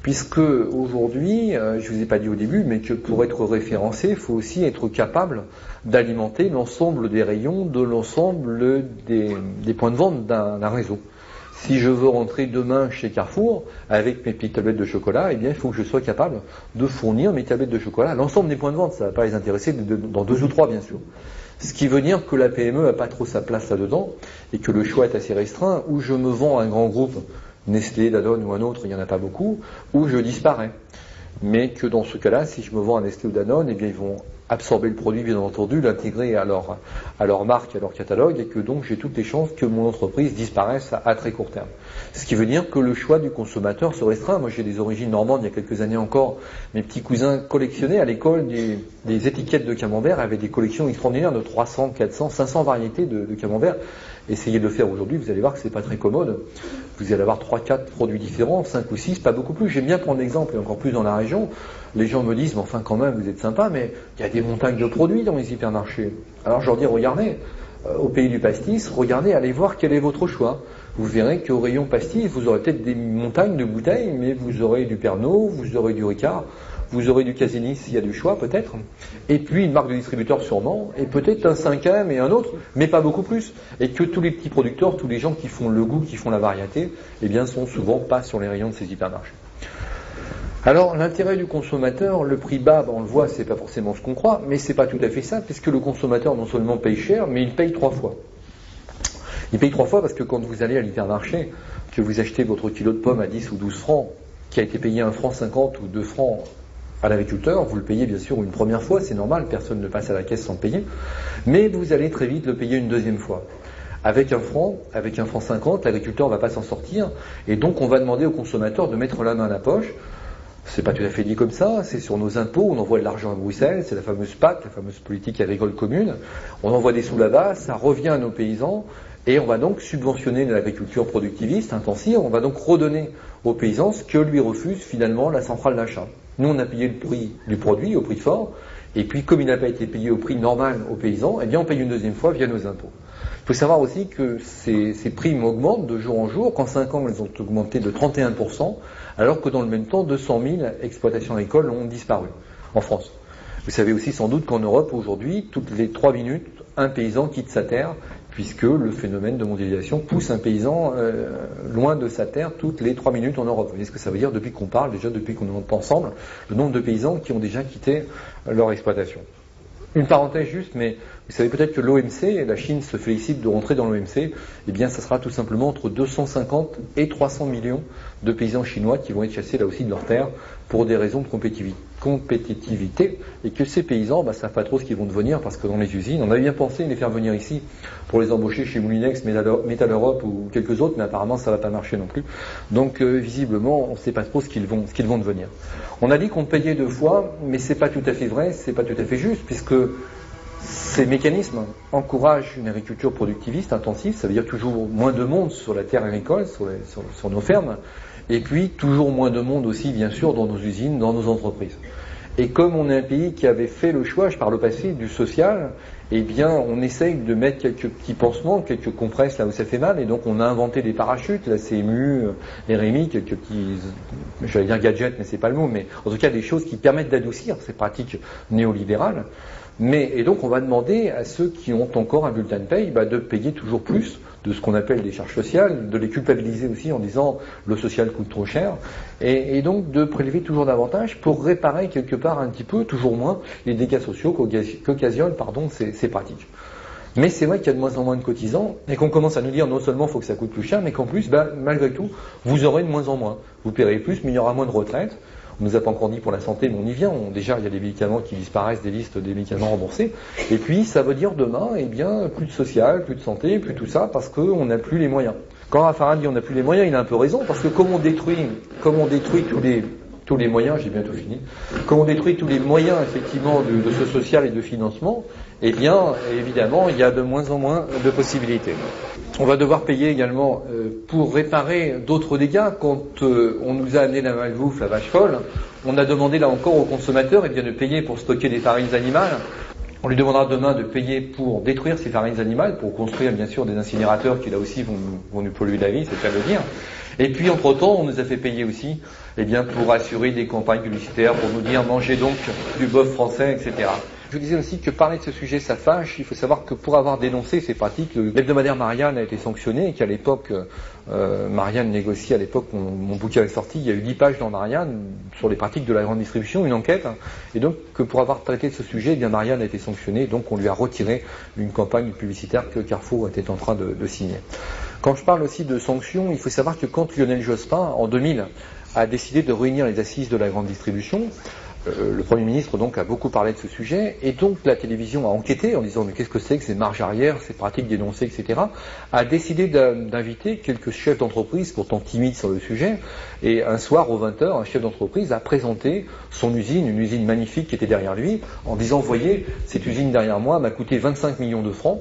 Puisque aujourd'hui, je ne vous ai pas dit au début, mais que pour être référencé, il faut aussi être capable d'alimenter l'ensemble des rayons de l'ensemble des points de vente d'un réseau. Si je veux rentrer demain chez Carrefour avec mes petites tablettes de chocolat, eh bien, il faut que je sois capable de fournir mes tablettes de chocolat à l'ensemble des points de vente. Ça ne va pas les intéresser dans 2 ou 3, bien sûr. Ce qui veut dire que la PME n'a pas trop sa place là-dedans et que le choix est assez restreint. Où je me vends à un grand groupe, Nestlé, Danone ou un autre, il n'y en a pas beaucoup, où je disparais. Mais que dans ce cas-là, si je me vends à Nestlé ou Danone, eh bien, ils vont absorber le produit, bien entendu, l'intégrer à leur marque, à leur catalogue, et que donc j'ai toutes les chances que mon entreprise disparaisse à très court terme. Ce qui veut dire que le choix du consommateur se restreint. Moi, j'ai des origines normandes, il y a quelques années encore, mes petits cousins collectionnaient à l'école des étiquettes de camembert, avaient des collections extraordinaires de 300, 400, 500 variétés de camembert. Essayez de le faire aujourd'hui, vous allez voir que c'est pas très commode. Vous allez avoir 3-4 produits différents, 5 ou 6, pas beaucoup plus. J'aime bien prendre l'exemple, et encore plus dans la région. Les gens me disent, mais enfin quand même, vous êtes sympa, mais il y a des montagnes de produits dans les hypermarchés. Alors je leur dis, regardez, au pays du pastis, regardez, allez voir quel est votre choix. Vous verrez qu'au rayon pastis, vous aurez peut-être des montagnes de bouteilles, mais vous aurez du Pernod, vous aurez du Ricard, vous aurez du Casini s'il y a du choix peut-être, et puis une marque de distributeur sûrement, et peut-être un 5e et un autre, mais pas beaucoup plus. Et que tous les petits producteurs, tous les gens qui font le goût, qui font la variété, eh bien sont souvent pas sur les rayons de ces hypermarchés. Alors l'intérêt du consommateur, le prix bas, on le voit, c'est pas forcément ce qu'on croit, mais c'est pas tout à fait ça, puisque le consommateur non seulement paye cher, mais il paye 3 fois. Il paye 3 fois parce que quand vous allez à l'hypermarché, que vous achetez votre kilo de pommes à 10 ou 12 francs, qui a été payé 1 franc 50 ou 2 francs à l'agriculteur, vous le payez bien sûr une première fois, c'est normal, personne ne passe à la caisse sans le payer, mais vous allez très vite le payer une deuxième fois. Avec 1 franc 50, l'agriculteur ne va pas s'en sortir, et donc on va demander au consommateur de mettre la main à la poche. C'est pas tout à fait dit comme ça, c'est sur nos impôts, on envoie de l'argent à Bruxelles, c'est la fameuse PAC, la fameuse politique agricole commune, on envoie des sous là-bas, ça revient à nos paysans, et on va donc subventionner l'agriculture productiviste, intensive, on va donc redonner aux paysans ce que lui refuse finalement la centrale d'achat. Nous on a payé le prix du produit au prix fort, et puis comme il n'a pas été payé au prix normal aux paysans, eh bien on paye une deuxième fois via nos impôts. Il faut savoir aussi que ces primes augmentent de jour en jour, qu'en 5 ans elles ont augmenté de 31%, alors que dans le même temps 200 000 exploitations agricoles ont disparu en France. Vous savez aussi sans doute qu'en Europe aujourd'hui, toutes les 3 minutes, un paysan quitte sa terre, puisque le phénomène de mondialisation pousse un paysan loin de sa terre toutes les 3 minutes en Europe. Vous voyez ce que ça veut dire depuis qu'on parle, déjà depuis qu'on est ensemble, le nombre de paysans qui ont déjà quitté leur exploitation. Une parenthèse juste, mais vous savez peut-être que l'OMC, la Chine se félicite de rentrer dans l'OMC, eh bien ça sera tout simplement entre 250 et 300 millions de paysans chinois qui vont être chassés là aussi de leur terre pour des raisons de compétitivité, et que ces paysans ne savent pas trop ce qu'ils vont devenir, parce que dans les usines, on avait bien pensé les faire venir ici pour les embaucher chez Moulinex, Metal Europe ou quelques autres, mais apparemment ça ne va pas marcher non plus. Donc visiblement, on ne sait pas trop ce qu'ils vont devenir. On a dit qu'on payait 2 fois, mais c'est pas tout à fait vrai, c'est pas tout à fait juste, puisque ces mécanismes encouragent une agriculture productiviste, intensive, ça veut dire toujours moins de monde sur la terre agricole, sur nos fermes, et puis toujours moins de monde aussi, bien sûr, dans nos usines, dans nos entreprises. Et comme on est un pays qui avait fait le choix, par le passé, du social, eh bien, on essaye de mettre quelques petits pansements, quelques compresses là où ça fait mal, et donc on a inventé des parachutes, la CMU, RMI, quelques petits, j'allais dire gadgets, mais c'est pas le mot, mais en tout cas des choses qui permettent d'adoucir ces pratiques néolibérales. Et donc on va demander à ceux qui ont encore un bulletin de paye de payer toujours plus de ce qu'on appelle des charges sociales, de les culpabiliser aussi en disant le social coûte trop cher, et donc de prélever toujours davantage pour réparer quelque part un petit peu, toujours moins, les dégâts sociaux qu'occasionnent ces pratiques. Mais c'est vrai qu'il y a de moins en moins de cotisants et qu'on commence à nous dire non seulement il faut que ça coûte plus cher, mais qu'en plus, malgré tout, vous aurez de moins en moins. Vous paierez plus, mais il y aura moins de retraite. On ne nous a pas encore dit pour la santé, mais on y vient. Déjà, il y a des médicaments qui disparaissent des listes des médicaments remboursés. Et puis, ça veut dire demain, plus de social, plus de santé, plus tout ça, parce qu'on n'a plus les moyens. Quand Raffarin dit on n'a plus les moyens, il a un peu raison, parce que comme on détruit tous les moyens, j'ai bientôt fini, comme on détruit tous les moyens, effectivement, de ce social et de financement, eh bien, évidemment, il y a de moins en moins de possibilités. On va devoir payer également pour réparer d'autres dégâts. Quand on nous a amené la malbouffe, la vache folle, on a demandé là encore aux consommateurs de payer pour stocker des farines animales. On lui demandera demain de payer pour détruire ces farines animales, pour construire bien sûr des incinérateurs qui là aussi vont nous polluer la vie, c'est le cas de le dire. Et puis entre-temps, on nous a fait payer aussi pour assurer des campagnes publicitaires, pour nous dire mangez donc du bœuf français, etc. Je vous disais aussi que parler de ce sujet, ça fâche. Il faut savoir que pour avoir dénoncé ces pratiques, l'hebdomadaire Marianne a été sanctionné et qu'à l'époque, Marianne négociait, à l'époque, mon bouquin est sorti, il y a eu 10 pages dans Marianne sur les pratiques de la grande distribution, une enquête. Et donc, que pour avoir traité de ce sujet, Marianne a été sanctionnée. Donc, on lui a retiré une campagne publicitaire que Carrefour était en train de signer. Quand je parle aussi de sanctions, il faut savoir que quand Lionel Jospin, en 2000, a décidé de réunir les assises de la grande distribution, le Premier ministre donc a beaucoup parlé de ce sujet, et donc la télévision a enquêté en disant mais qu'est-ce que c'est que ces marges arrière, ces pratiques dénoncées, etc. A décidé d'inviter quelques chefs d'entreprise, pourtant timides sur le sujet, et un soir aux 20h, un chef d'entreprise a présenté son usine, une usine magnifique qui était derrière lui, en disant voyez, cette usine derrière moi m'a coûté 25 millions de francs,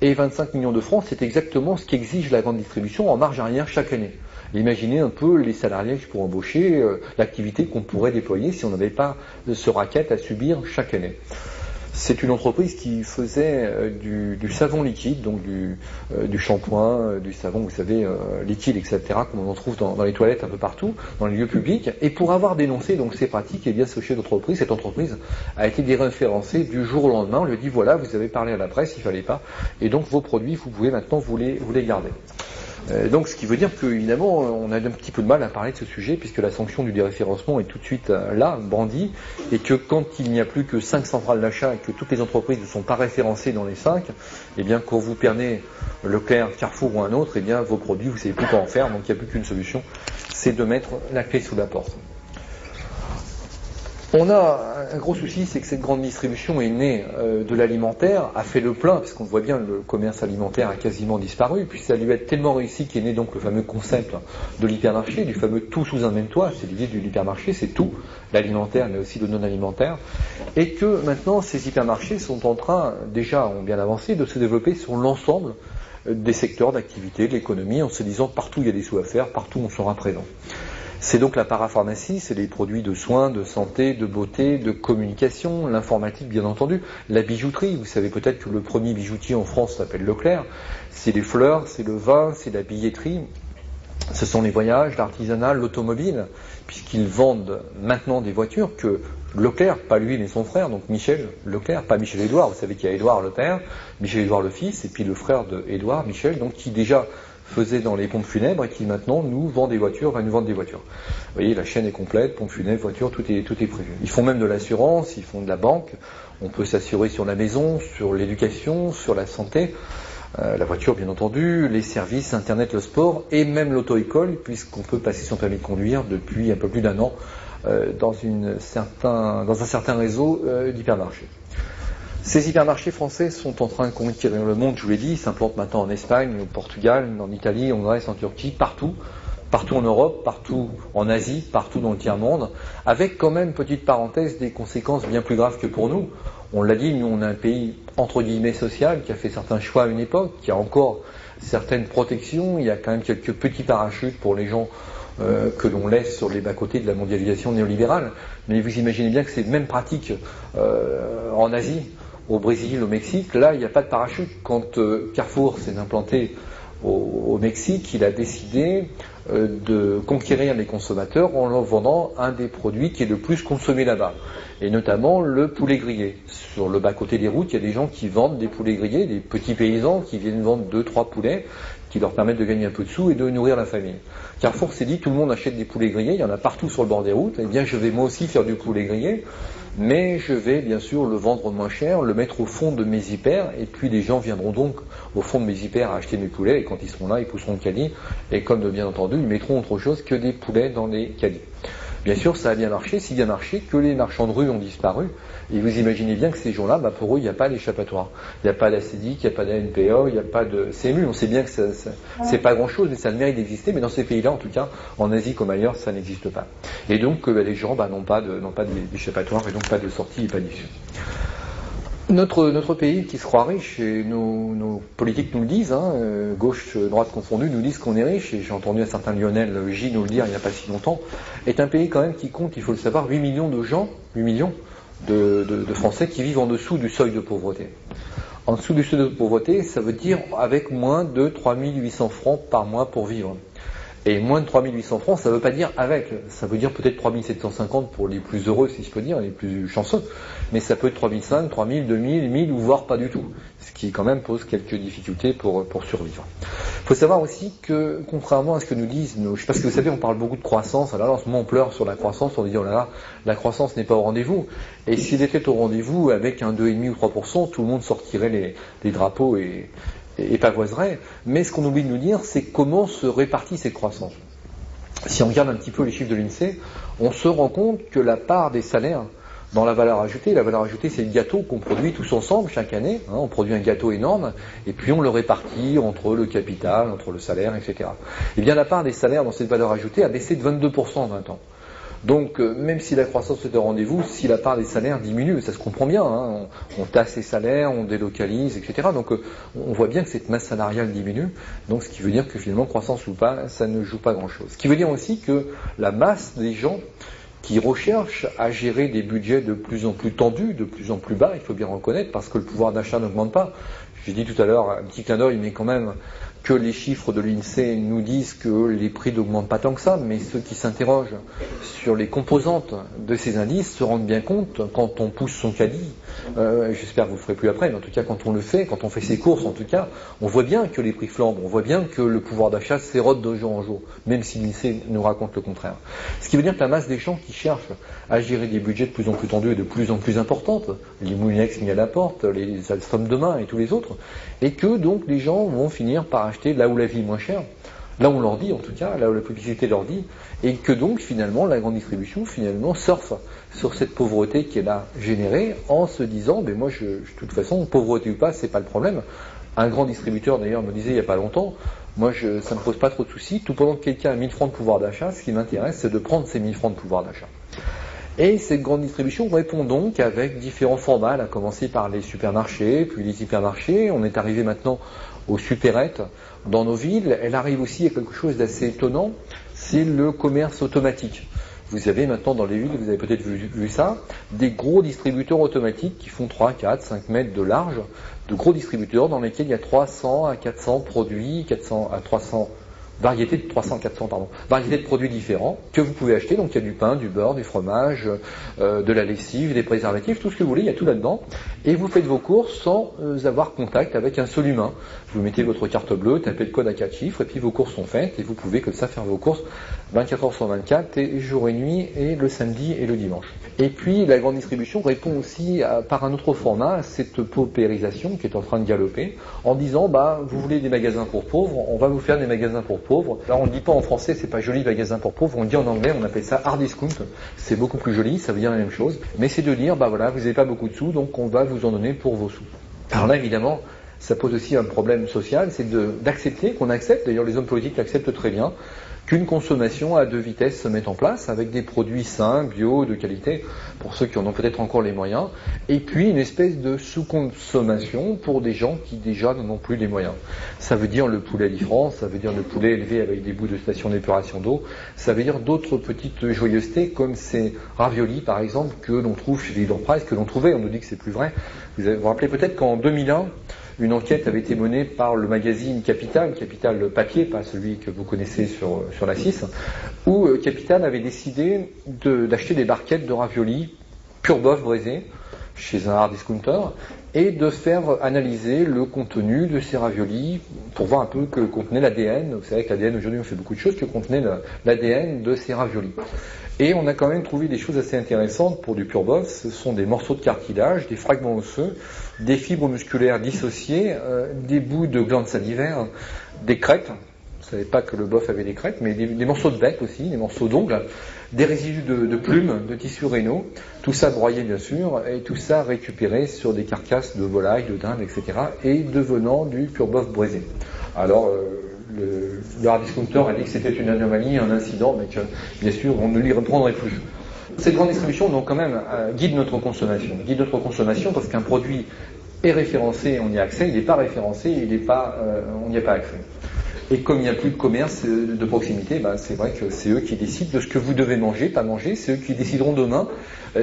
et 25 millions de francs c'est exactement ce qu'exige la grande distribution en marge arrière chaque année. Imaginez un peu les salariés pour embaucher, l'activité qu'on pourrait déployer si on n'avait pas ce racket à subir chaque année. C'est une entreprise qui faisait du savon liquide, donc du shampoing, du savon, vous savez, liquide, etc., comme on en trouve dans les toilettes un peu partout, dans les lieux publics. Et pour avoir dénoncé donc ces pratiques, ce chef d'entreprise, cette entreprise a été déréférencée du jour au lendemain. On lui dit voilà, vous avez parlé à la presse, il fallait pas, et donc vos produits, vous pouvez maintenant vous les garder. Donc ce qui veut dire qu'évidemment on a un petit peu de mal à parler de ce sujet puisque la sanction du déréférencement est tout de suite là, brandie, et que quand il n'y a plus que 5 centrales d'achat et que toutes les entreprises ne sont pas référencées dans les 5, quand vous prenez Leclerc, Carrefour ou un autre, vos produits vous ne savez plus quoi en faire, donc il n'y a plus qu'une solution, c'est de mettre la clé sous la porte. On a un gros souci, c'est que cette grande distribution est née de l'alimentaire, a fait le plein, parce qu'on voit bien le commerce alimentaire a quasiment disparu, puis ça lui a tellement réussi qu'est né donc le fameux concept de l'hypermarché, du fameux tout sous un même toit. C'est l'idée de l'hypermarché, c'est tout, l'alimentaire mais aussi le non alimentaire, et que maintenant ces hypermarchés sont en train, déjà ont bien avancé, de se développer sur l'ensemble des secteurs d'activité, de l'économie, en se disant partout il y a des sous à faire, partout on sera présent. C'est donc la parapharmacie, c'est les produits de soins, de santé, de beauté, de communication, l'informatique bien entendu, la bijouterie. Vous savez peut-être que le premier bijoutier en France s'appelle Leclerc. C'est les fleurs, c'est le vin, c'est la billetterie, ce sont les voyages, l'artisanat, l'automobile, puisqu'ils vendent maintenant des voitures que Leclerc, pas lui mais son frère, donc Michel Leclerc, pas Michel-Édouard, vous savez qu'il y a Édouard le père, Michel-Édouard le fils, et puis le frère de Édouard, Michel, donc qui déjà faisait dans les pompes funèbres et qui maintenant nous vend des voitures, va nous vendre des voitures. Vous voyez, la chaîne est complète, pompes funèbres, voitures, tout est prévu. Ils font même de l'assurance, ils font de la banque, on peut s'assurer sur la maison, sur l'éducation, sur la santé, la voiture bien entendu, les services, Internet, le sport et même l'auto-école, puisqu'on peut passer son permis de conduire depuis un peu plus d'1 an dans un certain réseau d'hypermarchés. Ces hypermarchés français sont en train de conquérir le monde, je vous l'ai dit, ils s'implantent maintenant en Espagne, au Portugal, en Italie, en Grèce, en Turquie, partout en Europe, partout en Asie, partout dans le tiers-monde, avec quand même, petite parenthèse, des conséquences bien plus graves que pour nous. On l'a dit, nous on a un pays entre guillemets social qui a fait certains choix à une époque, qui a encore certaines protections, il y a quand même quelques petits parachutes pour les gens que l'on laisse sur les bas-côtés de la mondialisation néolibérale. Mais vous imaginez bien que ces mêmes pratiques en Asie, au Brésil, au Mexique, là, il n'y a pas de parachute. Quand Carrefour s'est implanté au Mexique, il a décidé de conquérir les consommateurs en leur vendant un des produits qui est le plus consommé là-bas, et notamment le poulet grillé. Sur le bas-côté des routes, il y a des gens qui vendent des poulets grillés, des petits paysans qui viennent vendre 2-3 poulets, qui leur permettent de gagner un peu de sous et de nourrir la famille. Carrefour s'est dit, tout le monde achète des poulets grillés, il y en a partout sur le bord des routes, eh bien je vais moi aussi faire du poulet grillé, mais je vais bien sûr le vendre moins cher, le mettre au fond de mes hyper, et puis les gens viendront donc au fond de mes hyper à acheter mes poulets, et quand ils seront là, ils pousseront le caddie, et comme bien entendu, ils mettront autre chose que des poulets dans les caddies. Bien sûr, ça a bien marché, si bien marché que les marchands de rue ont disparu. Et vous imaginez bien que ces gens-là, pour eux, il n'y a pas d'échappatoire. Il n'y a pas d'ACDIC, il n'y a pas d'ANPA, il n'y a pas de CMU. On sait bien que c'est pas grand-chose, mais ça a le mérite d'exister. Mais dans ces pays-là, en tout cas, en Asie comme ailleurs, ça n'existe pas. Et donc, les gens n'ont pas d'échappatoire et donc pas de sortie et pas d'issue. Notre pays qui se croit riche, et nos politiques nous le disent, gauche, droite confondue, nous disent qu'on est riche, et j'ai entendu un certain Lionel J nous le dire il n'y a pas si longtemps, est un pays quand même qui compte, il faut le savoir, 8 millions de gens, 8 millions de Français qui vivent en dessous du seuil de pauvreté. En dessous du seuil de pauvreté, ça veut dire avec moins de 3800 francs par mois pour vivre. Et moins de 3800 francs, ça ne veut pas dire avec, ça veut dire peut-être 3750 pour les plus heureux, si je peux dire, les plus chanceux, mais ça peut être 3500, 3000, 2000, 1000 ou voire pas du tout, ce qui quand même pose quelques difficultés pour survivre. Il faut savoir aussi que, contrairement à ce que nous disent nos... Parce que vous savez, on parle beaucoup de croissance, alors en ce moment on pleure sur la croissance, on dit oh là là, la croissance n'est pas au rendez-vous, et s'il était au rendez-vous avec un 2,5 ou 3%, tout le monde sortirait les drapeaux et pavoiserait, mais ce qu'on oublie de nous dire, c'est comment se répartit cette croissance. Si on regarde un petit peu les chiffres de l'INSEE, on se rend compte que la part des salaires dans la valeur ajoutée c'est le gâteau qu'on produit tous ensemble chaque année, on produit un gâteau énorme, et puis on le répartit entre le capital, entre le salaire, etc. Et bien la part des salaires dans cette valeur ajoutée a baissé de 22% en 20 ans. Donc, même si la croissance est au rendez-vous, si la part des salaires diminue, ça se comprend bien, on tasse les salaires, on délocalise, etc. Donc, on voit bien que cette masse salariale diminue, donc ce qui veut dire que finalement, croissance ou pas, ça ne joue pas grand-chose. Ce qui veut dire aussi que la masse des gens qui recherchent à gérer des budgets de plus en plus tendus, de plus en plus bas, il faut bien reconnaître, parce que le pouvoir d'achat n'augmente pas. J'ai dit tout à l'heure, un petit clin d'œil, mais quand même, que les chiffres de l'INSEE nous disent que les prix n'augmentent pas tant que ça, mais ceux qui s'interrogent sur les composantes de ces indices se rendent bien compte, quand on pousse son caddie, j'espère que vous le ferez plus après, mais en tout cas quand on le fait, quand on fait ses courses en tout cas, on voit bien que les prix flambent, on voit bien que le pouvoir d'achat s'érode de jour en jour, même si l'INSEE nous raconte le contraire. Ce qui veut dire que la masse des gens qui cherchent à gérer des budgets de plus en plus tendus et de plus en plus importantes, les Moulinex mis à la porte, les Alstom demain et tous les autres, et que donc les gens vont finir par acheter là où la vie est moins chère, là où on leur dit en tout cas, là où la publicité leur dit, et que donc finalement la grande distribution finalement surfe sur cette pauvreté qu'elle a générée en se disant, ben moi de toute façon, pauvreté ou pas, c'est pas le problème. Un grand distributeur d'ailleurs me disait il n'y a pas longtemps, moi ça me pose pas trop de soucis, tout pendant que quelqu'un a 1000 francs de pouvoir d'achat, ce qui m'intéresse c'est de prendre ces 1000 francs de pouvoir d'achat. Et cette grande distribution répond donc avec différents formats, à commencer par les supermarchés, puis les hypermarchés. On est arrivé maintenant aux supérettes dans nos villes. Elle arrive aussi à quelque chose d'assez étonnant, c'est le commerce automatique. Vous avez maintenant dans les villes, vous avez peut-être vu ça, des gros distributeurs automatiques qui font 3, 4, 5 mètres de large, de gros distributeurs dans lesquels il y a 300 à 400 produits, 400 à 300 variétés de produits différents que vous pouvez acheter. Donc il y a du pain, du beurre, du fromage, de la lessive, des préservatifs, tout ce que vous voulez, il y a tout là-dedans. Et vous faites vos courses sans avoir contact avec un seul humain. Vous mettez votre carte bleue, tapez le code à 4 chiffres, et puis vos courses sont faites, et vous pouvez comme ça faire vos courses 24 heures sur 24, et jour et nuit, et le samedi et le dimanche. Et puis la grande distribution répond aussi par un autre format à cette paupérisation qui est en train de galoper, en disant vous voulez des magasins pour pauvres, on va vous faire des magasins pour pauvres. Alors on ne dit pas en français, c'est pas joli magasin pour pauvres, on dit en anglais, on appelle ça hard discount, c'est beaucoup plus joli, ça veut dire la même chose, mais c'est de dire, vous n'avez pas beaucoup de sous, donc on va vous en donner pour vos sous. Alors là évidemment, ça pose aussi un problème social, c'est d'accepter, qu'on accepte, d'ailleurs les hommes politiques l'acceptent très bien, qu'une consommation à deux vitesses se mette en place avec des produits sains, bio, de qualité, pour ceux qui en ont peut-être encore les moyens, et puis une espèce de sous-consommation pour des gens qui déjà n'en ont plus les moyens. Ça veut dire le poulet livrant, ça veut dire le poulet élevé avec des bouts de station d'épuration d'eau, ça veut dire d'autres petites joyeusetés comme ces raviolis par exemple que l'on trouve chez Leader Price, que l'on trouvait, on nous dit que c'est plus vrai. Vous vous rappelez peut-être qu'en 2001, une enquête avait été menée par le magazine Capital papier, pas celui que vous connaissez sur la 6, où Capital avait décidé d'acheter des barquettes de raviolis pur bœuf braisé chez un hard discounter et de faire analyser le contenu de ces raviolis pour voir un peu que contenait l'ADN. Vous savez que l'ADN aujourd'hui on fait beaucoup de choses, que contenait l'ADN de ces raviolis. Et on a quand même trouvé des choses assez intéressantes pour du pur bœuf. Ce sont des morceaux de cartilage, des fragments osseux, des fibres musculaires dissociées, des bouts de glandes salivaires, des crêpes. Vous ne savez pas que le bœuf avait des crêpes, mais des morceaux de bec aussi, des morceaux d'ongles, des résidus de plumes, de tissus rénaux, tout ça broyé bien sûr, et tout ça récupéré sur des carcasses de volailles, de dindes, etc., et devenant du pur bœuf braisé. Alors, le hard discounter a dit que c'était une anomalie, un incident, mais que, bien sûr, on ne l'y reprendrait plus. Cette grande distribution, donc, quand même, guide notre consommation. Guide notre consommation parce qu'un produit est référencé, on y a accès, il n'est pas référencé, on n'y a pas accès. Et comme il n'y a plus de commerce de proximité, c'est vrai que c'est eux qui décident de ce que vous devez manger, pas manger. C'est eux qui décideront demain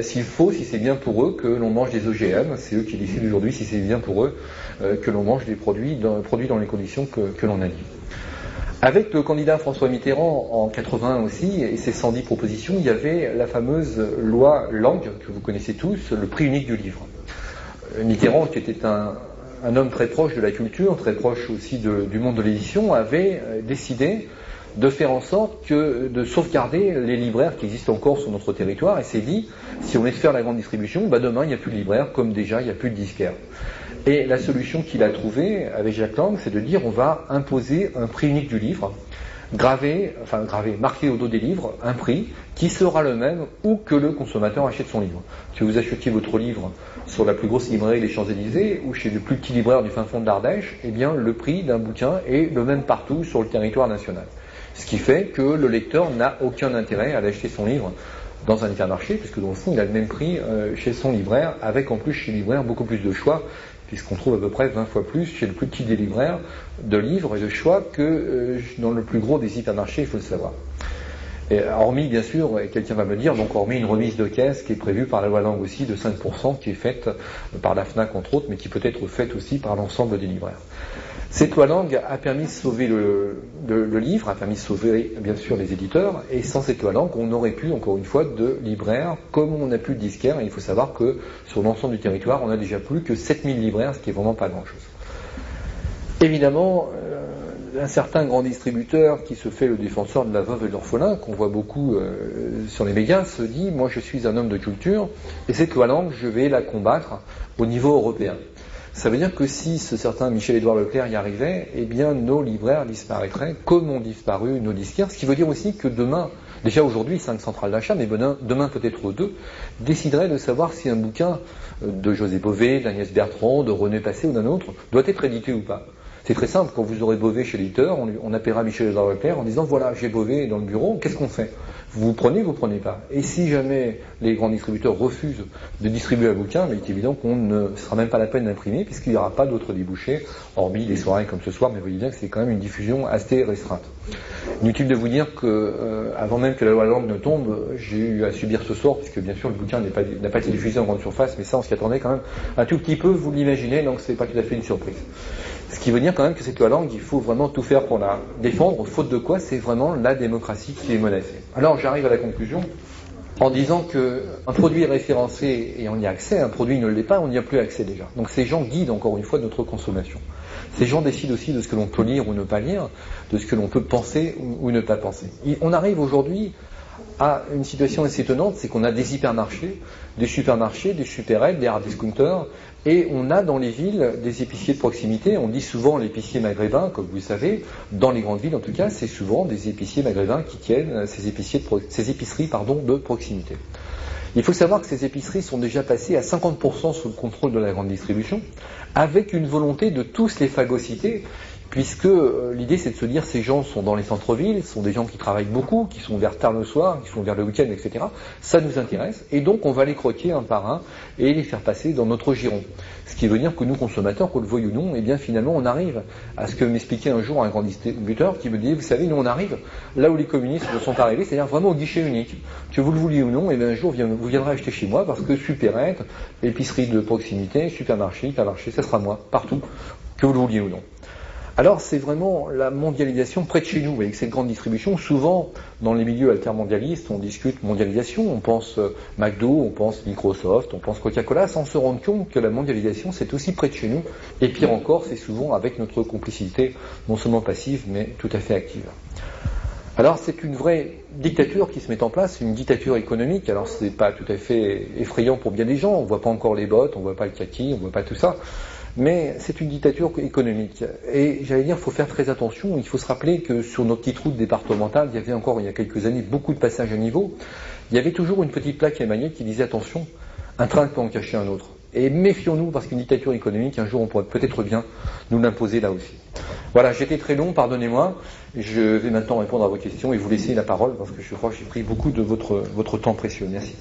s'il faut, si c'est bien pour eux, que l'on mange des OGM. C'est eux qui décident aujourd'hui si c'est bien pour eux que l'on mange des produits dans les conditions que l'on a dit. Avec le candidat François Mitterrand en 81 aussi, et ses 110 propositions, il y avait la fameuse loi Lang, que vous connaissez tous, le prix unique du livre. Mitterrand, qui était un homme très proche de la culture, très proche aussi du monde de l'édition, avait décidé de faire en sorte de sauvegarder les libraires qui existent encore sur notre territoire, et s'est dit, si on laisse faire la grande distribution, demain il n'y a plus de libraires, comme déjà il n'y a plus de disquaires. Et la solution qu'il a trouvée avec Jack Lang, c'est de dire on va imposer un prix unique du livre, marqué au dos des livres, un prix qui sera le même où que le consommateur achète son livre. Que vous achetiez votre livre sur la plus grosse librairie des Champs-Élysées ou chez le plus petit libraire du fin fond de l'Ardèche, eh bien le prix d'un bouquin est le même partout sur le territoire national. Ce qui fait que le lecteur n'a aucun intérêt à acheter son livre dans un hypermarché, puisque dans le fond il a le même prix chez son libraire, avec en plus chez le libraire beaucoup plus de choix, puisqu'on trouve à peu près 20 fois plus chez le plus petit des libraires de livres et de choix que dans le plus gros des hypermarchés, il faut le savoir. Et hormis, bien sûr, et quelqu'un va me dire, donc hormis une remise de caisse qui est prévue par la loi Lang aussi de 5%, qui est faite par la FNAC entre autres, mais qui peut être faite aussi par l'ensemble des libraires. Cette loi Lang a permis de sauver le livre, a permis de sauver bien sûr les éditeurs, et sans cette loi Lang, on n'aurait plus, encore une fois, de libraires comme on n'a plus de disquaires, et il faut savoir que sur l'ensemble du territoire, on n'a déjà plus que 7000 libraires, ce qui est vraiment pas grand-chose. Évidemment, un certain grand distributeur qui se fait le défenseur de la veuve et de l'orphelin, qu'on voit beaucoup sur les médias, se dit, moi je suis un homme de culture, et cette loi Lang, je vais la combattre au niveau européen. Ça veut dire que si ce certain Michel-Édouard Leclerc y arrivait, eh bien nos libraires disparaîtraient, comme ont disparu nos disquaires, ce qui veut dire aussi que demain, déjà aujourd'hui 5 centrales d'achat, mais demain peut-être 2, décideraient de savoir si un bouquin de José Bové, d'Agnès Bertrand, de René Passé ou d'un autre doit être édité ou pas. C'est très simple, quand vous aurez Bové chez l'éditeur, on appellera Michel-Édouard Leclerc en disant voilà, j'ai Bové dans le bureau, qu'est-ce qu'on fait? Vous prenez pas. Et si jamais les grands distributeurs refusent de distribuer un bouquin, il est évident qu'on ne sera même pas la peine d'imprimer, puisqu'il n'y aura pas d'autres débouchés, hormis des soirées comme ce soir, mais vous voyez bien que c'est quand même une diffusion assez restreinte. Inutile de vous dire que, avant même que la loi Lang ne tombe, j'ai eu à subir ce sort, puisque bien sûr le bouquin n'a pas été diffusé en grande surface, mais ça on s'y attendait quand même un tout petit peu, vous l'imaginez, donc c'est pas tout à fait une surprise. Ce qui veut dire quand même que cette loi Lang, il faut vraiment tout faire pour la défendre, faute de quoi c'est vraiment la démocratie qui est menacée. Alors j'arrive à la conclusion en disant qu'un produit est référencé et on y a accès, un produit ne l'est pas, on n'y a plus accès déjà. Donc ces gens guident encore une fois notre consommation. Ces gens décident aussi de ce que l'on peut lire ou ne pas lire, de ce que l'on peut penser ou ne pas penser. On arrive aujourd'hui à une situation assez étonnante, c'est qu'on a des hypermarchés, des supermarchés, des supérettes, des hard discounters, et on a dans les villes des épiciers de proximité. On dit souvent l'épicier maghrébin, comme vous le savez, dans les grandes villes en tout cas, c'est souvent des épiciers maghrébins qui tiennent ces épiceries de proximité. Il faut savoir que ces épiceries sont déjà passées à 50% sous le contrôle de la grande distribution, avec une volonté de tous les phagocyter, puisque l'idée c'est de se dire ces gens sont dans les centres-villes, ce sont des gens qui travaillent beaucoup, qui sont vers tard le soir, qui sont vers le week-end, etc. Ça nous intéresse, et donc on va les croquer un par un et les faire passer dans notre giron. Ce qui veut dire que nous, consommateurs, qu'on le veuille ou non, eh bien finalement on arrive à ce que m'expliquait un jour un grand distributeur qui me disait, vous savez, nous on arrive là où les communistes sont arrivés, c'est-à-dire vraiment au guichet unique. Que vous le vouliez ou non, eh bien un jour vous viendrez acheter chez moi parce que supérette, épicerie de proximité, supermarché, hypermarché, ça sera moi, partout, que vous le vouliez ou non. Alors c'est vraiment la mondialisation près de chez nous, avec cette grande distribution. Souvent, dans les milieux altermondialistes, on discute mondialisation, on pense McDo, on pense Microsoft, on pense Coca-Cola, sans se rendre compte que la mondialisation, c'est aussi près de chez nous. Et pire encore, c'est souvent avec notre complicité, non seulement passive, mais tout à fait active. Alors c'est une vraie dictature qui se met en place, une dictature économique. Alors c'est pas tout à fait effrayant pour bien des gens, on voit pas encore les bottes, on voit pas le kaki, on voit pas tout ça. Mais c'est une dictature économique. Et j'allais dire, il faut faire très attention. Il faut se rappeler que sur nos petites routes départementales, il y avait encore, il y a quelques années, beaucoup de passages à niveau. Il y avait toujours une petite plaque émaillée qui disait, attention, un train peut en cacher un autre. Et méfions-nous, parce qu'une dictature économique, un jour, on pourrait peut-être bien nous l'imposer là aussi. Voilà, j'étais très long, pardonnez-moi. Je vais maintenant répondre à vos questions et vous laisser la parole, parce que je crois que j'ai pris beaucoup de votre temps précieux. Merci.